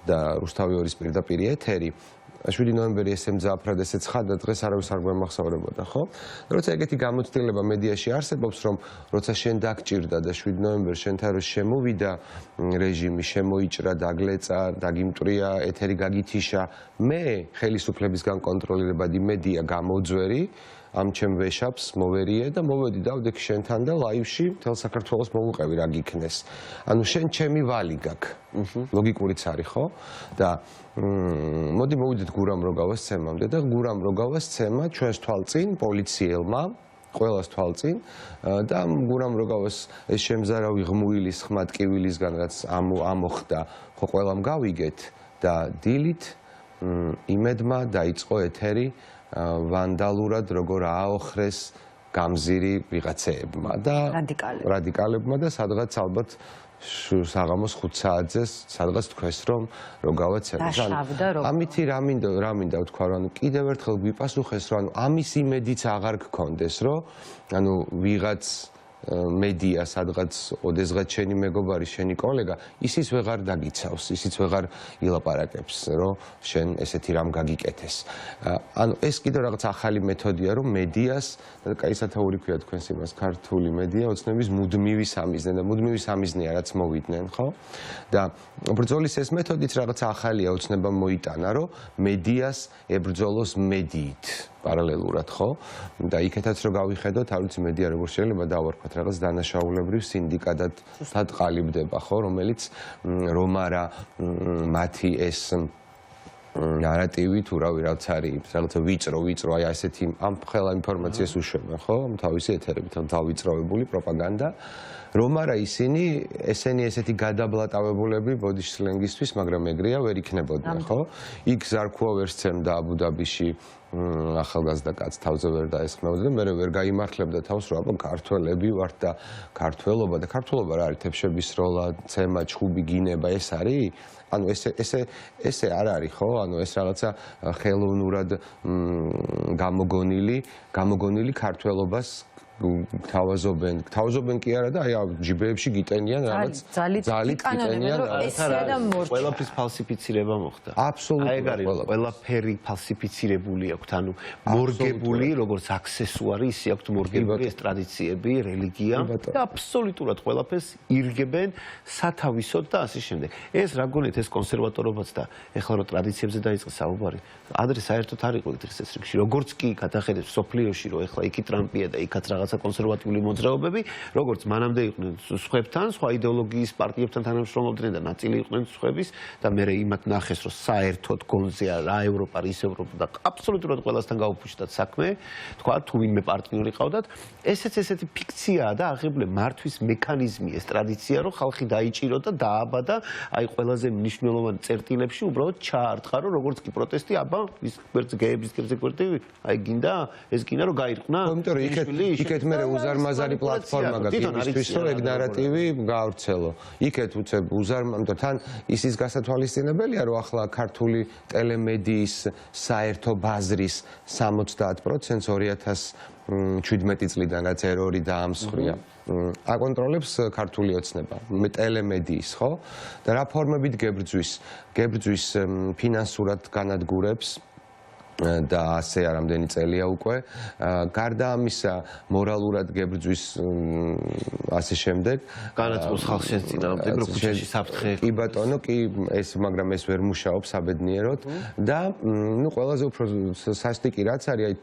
და რუსთავი 2-ის პირდაპირ ეთერი 7 ნოემბერი ესე მძაფრად ესე ცხადა დღეს არავის არ გვემახსოვრებოდა, ხო? როცა ეგეთი გამოცდილება მედიაში არსებობს, რომ როცა შენ დაგჭირდა და 7 ნოემბერს შენთან რო შემოვიდა რეჟიმი, შემოიჭრა, დაგლეწა, დაგიმტრია, ეთერი გაგითიშა, მე ხელისუფლებისგან კონტროლირებადი მედია გამოძვერი ამ ჩემ ვეშაპს მოვერიე და მოვედი დავდექ შენთან და ლაივში მთელ საქართველოს მოვუყევი რა გიქნეს. ანუ შენ ჩემი ვალი გაქვს. ლოგიკურიც არის, ხო? და მოდი მოვიდეთ გურამ როგავას ცემამდე და გურამ როგავას ცემა ჩვენს თვალწინ პოლიციელმა ყველას თვალწინ და გურამ როგავას ეს შემზარავი ღმუილის ხმატკივილისგან რაც ამოხდა, ხო ყველამ გავიგეთ და დილით იმედმა დაიწყო ეთერი ვანდალურად როგორ აოხრეს გამზირი ვიღაცეებმა და რადიკალებმა და სადღაც ალბათ საღამოს 5 საათზე სადღაც თქვეს რომ როგავა ცემს. ამითი რა მინდა ვთქვა, რომ ანუ კიდევ ერთხელ გვიპასუხეს, რომ ანუ ამის იმედიც აღარ გქონდეს, რომ ანუ ვიღაც მედია სადღაც ოდესღაც შენი მეგობარი, შენი კოლეგა, ისიც ვეღარ დაგიცავს, ისიც ვეღარ ილაპარაკებს, რომ შენ ესეთი რამ გაგიკეთეს. ანუ ეს კიდევ რაღაც ახალი მეთოდია, რომ მედიას, კაი სათაური ქვია თქვენს იმას, ქართული მედია ოცნების მუდმივი სამიზნე და მუდმივი სამიზნეა, რაც მოვიდნენ, ხო? და ბრძოლის ეს მეთოდიც რაღაც ახალია ოცნებამ მოიტანა, რომ მედიას ებრძოლოს მედიით. პარალელურად, ხო? და იქეთაც რო გავიხედოთ, არ ვიცი მედია როგორ შეიძლება დავარქვათ, რაღაც დანაშაულებრივ სინდიკატად დატყალიბდება, ხო, რომელიც რომ არა მათი ეს ნარატივი თუ რავი რაც არის, რაღაცა ვიწრო, აი ასეთი ამ ხელა ინფორმაციას უშვებენ, ხო? თავისი ეთერებით, დავიწროვებული პროპაგანდა. რომ არა ისინი, ესენი ესეთი გადაბლატავებულები ბოდიში სლენგისთვის, მაგრამ ეგრეა ვერ იქნებოდნენ, ხო? იქ ზარქუა ვერ სცემდა აბუ-დაბიში ახალგაზრდა კაცს თავზე ვერ დაესხმევდა და მე ვერ გაიმართლებდა თავს, რომ აბა ქართველები ვართ და ქართველობა რა არის, თებშების როლა, ცემა, ჩხუბი, გინება, ეს არის? ანუ ესე არ არის, ხო? ანუ ეს რაღაცა ხელოვნურად გამოგონილი ქართველობას თავაზობენ კი არა და აი ჯიბეებში გიტენიან რაღაც ძალით გიტენიან ყველაფრის ფალსიფიცირება მოხდა. აბსოლუტურად ყველაფერი ფალსიფიცირებული აქვს, ანუ მორგებული, როგორც აქსესუარი, ისე აქვს მორგებული ეს ტრადიციები, რელიგია და აბსოლუტურად ყველაფერს ირგებენ სათავისოდ და ასე შემდეგ. ეს რა გონით ეს კონსერვატორობაც და ეხლა რო ტრადიციებზე დაიწყეს საუბარი, ადრე საერთოდ არ იყო ეს რიგში, როგორც კი გადახედებს სოფლიოში, რომ ეხლა იქი ტრამპია და იქაც რაღაც რაღაცა კონსერვატიული მოძრაობები, როგორც მანამდე იყვნენ სხვებთან, სხვა იდეოლოგიის პარტიებთან თანამშრომლობდნენ და ნაწილი იყვნენ სხვების და მე იმათ ნახეს, რომ საერთოდ გონზეა რა ევროპა, ის ევროპა და აბსოლუტურად ყველასთან გაუფუჭდათ საქმე, თქვა თუ ვინმე პარტნიორი ყავდათ, ესეც ესეთი ფიქციაა და აღებლე მართვის მექანიზმი ეს ტრადიცია, რომ ხალხი დაიჭირო და დააბადა, აი ყველაზე მნიშვნელოვანი წერტილებში უბრალოდ ჩაარტყა, რომ როგორც კი პროტესტი, აბა ის გეების გვერდზე აი გინდა ეს გინდა რომ გაირყნა. იმიტომ რომ იქეთ მე უზარმაზარი პლატფორმა გაქვს იმისთვის, რომ ეგ ნარატივი გაავრცელო. იქეთ უცებ უზარმაზარი თან ისის გასათვალისწინებელია, რომ ახლა ქართული ტელემედიის საერთო ბაზრის 70% 2017 წლიდანაც ერორი დაამსხვრია. აკონტროლებს ქართული ოცნება, ტელემედიის, ხო? და რა ფორმებით გებრძვის ფინანსურად განადგურებს და ასე არამდენი წელია უკვე. გარდა ამისა, მორალურად გებრძვის ასე შემდეგ. განაცხოს ხალხს შეწინააღმდეგ, რომ ქუჩაში საფრთხე. კი ბატონო, კი ეს, მაგრამ ეს ვერ მუშაობს საბედნიეროდ და ნუ ყველაზე უფრო სასტიკი რაც არის,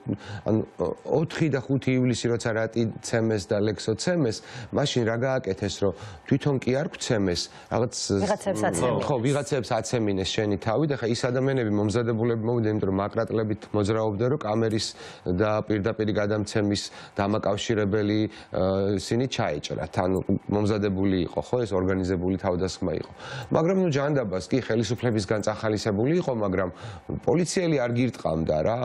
ანუ 4 და 5 ივლისი როცა რატი ცემეს და ლექსო ცემეს, მაშინ რა გააკეთეს, რომ თვითონ კი არ გვცემეს, რაღაც ხო, ვიღაცებს აცემინეს შენი თავი და ხა ის ადამიანები მომზადებულები მოვიდნენ, იმიტომ რომ მაკრატლები მოძრაობდნენ, რომ კამერის და პირდაპირ გადამცემის დამაკავშირებელი ისინი ჩაეჭრათ. ანუ მომზადებული იყო, ხო, ეს ორგანიზებული თავდასხმა იყო. მაგრამ ნუ ჯანდაბას კი ხელისუფლებისგან წახალისებული იყო, მაგრამ პოლიციელი არ გირტყავდა რა.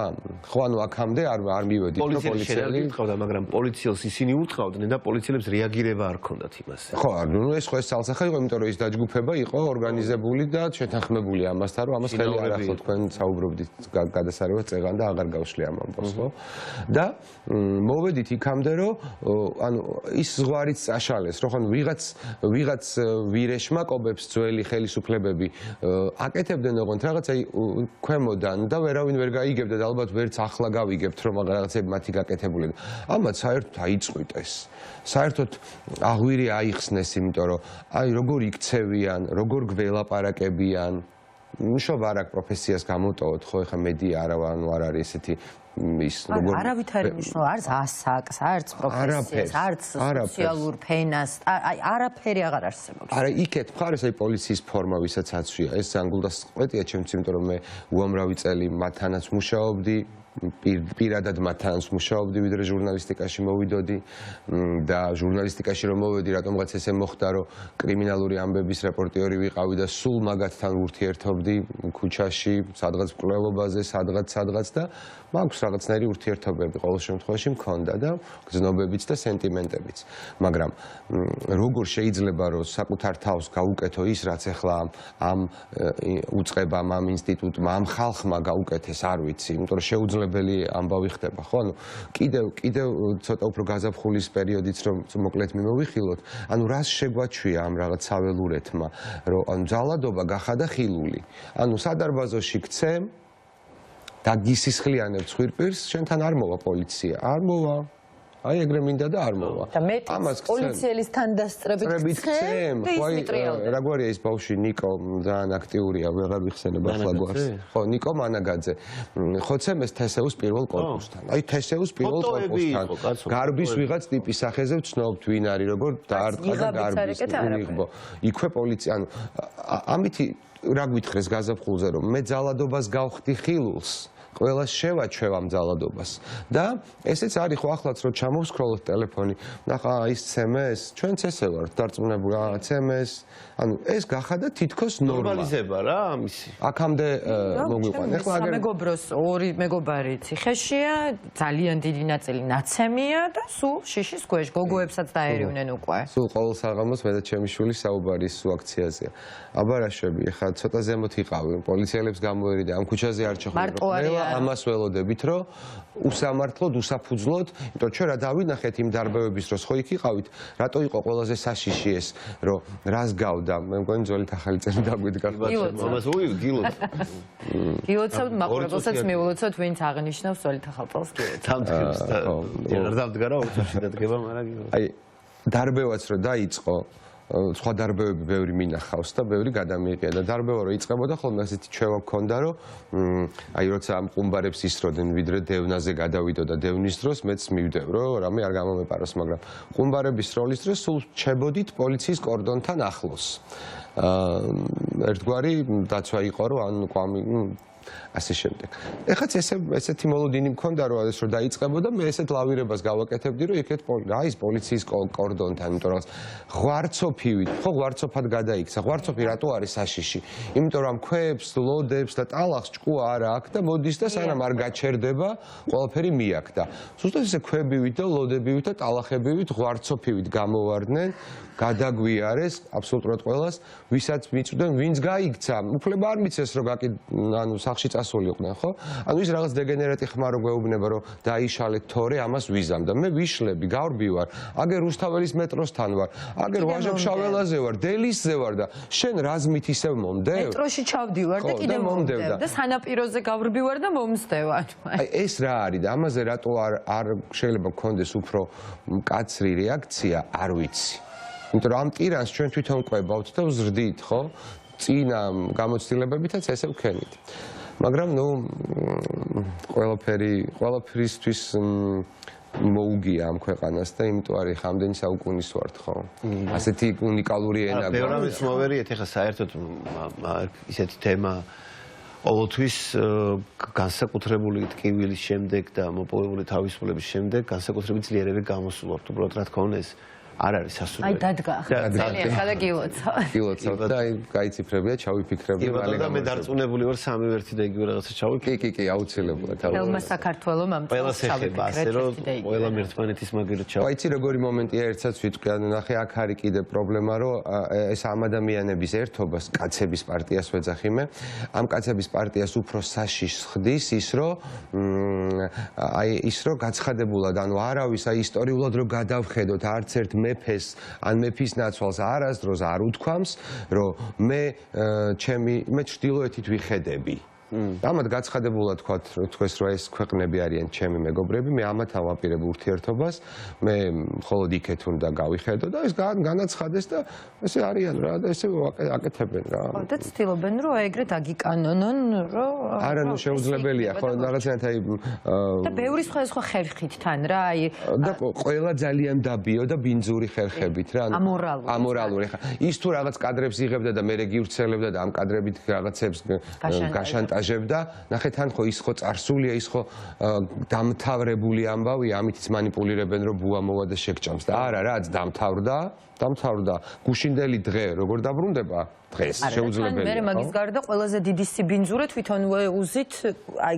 ხო, ანუ აქამდე არ მივედით, რომ პოლიციელი გირტყავდა, მაგრამ პოლიციელს ისინი უტყავდნენ და პოლიციელებს რეაგირება არ ქონდათ იმას. ხო, ნუ ეს ხო ეს ცალსახე იყო, იმიტომ რომ ის დაჯგუფება იყო ორგანიზებული და შეთანხმებული ამასთან, რომ ამას ხელი არ ახლა თქვენ საუბრობდით გადასარევად წეგან და აღარ გავშლი ამ ამბავს, ხო? და მოვედით იქამდე, რომ ანუ ის ზღვარიც წაშალეს, რომ ხან ვიღაც ვირეშმაკობებს ძველი ხელისუფლებები აკეთებდნენ ოღონდ რაღაც აი ქვემოდან და ვერავინ ვერ გაიგებდა და ალბათ ვერც ახლა გავიგებთ, რომ რაღაცები მათი გაკეთებულები. ამათ საერთოდ აიწყვიტეს. საერთოდ აღვირი აიხსნეს, იმიტომ რომ აი როგორ იქცევიან, როგორ გველაპარაკებიან მუშაობა არ აქვს პროფესიას გამოტოვოთ, ხო, ეხა მედია ანუ არ არის ესეთი ის როგორ არავითარი მნიშვნელობა არც ასაკს, არც პროფესიას, არც სოციალურ ფენას, აი არაფერი აღარ არსებობს. არა, იქეთ მხარეს აი პოლიციის ფორმა, ვისაც აცვია, ეს ანგულდას ყვეტია ჩემს, იმიტომ რომ მე უამრავი წელი მათთანაც მუშაობდი. პირადად მათთანაც მუშაობდი, ვიდრე ჟურნალისტიკაში მოვიდოდი და ჟურნალისტიკაში რომ მოვედი, რატომღაც ესე მოხდა, რომ კრიმინალური ამბების რეპორტიორი ვიყავი და სულ მაგათთან ურთიერთობდი ქუჩაში, სადღაც მკვლელობაზე, სადღაც და მაქვს რაღაცნაირი ურთიერთობები ყოველ შემთხვევაში მქონდა და გზნობებიც და სენტიმენტებიც. მაგრამ როგორ შეიძლება რომ საკუთარ თავს გაუკეთო ის, რაც ახლა ამ უწყებამ, ამ ინსტიტუტმა, ამ ხალხმა გაუკეთეს, არ ვიცი, იმიტომ რომ შეუძლებელი ამბავი ხდება, ხო? ანუ კიდევ ცოტა უფრო გაზაფხულის პერიოდიც რომ მოკლედ მიმოვიხილოთ, ანუ რას შეგვაჩვია ამ რაღაც საველურეთმა, რომ ანუ ძალადობა გახადა ხილული. ანუ სადარბაზოში გცემ და გისისხლიანებ ცხვირპირს, შენთან არ მოვა პოლიცია, არ მოვა. აი ეგრე მინდა და არ მოვა. და მეტიც პოლიციელისთან დასწრებით გცემ, რაგვარია ის ბავშვი ნიკო ძალიან აქტიურია, ვეღარ ვიხსენებ ახლა გვარს. ხო, ნიკო მანაგაძე. ხოცემ ეს თესეუს პირველ კორპუსთან. აი თესეუს პირველ კორპუსთან. გარბის ვიღაც ტიპის სახეზე ვცნობთ ვინ არის, როგორ დაარტყა და გარბის მიიღბო. იქვე პოლიცია, ანუ ამითი რა გვითხრეს გაზაფხულზე, რომ მე ძალადობას გავხდი ხილულს. ყველას შევაჩვევ ამ ძალადობას და ესეც არის ხო ახლაც რომ ჩამოვსკროლოთ ტელეფონი ნახა ის SMS ჩვენც ესე ვართ დარწმუნებული SMS ანუ ეს გახადა თითქოს ნორმალიზება რა ამისი აქამდე მოგვიყვანა ახლა აგერ მეგობროს ორი მეგობარი ციხეშია ძალიან დიდი ნაწილი ნაცემია და სულ შიშის ქვეშ გოგოებსაც დაერივნენ უკვე სულ ყოველ საღამოს მე და ჩემი შვილი საუბარი სულ აქციაზეა აბარაშვები ახლა ცოტა ზემოთ იყავი პოლიციელებს გამოერიდა ამ ქუჩაზე არ ჩახვიდე ამას ველოდებით, რომ უსამართლოდ, უსაფუძვლოდ, იმიტომ ჩვენ რა დავინახეთ იმ დარბევების დროს, ხო იქ იყავით, რატო იყო ყველაზე საშიში ეს, რომ რას გავდა, მე მგონი ძველით ახალი წელი დაგვიდგა. ამას უიგილოთ. გილოცავთ, მაყურებელსაც მიულოცოთ, ვინც აღნიშნავს ძველით ახალ წელს გილოცავთ. თამთქებს და არ დამდგარა 20-ში დადგება, მაგრამ გილოცავთ. აი, დარბევაც რო დაიწყო სხვა დარბევები ბევრი მინახავს და ბევრი გადამიიღია და დარბევა რო იწყებოდა ხოლმე ასეთი ჩვევა მქონდა რომ აი როცა ამ ყუმბარებს ისროდნენ ვიდრე დევნაზე გადავიდო და დევნის დროს მეც მივდევ რომ რამე არ გამომეპაროს მაგრამ ყუმბარების როლის დროს სულ ჩებოდით პოლიციის კორდონთან ახლოს ერთგვარი დაცვა იყო რომ ან ყვამი ასე შემდეგ. ეხაც ესეთი მოლოდინი მქონდა რომ ეს რო დაიწყებოდა მე ესეთ ლავირებას გავაკეთებდი რომ იქეთ ის პოლიციის კორდონთან იმიტომ რომ ღვარცოფივით ხო ღვარცოფად გადაიქცა ღვარცოფი რატო არის საშიში იმიტომ რომ ქვებს ლოდებს და ტალახს ჭკუა არა აქვს და მოდის და სანამ არ გაჩერდება ყველაფერი მიაქდა ზუსტად ესე ქვებივით და ლოდებივით და ტალახებივით ღვარცოფივით გამოვარდნენ გადაგვიარეს აბსოლუტურად ყველას ვისაც მიწვდნენ ვინც გაიქცა უფლება არ მიცეს რომ ანუ სახში წასულიყვნენ ხო ანუ ის რაღაც დეგენერატი ხმა რო გვეუბნება რომ დაიშალეთ თორე ამას ვიზამდა მე ვიშლები გავრბი ვარ აგერ რუსთაველის მეტროსთან ვარ აგერ ვაჟა-ფშაველაზე ვარ დელისზე ვარ და შენ რაზმით ისევ მომდევ მეტროში ჩავდივარ და კიდე მომდევ და სანაპიროზე გავრბი ვარ და მომსდევარ აი ეს რა არის და ამაზე რატო არ შეიძლება გქონდეს უფრო მკაცრი რეაქცია არ ვიცი იმიტომ რომ ამ ტირანს ჩვენ თვითონ ყვებავთ და ვზრდით ხო წინა გამოცდილებებითაც ესე ვქენით მაგრამ ნუ ყველაფერისთვის მოუგია ამ ქვეყანას და იმიტომ არის ხამდენი საუკუნის ვართ ხო ასეთი უნიკალური ენა გვაქვს ბევრ ამის მოვერიეთ ეხლა საერთოდ ისეთი თემა ყოველთვის განსაკუთრებული ტკივილის შემდეგ და მოპოვებული თავისუფლების შემდეგ განსაკუთრებით ძლიერები გამოსულობთ უბრალოდ რა თქმა უნდა ეს არ არის სასურველი. აი დადგა. ძალიან ხადა გილოცავ. გილოცავ და აი გაიციფრებია, ჩავიფიქრები. და მე დარწმუნებული ვარ სამი ვერთი და იგივე რაღაცა ჩავიფიქრე. კი, აუცილებლად. თელმა საქართველოს ამ ყველას ეხება ასე რომ ყველამ ერთმანეთის მაგივრად ჩავა. აი, იცი როგორი მომენტია ერთსაც ვიტყვი, ანუ ნახე აქ არის კიდე პრობლემა, რომ ეს ამ ადამიანების ერთობას კაცების პარტიას ვეძახი მე. ამ კაცების პარტიას უფრო საშიშს ხდის ის, რომ გაცხადებულად, ანუ არავის აი ისტორიულად რომ გადავხედოთ არც ერთ მეფეს ან მეფის ნაცვალს არასდროს არ უთქვამს, რომ მე ჩრდილოეთით ვიხედები. ამათ გაცხადებულად თქვეს, რომ ეს ქვეყნები არიან ჩემი მეგობრები, მე ამათ ავაპირებ ურთიერთობას, მე მხოლოდ იქეთ უნდა გავიხედო და ეს განაცხადეს და ესე არიან რა და ესე აკეთებენ რა. და ცდილობენ რომ ეგრე დაგიკანონონ, რომ არა, ნუ შეუძლებელია, ხო, რაღაცნაირად აი და ბევრი სხვა ხერხით თან რა, აი და ყველა ძალიან დაბიო და ბინძური ხერხებით რა, ამორალური ხა. ის თუ რაღაც კადრებს იღებდა და მე რეგივრცელებდა და ამ კადრებით რაღაცებს გაშანტაჟებდა, ნახე თან ხო ის ხო წარსულია, ის ხო დამთავრებული ამბავი, ამითიც манипуლირებენ რომ ბუა მოვა და შეგჭამს და არა, რაც დამთავრდა გუშინდელი დღე, როგორ დაბრუნდება დღეს შეუძლებელია. მე მაგის გარდა ყველაზე დიდი სიბინძურე თვითონვე უზით აი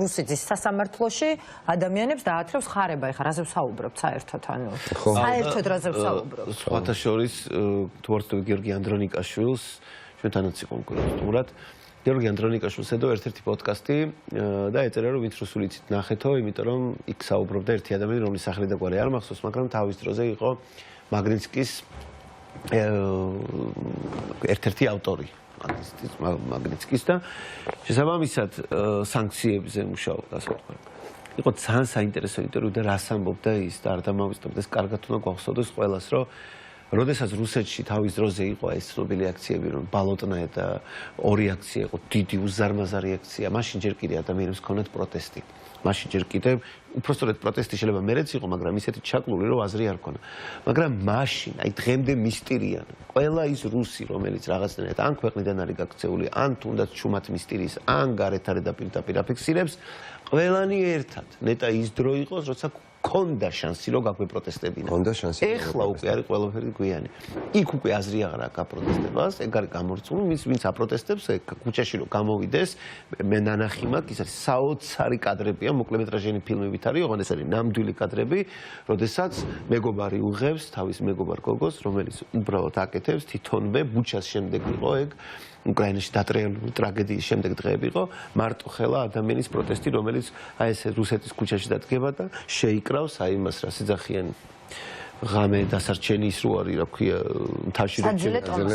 რუსეთის სასამართლოში ადამიანებს დაათრევს ხარება, ეხლა რაზე ვსაუბრობთ საერთოდ, ანუ საერთოდ რაზე ვსაუბრობთ. სხვათა შორის თუ არ ვთქვი გიორგი ანდრონიკაშვილს, ჩვენთანაც იყო კონკრეტულად გიორგი ანდრონიკაშვილს ედო ერთ-ერთი პოდკასტი და ეწერა რომ ვინც რუსული იცით ნახეთო, იმიტომ რომ იქ საუბრობდა ერთი ადამიანი, რომლის სახელი და გვარი არ მახსოვს, მაგრამ თავის დროზე იყო მაგნიტსკის ერთ-ერთი ავტორი მაგნიტსკის და შესაბამისად სანქციებზე მუშაობდა, ასე ვთქვათ. იყო ძალიან საინტერესო ინტერვიუ და რას ამბობდა ის და არ დამავიწყებდა ეს კარგად უნდა გვახსოვდეს ყველას, რომ როდესაც რუსეთში თავის დროზე იყო ეს ცნობილი აქციები, რომ ბალოტნაე და ორი აქცია იყო, დიდი უზარმაზარი აქცია, მაშინ ჯერ კიდე ადამიანებს ჰქონდათ პროტესტი. მაშინ ჯერ კიდე უпростоრეთ პროტესტი შეიძლება მერეც იყო, მაგრამ ისეთი ჩაკლული, რომ აზრი არ ქონა. მაგრამ მაშინ, აი დღემდე მისტირიან, ყველა ის რუსი, რომელიც რაღაცნაირად ან ქვეყნიდან არის გაქცეული, ან თუნდაც ჩუმად მისტირიის, ან გარეთ არის და პირდაპირ აფიქსირებს, ყველანი ერთად. ნეტა ის დრო იყოს, როცა ქონდა შანსი რომ გაგვეპროტესტებინა. ქონდა შანსი. ეხლა უკვე არის ყველაფერი გვიანი. იქ უკვე აზრი აღარ აქვს აპროტესტებას, ეგ არის გამორწმული, ვინც აპროტესტებს, ქუჩაში რომ გამოვიდეს, მე ნანახი მაქვს, ის არის საოცარი კადრებია, მოკლემეტრაჟიანი ფილმებით არის, ოღონდ ეს არის ნამდვილი კადრები, როდესაც მეგობარი უღებს თავის მეგობარ გოგოს, რომელიც უბრალოდ აკეთებს თვითონვე ბუჩას შემდეგ იყო ეგ უკრაინაში დატრიალებული ტრაგედიის შემდეგ დღეები იყო მარტო ხელა ადამიანის პროტესტი, რომელიც აი ეს რუსეთის ქუჩაში დადგება და შეიკრავს აი იმას რა სიძახიან ღამე დასარჩენი ის რო არის რა ქვია მთაში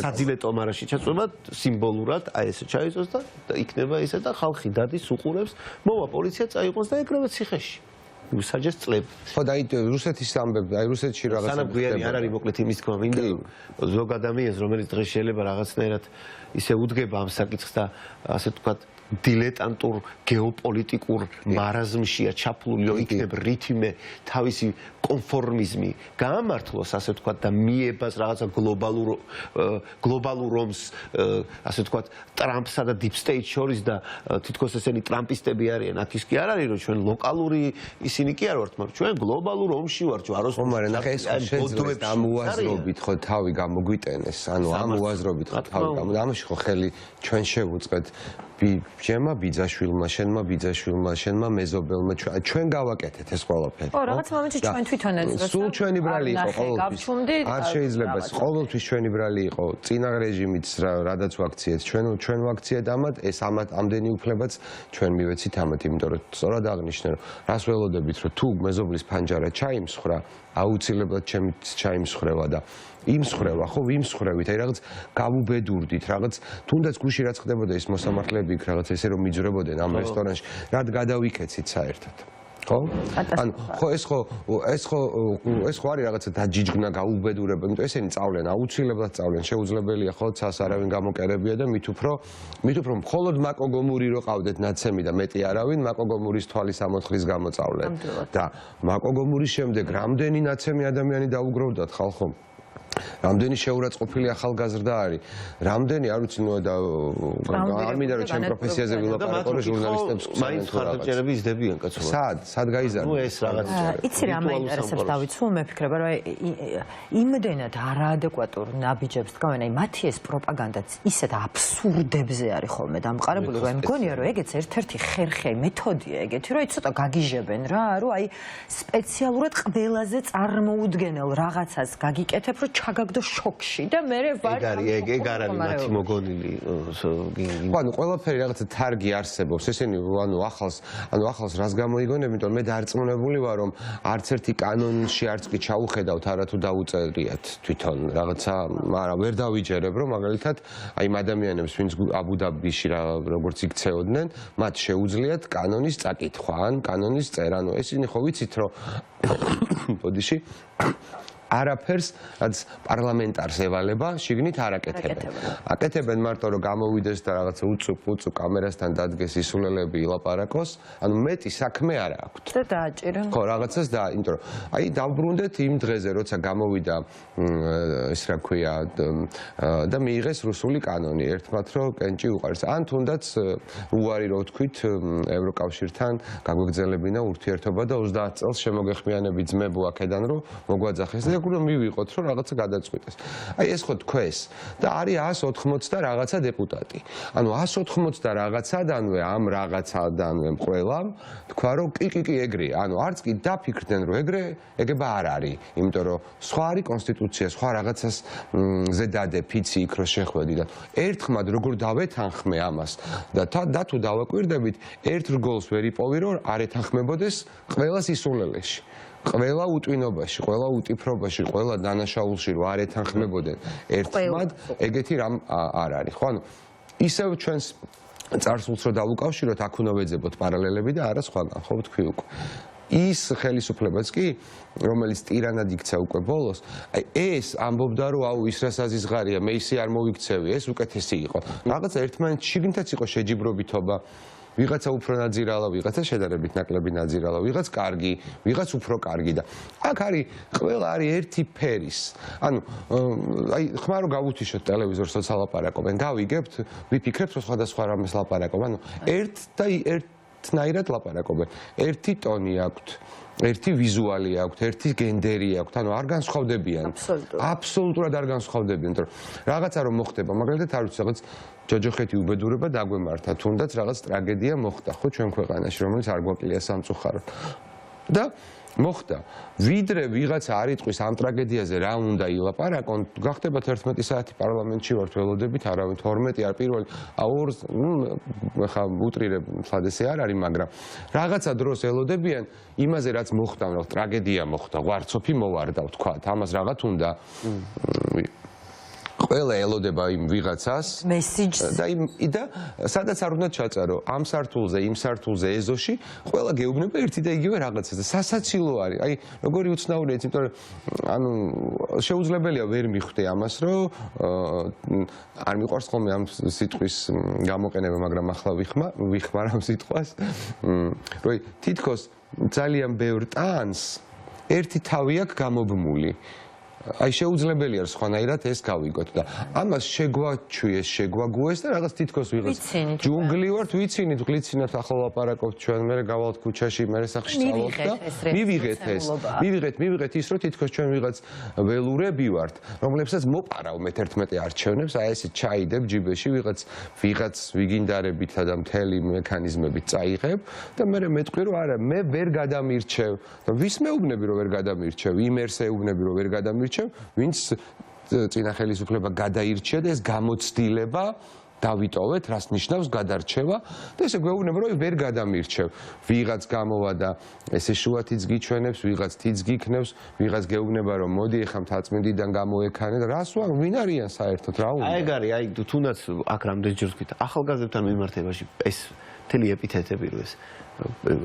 საძილე ტომარაში ჩაწვება სიმბოლურად აი ესე ჩაიწოს და იქნება ესე და ხალხი დადის უყურებს მოვა პოლიცია წაიყვანს და ეკრება ციხეში უსაჯეს წლები. ხო და რუსეთის ამბები, რუსეთში რაღაცა სანამ გვიანი არ არის მოკლედ იმის თქმა მინდა ზოგ ადამიანს რომელიც დღეს შეიძლება რაღაცნაირად ისე უდგება ამ საკითხს და ასე ვთქვათ დილეტანტურ გეოპოლიტიკურ მარაზმშია ჩაფლული, იქნებ რითიმე თავისი კონფორმიზმი გაამართლოს, ასე ვთქვათ და მიებას რაღაცა გლობალურ ომს, ასე ვთქვათ, ტრამპსა და დიპ სტეიტ შორის და თითქოს ესენი ტრამპისტები არიან, აქ ის კი არ არის, რომ ჩვენ ლოკალური ისინი კი არ ვართ, მაგრამ ჩვენ გლობალურ ომში ვართ, ჯვაროს. ხომარე, ნახე ეს შეძლებს ამ უაზრობით ხო თავი გამოგვიტენეს, ანუ ამ უაზრობით ხო თავი ამაში ხო ხელი ჩვენ შევუწყეთ ჩემმა ბიძაშვილმა, შენმა ბიძაშვილმა, შენმა მეზობელმა, ჩვენ გავაკეთეთ ეს ყველაფერი. ო, რაღაც მომენტში ჩვენ თვითონ ეს სულ ჩვენი ბრალი იყო ყოველთვის. არ შეიძლება ეს ყოველთვის ჩვენი ბრალი იყო. წინა რეჟიმიც რადაც ვაქციეთ, ჩვენ ვაქციეთ ამათ, ეს ამდენი უფლებაც ჩვენ მივეცით ამათ, იმიტომ რომ სწორად აღნიშნე, რომ რას ველოდებით, რომ თუ მეზობლის ფანჯარა ჩაიმსხრა, აუცილებლად ჩაიმსხრევა და იმსხრევა, ხო, ვიმსხრევით, აი რაღაც გავუბედურდით, რაღაც თუნდაც გუში რაც ხდებოდა ის მოსამართლეები იქ რაღაც ესე რომ მიძვრებოდნენ ამ რესტორანში, რად გადავიქეცით საერთოდ. ხო? ანუ ხო ეს ხო არის რაღაცა დაჯიჯგნა გაუბედურება, იმიტომ ესენი წავლენ, აუცილებლად წავლენ, შეუძლებელია ხო, ცას არავინ გამოკერებია და მით უფრო მხოლოდ მაკოგომური რო ყავდეთ ნაცემი და მეტი არავინ მაკოგომურის თვალის ამოთხრის გამოწავლენ. და მაკოგომურის შემდეგ რამდენი ნაცემი ადამიანი დაუგროვდათ ხალხო? რამდენი შეურაცხყოფილი ახალგაზრდა არის, რამდენი არ ვიცი ნუ და არ მინდა რომ ჩემ პროფესიაზე ვილაპარაკო რომ ჟურნალისტებს მაინც ხარჯები იზრდებიან კაცო. სად გაიზარდა? ნუ ეს რაღაც იცი რა მაინტერესებს დავიცვო, მეფიქრება რომ იმდენად არაადეკვატურ ნაბიჯებს დგავენ, აი მათი ეს პროპაგანდაც ისეთ აბსურდებზე არის ხოლმე დამყარებული, რომ მგონია რომ ეგეც ერთ-ერთი ხერხე მეთოდია ეგეთი, რომ ცოტა გაგიჟებენ რა, რომ აი სპეციალურად ყველაზე წარმოუდგენელ რაღაცას გაგიკეთებ, რომ ჩაგაგდო შოქში და მე ვარ ეგ არ არის მათი მოგონილი. ანუ ყველაფერი რაღაცა თარგი არსებობს. ესენი ახალს რას გამოიგონებ, იმიტომ მე დარწმუნებული ვარ, რომ არც ერთი კანონში არც კი ჩაუხედავთ არათუ დაუწერიათ თვითონ რაღაცა, მაგრამ ვერ დავიჯერებ, რომ მაგალითად აი იმ ადამიანებს, ვინც აბუ-დაბიში როგორც იქცეოდნენ, მათ შეუძლიათ კანონის წაკითხვა ან კანონის წერა. ანუ ესენი ხო ვიცით, რომ ბოდიში არაფერს, რაც პარლამენტარს ევალება, შიგნით არ აკეთებენ. აკეთებენ მარტო რომ გამოვიდეს და რაღაცა უწუ კამერასთან დადგეს ისულელები ილაპარაკოს, ანუ მეტი საქმე არ აქვთ. და დააჭირონ. ხო, რაღაცას და იმიტომ რომ აი დავბრუნდეთ იმ დღეზე, როცა გამოვიდა ეს რა ქვია და მიიღეს რუსული კანონი, ერთმათ რომ კენჭი უყარს. ან თუნდაც უარი რო ვთქვით ევროკავშირთან გაგვეგზელებინა ურთიერთობა და 30 წელს შემოგეხმიანებით ძმებო აქედან რომ მოგვაძახეს და რომ მივიღოთ რომ რაღაცა გადაწყვიტეს. აი ეს ხო თქვეს და არის 180 და რაღაცა დეპუტატი. ანუ 180 და რაღაცადანვე ამ რაღაცადანვე ყველამ თქვა რომ კი ეგრეა. ანუ არც კი დაფიქრდნენ რომ ეგება არ არის, იმიტომ რომ სხვა არის კონსტიტუცია, სხვა რაღაცას ზედადე ფიცი იქ რო შეხვედი და ერთხმად როგორ დავეთანხმე ამას და თუ დავაკვირდებით ერთ რგოლს ვერ იპოვი რომ არ ეთანხმებოდეს ყველა სისულელეში. ყველა უტვინობაში, ყველა უტიფრობაში, ყველა დანაშაულში რო არ ეთანხმებოდნენ ერთმად, ეგეთი რამ არ არის. ხო, ანუ ისევ ჩვენს წარსულს რო დავუკავშიროთ, აქ უნდა ვეძებოთ პარალელები და არა სხვაგან, ხო ვთქვი უკვე. ის ხელისუფლებაც კი, რომელიც ტირანად იქცა უკვე ბოლოს, აი ეს ამბობდა რომ აუ ის რა საზიზღარია, მე ისე არ მოვიქცევი, ეს უკეთესი იყო. რაღაცა ერთმანეთს შიგნითაც იყო შეჯიბრობითობა. ვიღაცა უფრო ნაძირალა, ვიღაცა შედარებით ნაკლები ნაძირალა, ვიღაც კარგი, ვიღაც უფრო კარგი და აქ არის ყველა არის ერთი ფერის. ანუ აი ხმა რომ გავუთიშოთ ტელევიზორსაც ალაპარაკობენ, გავიგებთ, ვიფიქრებთ რომ სხვადასხვა რამეს ლაპარაკობ, ანუ ერთნაირად ლაპარაკობენ. ერთი ტონი აქვთ. ერთი ვიზუალი აქვთ, ერთი გენდერი აქვთ, ანუ არ განსხვავდებიან. აბსოლუტურად არ განსხვავდებიან, იმიტომ რომ რაღაცა რომ მოხდება, მაგალითად არ ვიცი, რაღაც ჯოჯოხეთი უბედურება დაგვემართა, თუნდაც რაღაც ტრაგედია მოხდა, ხო, ჩვენ ქვეყანაში, რომელიც არ გვაკლია სამწუხაროდ. და მოხდა. ვიდრე ვიღაცა არ იტყვის ამ ტრაგედიაზე რა უნდა ილაპარაკონ, გახდება 11 საათი პარლამენტში ვართ ველოდებით, არავინ 12 არ პირველი, ორს, ხა უტრირებ, სლადესი არ არის, მაგრამ რაღაცა დროს ელოდებიან იმაზე რაც მოხდა, რა ტრაგედია მოხდა, ვარცოფი მოვარდა, ვთქვათ, ამას რაღაც უნდა ყველა ელოდება იმ ვიღაცას მესიჯს და სადაც არ უნდა ჩაწერო ამ სართულზე, იმ სართულზე, ეზოში, ყველა გეუბნება ერთი და იგივე რაღაცაზე. სასაცილო არის. აი, როგორი უცნაურია, იმიტომ რომ ანუ შეუძლებელია ვერ მიხვდე ამას, რომ არ მიყვარს ხოლმე ამ სიტყვის გამოყენება, მაგრამ ახლა ვიხმარ ამ სიტყვას. რომ თითქოს ძალიან ბევრ ტანს ერთი თავი აქვს გამობმული. აი შეუძლებელია სხვანაირად ეს გავიგოთ და ამას შეგვაჩვიეს, შეგვაგუეს და რაღაც თითქოს ვიღაც ჯუნგლი ვართ, ვიცინით, გლიცინათ ახლა ლაპარაკობთ ჩვენ, მე გავალთ ქუჩაში, მე სახში წავალთ და მივიღეთ ეს. მივიღეთ ის, რომ თითქოს ჩვენ ვიღაც ველურები ვართ, რომლებსაც მოპარავთ 11 არჩევნებს, აი ესე ჩაიდებ ჯიბეში ვიღაც ვიგინდარებითა და მთელი მექანიზმებით წაიღებ და მე მეტყვი რომ არა, მე ვერ გადამირჩევ და ვის მეუბნები რომ ვერ გადამირჩევ, იმ ერს ეუბნები რომ ვერ გადამირჩევ ვინც წინა ხელისუფლება გადაირჩია და ეს გამოცდილება დავიტოვეთ, რას ნიშნავს გადარჩევა და ესე გვეუბნება რომ ვერ გადამირჩევ. ვიღაც გამოვა და ესე შუათიც გიჩვენებს, ვიღაც თიც გიქნევს, ვიღაც გეუბნება რომ მოდი ეხა მთაწმინდიდან გამოექანე და რას ვარ, ვინ არიან საერთოდ რა უნდა. აი გარი, აი თუნდაც აქ რამდენი ჯერს გითხრა, ახალგაზრდებთან მიმართებაში ეს მთელი ეპითეტები რო ეს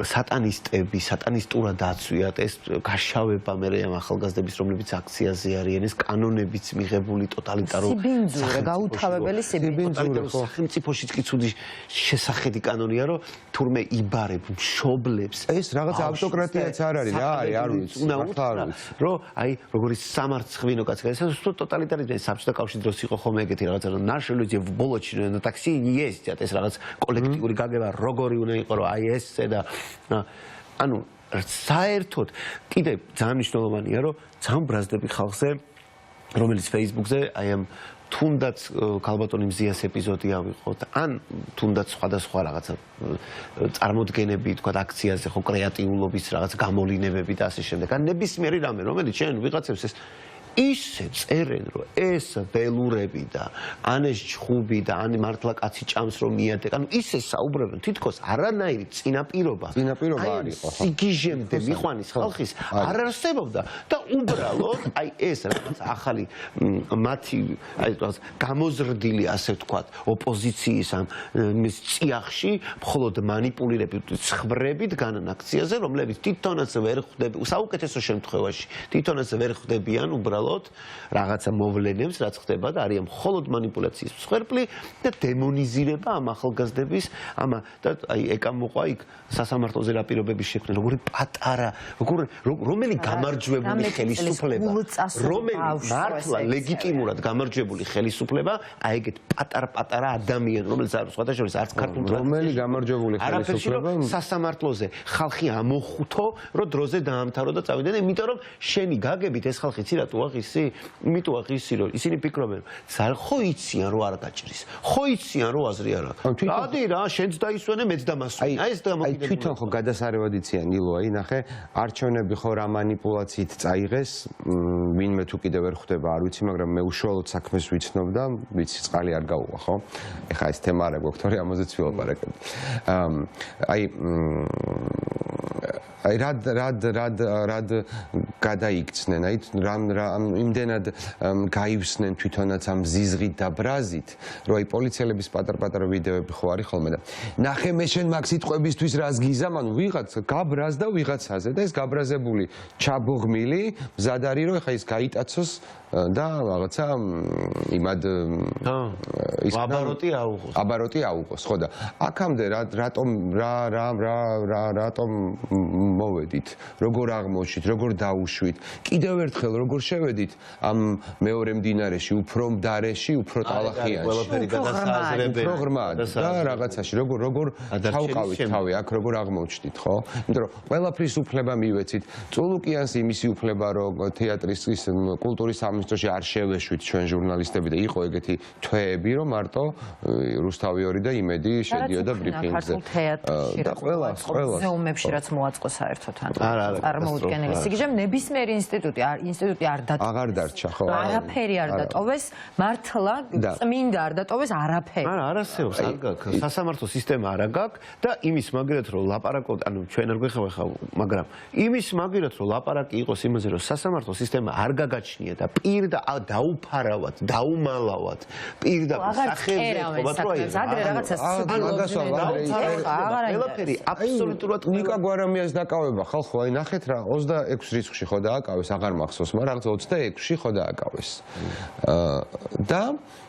სატანისტები, სატანისტურად აცვიათ, ეს გაშავება მე ამ ახალგაზრდების, რომლებიც აქციაზე არიან, ეს კანონებიც მიღებული ტოტალიტარო სიბინძურე, გაუთავებელი სიბინძურე. სახელმწიფოშიც კი ცუდი შესახედი კანონია, რომ თურმე იბარებ, მშობლებს. ეს რაღაც ავტოკრატიაც არ არის რა, არ ვიცი. რომ აი როგორი სამარცხვინო კაცი, ეს ტოტალიტარიზმი საბჭოთა კავშირის დროს იყო ხოლმე ეგეთი რაღაცა, რომ ნაშროლოძე ბოლოჩი და ტაქსი есть, ეს რაღაც კოლექტიური გაგება როგორი უნდა იყოს, რომ აი ეს და ანუ საერთოდ კიდე ძალიან მნიშვნელოვანია რომ ძალიან ბრაზდები ხალხზე რომელიც Facebook-ზე აი ამ თუნდაც ქალბატონი მზიას ეპიზოდი ავიღოთ ან თუნდაც სხვადასხვა რაღაცა წარმოდგენები თქვა აქციაზე ხო კრეატიულობის რაღაც გამოვლინებები და ასე შემდეგ ან ნებისმიერი რამე რომელიც შენ ვიღაცებს ეს ისე წერენ რომ ეს ველურები და ან ეს ჩხუბი და ან მართლა კაცი ჭამს რომ მიადე ანუ ისე საუბრობენ თითქოს არანაირი წინაპირობა არის ხო სიგიჟემდე მიყვანის ხალხის არ არსებობდა და უბრალოდ აი ეს რაღაც ახალი მათი აი რაღაც გამოზრდილი ასე ვთქვათ ოპოზიციის ამ მის წიაღში მხოლოდ манипуლირებით ცხრებით განან აქციაზე რომლებიც თვითონაც ვერ ხვდები საუკეთესო შემთხვევაში თვითონაც ვერ ხვდებიან უბრალოდ რაღაცა მოვლენებს რაც ხდება და არიან მხოლოდ манипуляციის მსხვერპლი და დემონიზირება ამ ახალგაზრდების ამა და აი ეკამ მოყვა იქ სასამართლოზე რა პირობების შექმნა როგორი პატარა რომელი გამარჯვებული ხელისუფლება რომელი მართლა ლეგიტიმურად გამარჯვებული ხელისუფლება აი ეგეთ პატარ-პატარა ადამიანი რომელიც არის სხვადასხვა არც ქართულ რომელი გამარჯვებული ხელისუფლება სასამართლოზე ხალხი ამოხუთო რომ დროზე დაამთავრო და წავიდა და იმიტომ რომ შენი გაგებით ეს ხალხი ცირა თუ აღისი იმიტომ აღისი რომ ისინი ფიქრობენ ხო იციან რომ არ გაჭრის ხო იციან რომ აზრი არ აქვს დადი რა შენც დაისვენე მეც დამასვენე აი ეს აი თვითონ ხო გადასარევად იციან ილო აი ნახე არჩევნები ხო რა манипуляციით წაიღეს ვინმე თუ კიდევ ვერ ხვდება არ ვიცი მაგრამ მე უშუალოდ საქმეს ვიცნობ და ვიცი წყალი არ გაუვა ხო ეხა ეს თემა არა გვაქვს თორე ამაზეც ვილაპარაკებ აი რად გადაიქცნენ აი რამ იმდენად გაივსნენ თვითონაც ამ ზიზღით და ბრაზით რომ აი პოლიციელების პატარ-პატარა ვიდეოები ხო არის ხოლმე და ნახე მე შენ მაგ სიტყვებისთვის რას გიზამ ანუ ვიღაც გაბრაზ და ვიღაცაზე და ეს გაბრაზებული ჩაბუღმილი მზად არის რომ ეხა ის გაიტაცოს და რაღაცა იმად ის აბაროტი აუღოს ხო და აქამდე რატომ მოვედით როგორ აღმოჩით როგორ დაუშვით კიდევ ერთხელ როგორ შევედით ამ მეორე მდინარეში უფრო მდარეში უფრო ტალახიანში ყველაფერი გადასაზრებელი უფრო ღრმად და რაღაცაში როგორ თავყავით თავი აქ როგორ აღმოჩნდით ხო იმიტომ რომ ყველაფრის უფლება მივეცით წულუკიანს იმისი უფლება რომ თეატრის ის კულტურის სამინისტროში არ შევეშვით ჩვენ ჟურნალისტები და იყო ეგეთი თვეები რომ მარტო რუსთავი ორი და იმედი შედიოდა ბრიფინგზე და ყველა ზეუმებში რაც მოაწყო საერთოდ ან წარმოუდგენელი სიგიჟე ნებისმიერი ინსტიტუტი არ დატოვეს აღარ დარჩა ხო არაფერი არ დატოვეს მართლა წმინდა არ დატოვეს არაფერი არა არასეობს არ გაქვს სასამართლო სისტემა არა გაქვს და იმის მაგერად რომ ლაპარაკობ ანუ ჩვენ არ გვეხება ხა მაგრამ იმის მაგერად რომ ლაპარაკი იყოს იმაზე რომ სასამართლო სისტემა არ გაგაჩნია და დაუფარავად, დაუმალავად, პირდაპირ სახელზე ყველაფერი აბსოლუტურად ნიკა გვარამიას დაკავება ხალხო, აი ნახეთ რა 26 რიცხვში ხო დააკავეს, აღარ მახსოვს, მაგრამ რაღაც 26-ში ხო დააკავეს. და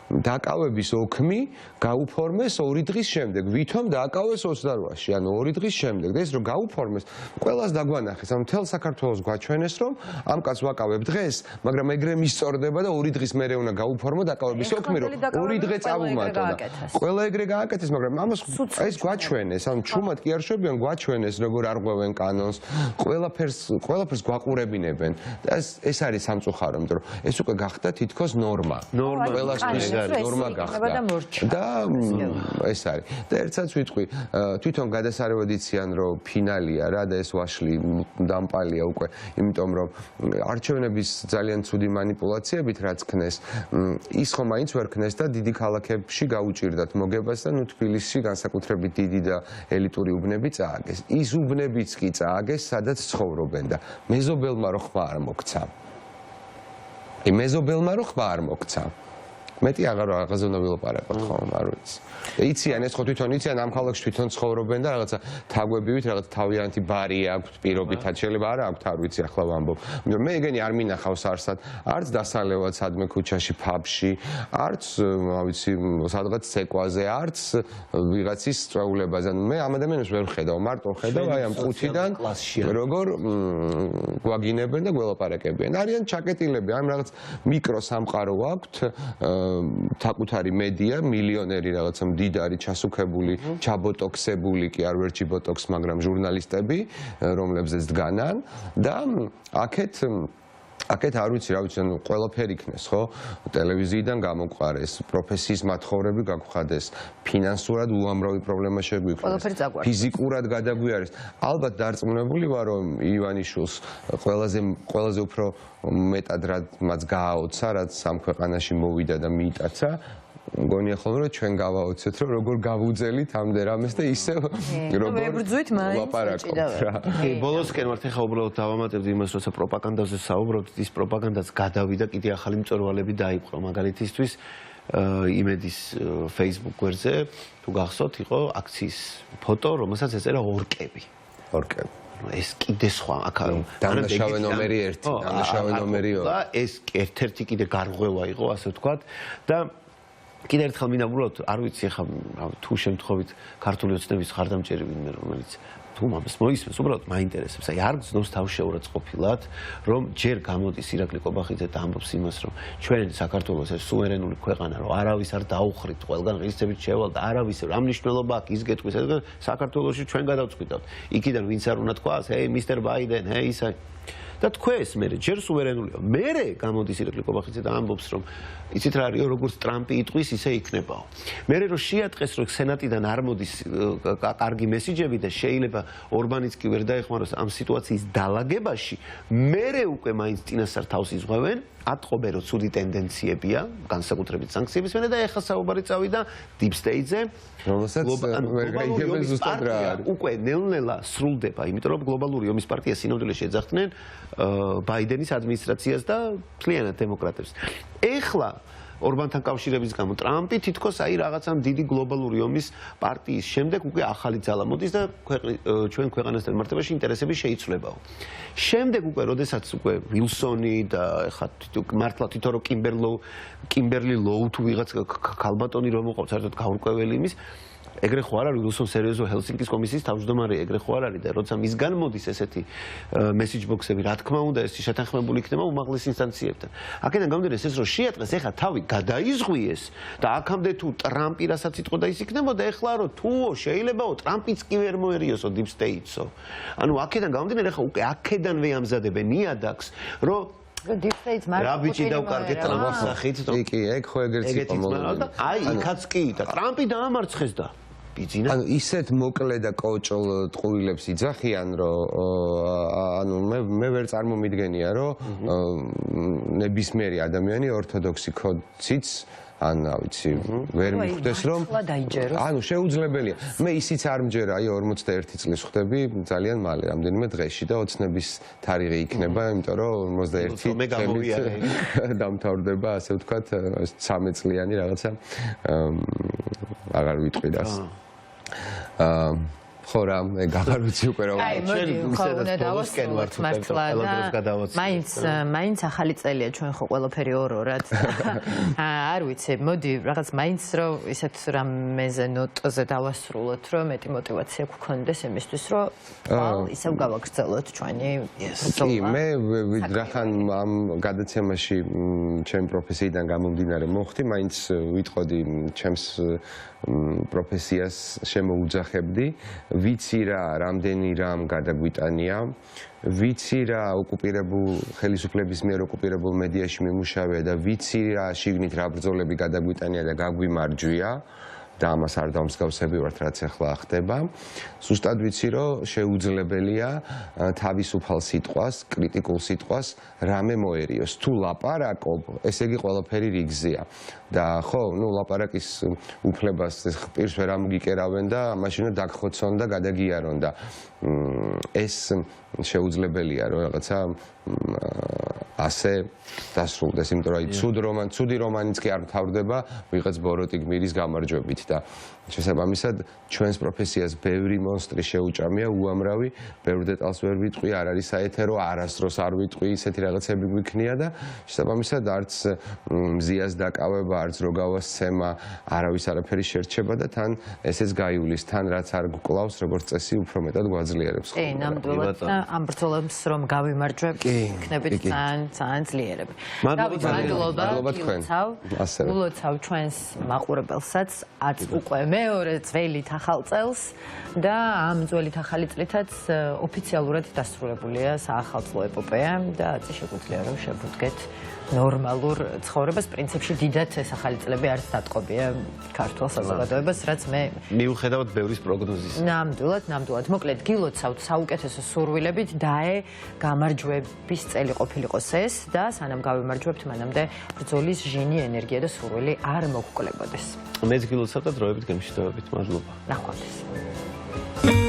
დაკავების ოქმი გაუფორმეს 2 დღის შემდეგ. ვითომ დააკავეს 28-ში, ანუ 2 დღის შემდეგ. და ეს რომ გაუფორმეს, ყველას დაგვანახეს, ანუ მთელ საქართველოს გვაჩვენეს, რომ ამ კაცს ვაკავებ დღეს, მაგრამ ეგრე მისწორდება და 2 დღის მერე უნდა გაუფორმო დაკავების ოქმი, რომ 2 დღე წავუმატო და ყველა ეგრე გააკეთეს, მაგრამ ამას ეს გვაჩვენეს, ანუ ჩუმად კი არ შვებიან, გვაჩვენეს, როგორ არღვევენ კანონს, ყველაფერს გვაყურებინებენ. და ეს არის სამწუხარო, იმიტომ რომ ეს უკვე გახდა თითქოს ნორმა. ყველასთვის ნორმა გახდა და ეს არის. და ერთსაც ვიტყვი, თვითონ გადასარევად იციან, რომ ფინალია რა და ეს ვაშლი დამპალია უკვე, იმიტომ რომ არჩევნების ძალიან ცუდი манипуляციებით რაც ქნეს, ის ხომ მაინც ვერ ქნეს და დიდი ქალაქებში გაუჭირდათ მოგებას და ნუ თბილისში განსაკუთრებით დიდი და ელიტური უბნები წააგეს. ის უბნებიც კი წააგეს, სადაც ცხოვრობენ და მეზობელმა რო ხმა არ მოგცა. მეზობელმა რო ხმა არ მოგცა. მეტი აღარ უნდა ვილაპარაკოთ ხომ, არ ვიცი. იციან ეს ხო თვითონ იციან ამ ქალაქში თვითონ ცხოვრობენ და რაღაცა თაგვებივით რაღაც თავიანთი ბარი აქვთ პირობითად შეიძლება არა აქვთ არ ვიცი ახლა ვამბობ. მე ეგენი არ მინახავს არსად, არც დასალევად სადმე ქუჩაში, ფაბში, არც რა ვიცი სადღაც ცეკვაზე, არც ვიღაცის წვეულებაზე. მე ამ ადამიანებს ვერ ხედავ, მარტო ხედავ აი ამ ყუთიდან როგორ გვაგინებენ და გველაპარაკებიან. არიან ჩაკეტილები, ამ რაღაც მიკრო სამყარო აქვთ თაკუთარი მედია, მილიონერი რაღაცა მდიდარი, ჩასუქებული, ჩაბოტოქსებული კი არ ვერჩი ბოტოქს, მაგრამ ჟურნალისტები, რომლებზეც დგანან და აქეთ არ ვიცი, რა ვიცი, ანუ ყველაფერი იქნეს, ხო? ტელევიზიიდან გამოყარეს, პროფესიის მათხოვრები გაგვხადეს, ფინანსურად უამრავი პრობლემა შეგვიქმნეს. ფიზიკურად გადაგვიარეს. ალბათ დარწმუნებული ვარ, რომ ივანიშვილს ყველაზე უფრო მეტად რაც გააოცა, რაც ამ ქვეყანაში მოვიდა და მიიტაცა, მგონია ხოლმე რომ ჩვენ გავაოცეთ, რომ როგორ გავუძელით ამდე რამეს და ისევ როგორ ლაპარაკობთ რა. ბოლოსკენ ვართ ახლა უბრალოდ დავამატებდი იმას, როცა პროპაგანდაზე საუბრობთ, ის პროპაგანდაც გადავიდა, კიდე ახალი მწვერვალები დაიპყრო. მაგალითისთვის იმედის Facebook გვერდზე თუ გახსოვთ, იყო აქციის ფოტო, რომელსაც ეწერა ორკები. ეს კიდე სხვა აქ დამნაშავე ნომერი 1, დამნაშავე ნომერი 2. და ეს ერთ-ერთი კიდე გარღვევა იყო, ასე ვთქვათ და კიდე ერთხელ მინდა უბრალოდ არ ვიცი ახლა თუ შემთხვევით ქართული ოცნების ხარდამჭერი ვინმე რომელიც თუ ამას მოისმენს უბრალოდ მაინტერესებს აი არ გძნობს თავშეურაც ყოფილად რომ ჯერ გამოდის ირაკლი კობახიძე და ამბობს იმას რომ ჩვენ საქართველოს ეს სუვერენული ქვეყანა რომ არავის არ დაუხრით ყველგან ღირსებით შევალ და არავის რა მნიშვნელობა აქვს ის გეტყვის საქართველოში ჩვენ გადავწყვიტავთ იქიდან ვინც არ უნდა თქვას ჰეი მისტერ ბაიდენ ჰეი ისა და თქვეს მე ჯერ სუვერენულია მე გამოდის ირაკლი კობახიძე და ამბობს რომ იცით რა არისო როგორც ტრამპი იტყვის ისე იქნებაო მე რომ შეატყეს რომ სენატიდან არ მოდის კარგი მესიჯები და შეიძლება ორბანიც კი ვერ დაეხმაროს ამ სიტუაციის დალაგებაში მე უკვე მაინც წინასწარ თავს იზღვევენ ატყობენ რომ ცუდი ტენდენციებია განსაკუთრებით სანქციების მერე და ეხლა საუბარი წავიდა deep state-ზე რომელსაც ვერ გაიგებენ ზუსტად რა არის უკვე ნელ-ნელა სრულდება იმიტომ რომ გლობალური ომის პარტია სინამდვილეში ეძახდნენ ბაიდენის ადმინისტრაციას და მთლიანად დემოკრატებს ეხლა ორბანთან კავშირების გამო ტრამპი თითქოს აი რაღაცამ დიდი გლობალური ომის პარტიის შემდეგ უკვე ახალი ძალა მოდის და ჩვენ ქვეყანასთან მართებაში ინტერესები შეიცვლებაო. შემდეგ უკვე როდესაც უკვე ვილსონი და ეხლა მართლა თვითონ რო კიმბერლი ლოუ თუ ვიღაც ქალბატონი რომ მოყავს საერთოდ გაურკვეველი იმის ეგრე ხო არ არის ვილსონ სერიოზო ჰელსინკის კომისიის თავმჯდომარე ეგრე ხო არ არის და როცა მის განმოდის ესეთი მესიჯ ბოქსები რა თქმა უნდა ეს შეთანხმებული იქნება უმაღლეს ინსტანციებთან. აქედან გამომდინარე ეს რომ შეატყეს ეხლა თავი გადაიზღვიეს და აქამდე თუ ტრამპი რასაც იტყოდა ის იქნებოდა ეხლა რომ თუო შეიძლებაო ტრამპიც კი ვერ მოერიოსო deep state-ო. ანუ აქედან გამომდინარე ეხლა უკვე აქედანვე ამზადებენ ნიადაგს რომ deep state-ს რა ბიჭი დავკარგეთ ტრამპის სახით კი ეგ ხო ეგრეც იყო და აი იქაც კი და ტრამპი დაამარცხეს და ანუ ისეთ მოკლე და კოჭოლ ტყუილებს იძახიან რომ ანუ მე ვერ წარმომიდგენია რომ ნებისმიერი ადამიანი ორთოდოქსი კოდით ან ვიცი, ვერ მიხვდეს რომ ანუ შეუძლებელია. მე ისიც არ მჯერა, აი 41 წლის ხვდები ძალიან მალე, რამდენიმე დღეში და ოცნების თარიღი იქნება, იმიტომ რომ 51 დამთავრდება, ასე ვთქვათ, 13 წლიანი რაღაცა აღარ ვიტყვი რას. ხო რა, მე აღარ ვიცი უკვე რა. აი, მოდი, ხო, უნდა დავასრულოთ მართლა და მაინც ახალი წელია ჩვენ ხო ყველაფერი ორ-ორად. არ ვიცი, მოდი, რაღაც მაინც რომ ისეთ რამეზე ნოტაზე დავასრულოთ, რომ მეტი мотиваცია გქონდეს იმისთვის, რომ ხვალ ისევ გავაგრძელოთ ჩვენი კი, მე რახან ამ გადაცემაში ჩემ პროფესიიდან გამომდინარე მოხდი, მაინც ვიტყოდი ჩემს პროფესიას შემოუძახებდი, ვიცი რა, რამდენი რამ გადაგვიტანია, ვიცი რა ოკუპირებულ ხელისუფლების მიერ ოკუპირებულ მედიაში მიმუშავე და ვიცი რა შიგნით რა ბრძოლები გადაგვიტანია და გაგვიმარჯვია და ამას არ დავმსგავსები ვართ რაც ახლა ხდება. ზუსტად ვიცი რომ შეუძლებელია თავისუფალ სიტყვას, კრიტიკულ სიტყვას რამე მოერიოს. თუ ლაპარაკობ, ესე იგი ყველაფერი რიგზეა. და ხო, ნუ ლაპარაკის უფლებას პირს ვერ ამგიკერავენ და მაშინ დაგხოცონ და გადაგიარონ და ეს შეუძლებელია რომ რაღაცა ასე დასრულდეს, იმიტომ რომ ცუდი რომანიც კი არ მთავრდება ვიღაც ბოროტი გმირის გამარჯვებით და შესაბამისად ჩვენს პროფესიას ბევრი მონსტრი შეუჭამია, უამრავი, ბევრ დეტალს ვერ ვიტყვი, არ არის საეთერო, არასდროს არ ვიტყვი, ისეთი რაღაცები გვიქნია და შესაბამისად არც მზიას დაკავება, არც როგავასცემა, არავის არაფერი შერჩება და თან ესეც გაივლის, თან რაც არ გკლავს, როგორც წესი, უფრო მეტად გვაძლიერებს. კი, ნამდვილად და ამ ბრძოლებს რომ გავიმარჯვებთ, იქნებით ძალიან ძლიერები. მადლობა თქვენ. ულოცავ ჩვენს მაყურებელსაც არც უკვე მეორე ძველით ახალ წელს და ამ ძველით ახალი წლითაც ოფიციალურად დასრულებულია საახალწლო ეპოპეა და აწი შეგვიძლია რომ შევუდგეთ ნორმალურ ცხოვრებას. პრინციპში დიდად ეს ახალი წლები არც დატყობია ქართულ საზოგადოებას, რაც მე მიუხედავად ბევრის პროგნოზის. ნამდვილად. მოკლედ გილოცავთ საუკეთესო სურვილებით დაე გამარჯვების წელი ყოფილიყოს ეს და სანამ გავიმარჯვებთ, მანამდე ბრძოლის ჟინი, ენერგია და სურვილი არ მოგკლებოდეს. მეც გილოცავ და დროებით გემშვიდობებით. მადლობა. ნახვამდის.